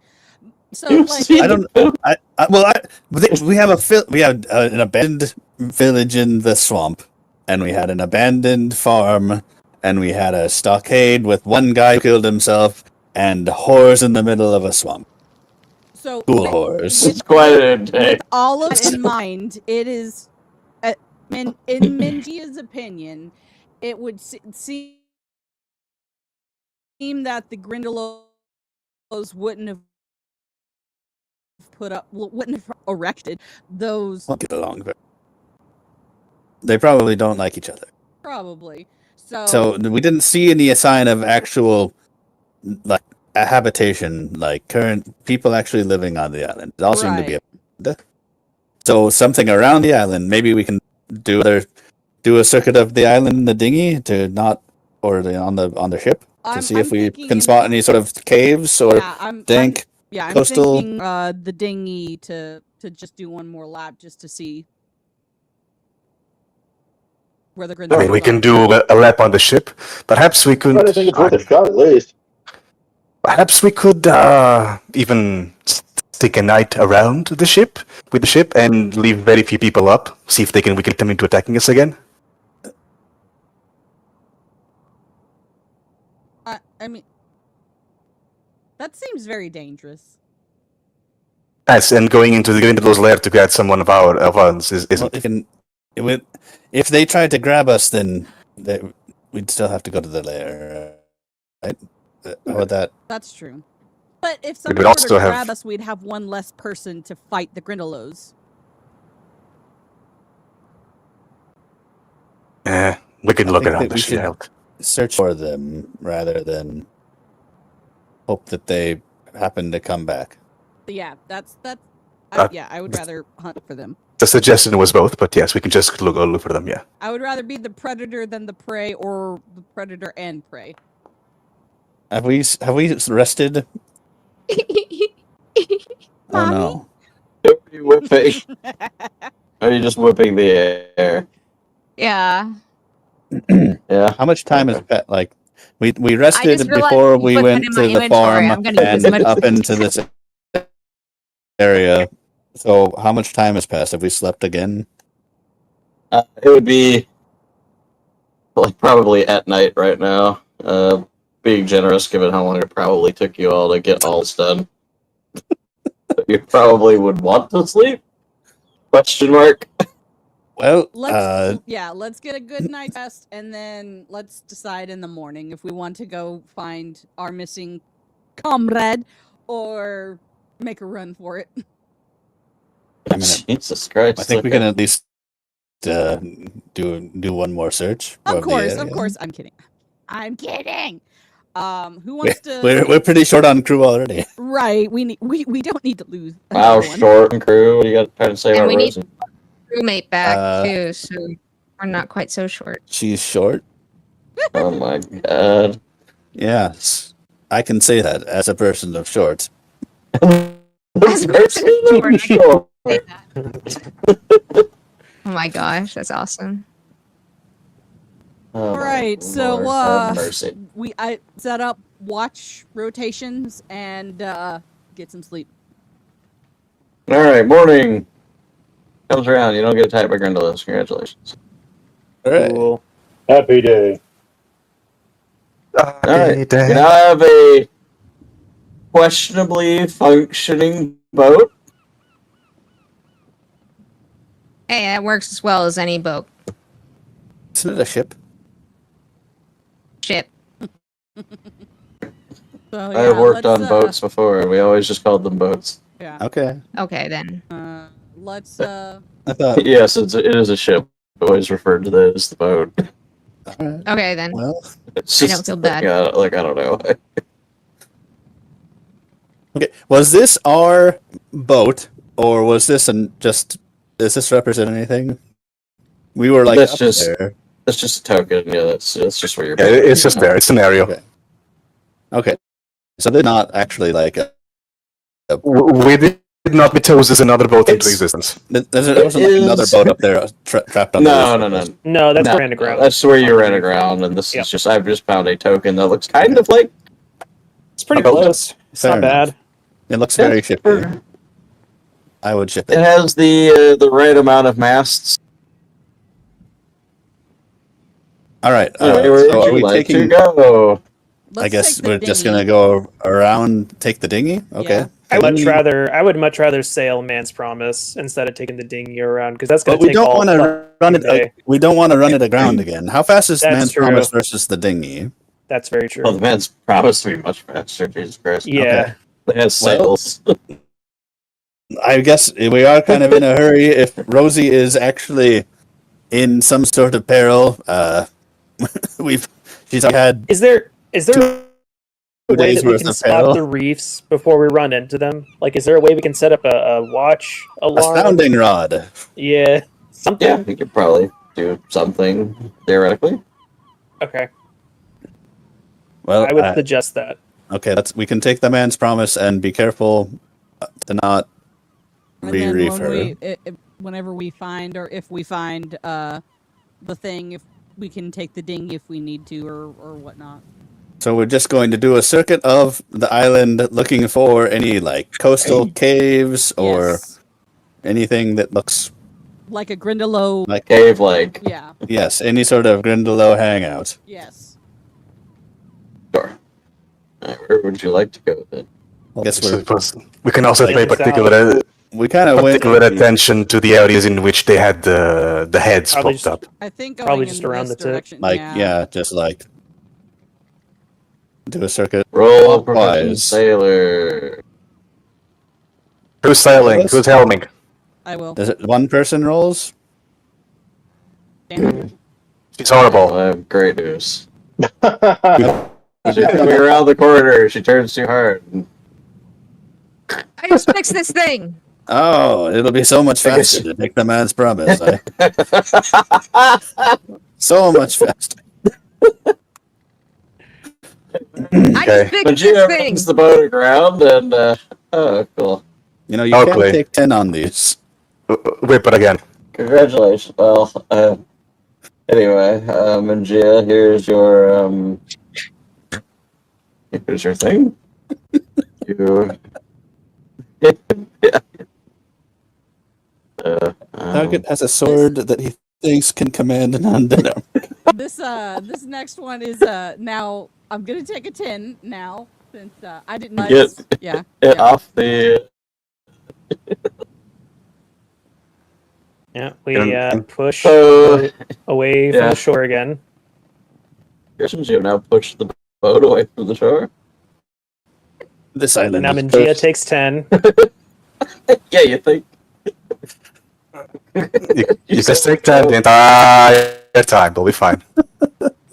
So You like, see I don't. We have an abandoned village in the swamp, and we had an abandoned farm, and we had a stockade with one guy who killed himself, and whores in the middle of a swamp. so Ghoul with- whores. It's quite a day. with all of that in mind, it is, in Minjia's opinion, it would seem that the Grindelows wouldn't have wouldn't have erected those. Won't get along. They probably don't like each other. Probably. So So we didn't see any sign of actual, like, a habitation, like current people actually living on the island. It all seemed to be so something around the island. Maybe we can do a circuit of the island in the dinghy on the ship to see if we can spot any sort of caves or dank. I'm coastal- thinking the dinghy to just do one more lap just to see where the Grindelows I mean, we can are. do a lap on the ship. Perhaps we could. But I think it's worth a shot at least. Perhaps we could even stick a night around the ship with the ship and leave very few people up. See if we can get them into attacking us again. I mean, that seems very dangerous. Yes, and going into the Grindelows lair to get someone of ours isn't. If they tried to grab us, then we'd still have to go to the lair, right? How about that? That's true. But if would someone were to also have- grab us, we'd have one less person to fight the Grindelows. We can I look think around that the we should shield. search for them rather than hope that they happen to come back. But yeah, that's Uh, I would rather hunt for them. The suggestion was both, but yes, we can just look for them. Yeah. I would rather be the predator than the prey, or the predator and prey. Have we rested? Oh no! Are you whipping? Are you just whipping the air? Yeah. Yeah. How much time has passed? Like we rested just realized before you we put that went in to my the inventory. farm I'm gonna use and as much- up into this area. So how much time has passed? Have we slept again? It would be like probably at night right now. Being generous, given how long it probably took you all to get all this done. You probably would want to sleep? Question mark. Well, Let's get a good night's rest, and then let's decide in the morning if we want to go find our missing comrade or make a run for it. Jesus Christ! I think we can at least do one more search. Of the course, area. I'm kidding. I'm kidding. Who wants to? We're pretty short on crew already. Right. We don't need to lose. Wow, another one. short and crew. What do you got to try to say And about we need- Rosie? Roommate back too, so we're not quite so short. She's short. Oh my god. Yes, I can say that as a person of short. As a person of short, I can say that. Oh my gosh, that's awesome. Oh All my right, so Lord, have mercy. I set up watch rotations and get some sleep. All right, morning comes around. You don't get attacked by Grindelows. Congratulations. All right. Cool. Happy day. All right, we now have a questionably functioning boat. Hey, that works as well as any boat. Isn't it a ship? Ship. So, I've worked on let's, boats before, and we always just called them boats. Yeah. Okay. Okay then. Let's I thought. Yes, it is a ship. Always referred to that as the boat. All right. Okay then. Well. I It's don't Just feel bad. Like I don't know. Okay. Was this our boat, or was this is this represent anything? We were like That's up just- there. That's just a token. Yeah, that's just where you're. Yeah, it's just there. It's an area. Okay. Okay. So they're not actually like We did not meteos as another boat into It's- existence. there wasn't like another is- boat up there trapped on No, the no, roof. no. No, that's No, ran aground. That's where you ran aground, and this Yep. is just. I've just found a token that looks kind of like. It's pretty Okay. close. It's Fair not bad. enough. It looks very shippy. It I would ship it. has the right amount of masts. All right. Where So would are you we like to taking? go? I Let's guess take the we're just dinghy. gonna go around, take the dinghy. Okay. Yeah. I would much rather sail Man's Promise instead of taking the dinghy around because that's going But to we take don't all want to run it. day. We don't want to run it aground again. How fast is That's Man's true. Promise versus the dinghy? That's very true. Oh, the man's promised to be much faster. Jesus Christ! Yeah. It has sails. I guess we are kind of in a hurry. If Rosie is actually in some sort of peril, she's had Is there a 2 way days that we worth can of spot peril. the reefs before we run into them? Like, is there a way we can set up a watch A alarm? sounding rod. Yeah, something. Yeah, you could probably do something theoretically. Okay, Well, I would suggest that. okay. We can take the Man's Promise and be careful to not And then re-reef when her. whenever we find, or if we find the thing, if we can take the dinghy if we need to, or whatnot. So we're just going to do a circuit of the island, looking for any like coastal caves or Yes. anything that looks Like a Grindelow. like Cave like. Yeah. yes, any sort of Grindelow hangout. Yes. Sure. Where would you like to go then? I guess We can also Like pay this particular we kind of went particular attention to the areas in which they had the heads Probably popped just- up. I think going Probably in just around this the tip. direction. like yeah, just like do a circuit. Roll Clockwise. professional sailor. Who's sailing? Yes. Who's helming? I will. Is it one person rolls? She's horrible. I have great news. She's coming around the corner. She turns too hard. I just fixed this thing. Oh, it'll be so much faster to take the Man's Promise. So much faster. I just fixed But she this thing. brings the boat aground, and oh, cool. You know, you Oakley. can't take 10 on these. Whip it again. Congratulations. Well, anyway, Mangia, here's your thing. You. Target has a sword that he thinks can command an undead army. This next one is now I'm gonna take a 10 now since I didn't like Get yeah. it yeah. off the. Yeah, we Um, push So, away from yeah. the shore again. Christians, you have now pushed the boat away from the shore. This island. Now is Mangia cursed. takes 10. Yeah, you think? You just take that the entire time. They'll be fine.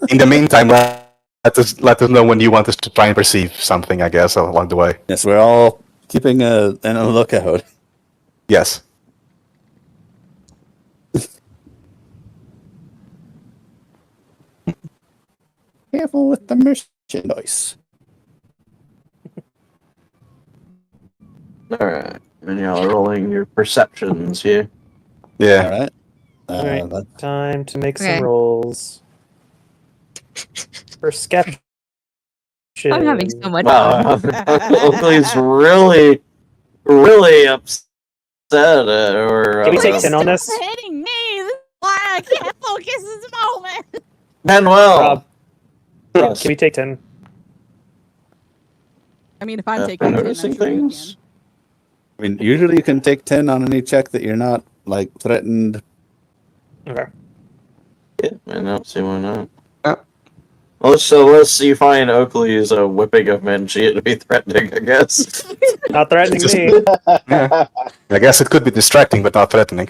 In the meantime, let us know when you want us to try and perceive something, I guess, along the way. Yes, we're all keeping a lookout. Yes. Careful with the merchandise. Alright. And y'all are rolling your perceptions here. Yeah. All right. Alright. That- Time to make Okay. some rolls. Perception. I'm having so much Wow. fun. Oakley's really, really upset. Can we take 10 on this? Stop hitting me. This is why I can't focus this moment. Manuel! Rob, Yes. can we take 10? I mean, if I'm For taking 10, I'm noticing sure you things? I mean, usually you can take 10 on any check that you're not like threatened. Okay. Yeah, I don't see why not. Unless you find Oakley's whipping of Menchie to be threatening, I guess. Not threatening Just- me. I guess it could be distracting, but not threatening.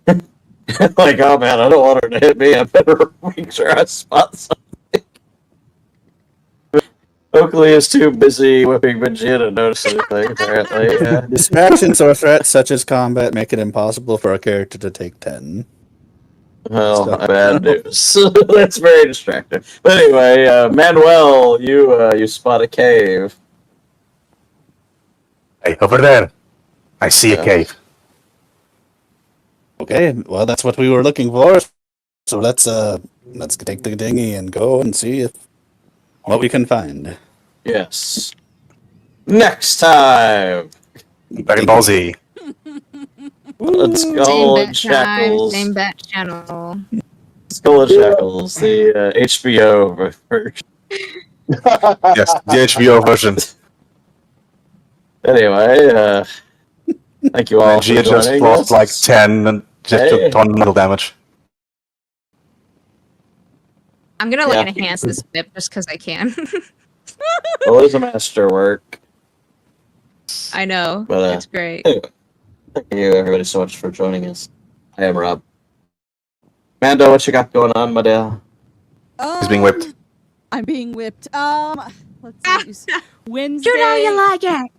Like, oh man, I don't want her to hit me. I better make sure I spot something. Oakley is too busy whipping Menchie to notice anything, apparently. Yeah. Distractions or threats such as combat make it impossible for a character to take 10. Well, Stuff. bad news. That's very distracting. But anyway, Manuel, you spot a cave. Hey, over there. I see a Yeah. cave. Okay, well, that's what we were looking for. So let's take the dinghy and go and see what we can find. Yes. Next time. Dragon Ball Z. Let's Same go bet and time, Shackles. same bet channel. Skull and Shackles, the HBO version. Yes, the HBO version. Anyway, thank you all for Gia just joining lost us. like 10 and just Hey. took 1 metal damage. I'm gonna Yeah. enhance this bit just because I can. Well, it was a masterwork. I know. But, It's great. Anyway, thank you everybody so much for joining us. I am Rob. Mando, what you got going on, my dear? He's being whipped. I'm being whipped. Let's see. Wednesday. You know you like it.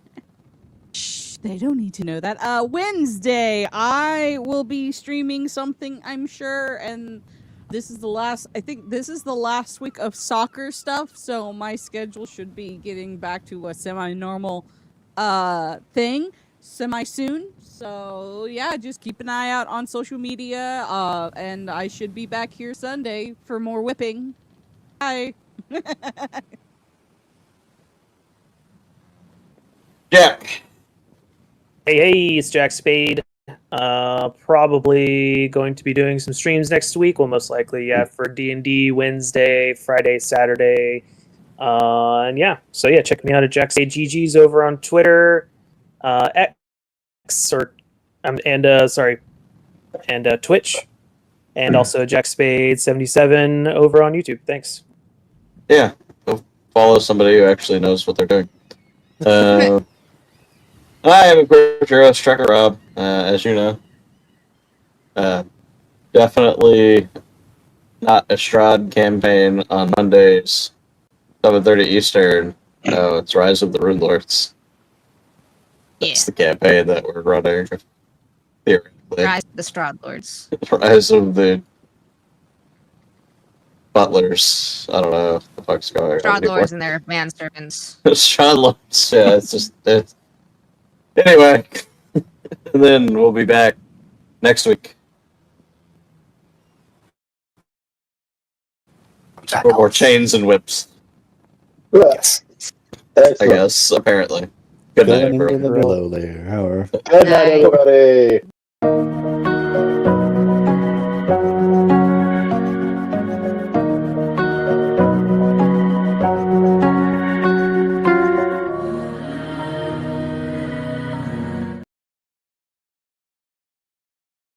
Shh, they don't need to know that. Wednesday, I will be streaming something, I'm sure, and this is the last. I think this is the last week of soccer stuff, so my schedule should be getting back to a semi-normal thing semi-soon. So yeah, just keep an eye out on social media, and I should be back here Sunday for more whipping. Bye. Jack. Hey, it's Jack Spade. Probably going to be doing some streams next week. Well, most likely, yeah, for D&D Wednesday, Friday, Saturday. And yeah, so yeah, check me out at Jack Spade GG's over on Twitter, X, or and Twitch, and also Jack Spade 77 over on YouTube. Thanks. Yeah, go follow somebody who actually knows what they're doing. I am a Quirturos Trucker Rob, as you know. Definitely not a Strahd campaign on Mondays, 7:30 Eastern. No, it's Rise of the Rune Lords. That's the campaign that we're running, theoretically. Rise of the Strahd Lords. Rise of the Butlers. I don't know what the fuck's going on. Strahd Lords and their manservants. Strahd Lords, yeah, it's just... Anyway, and then we'll be back next week for more chains and whips. Yes. I guess, apparently. Good night, Going into everyone. the below layer. Good night, everybody.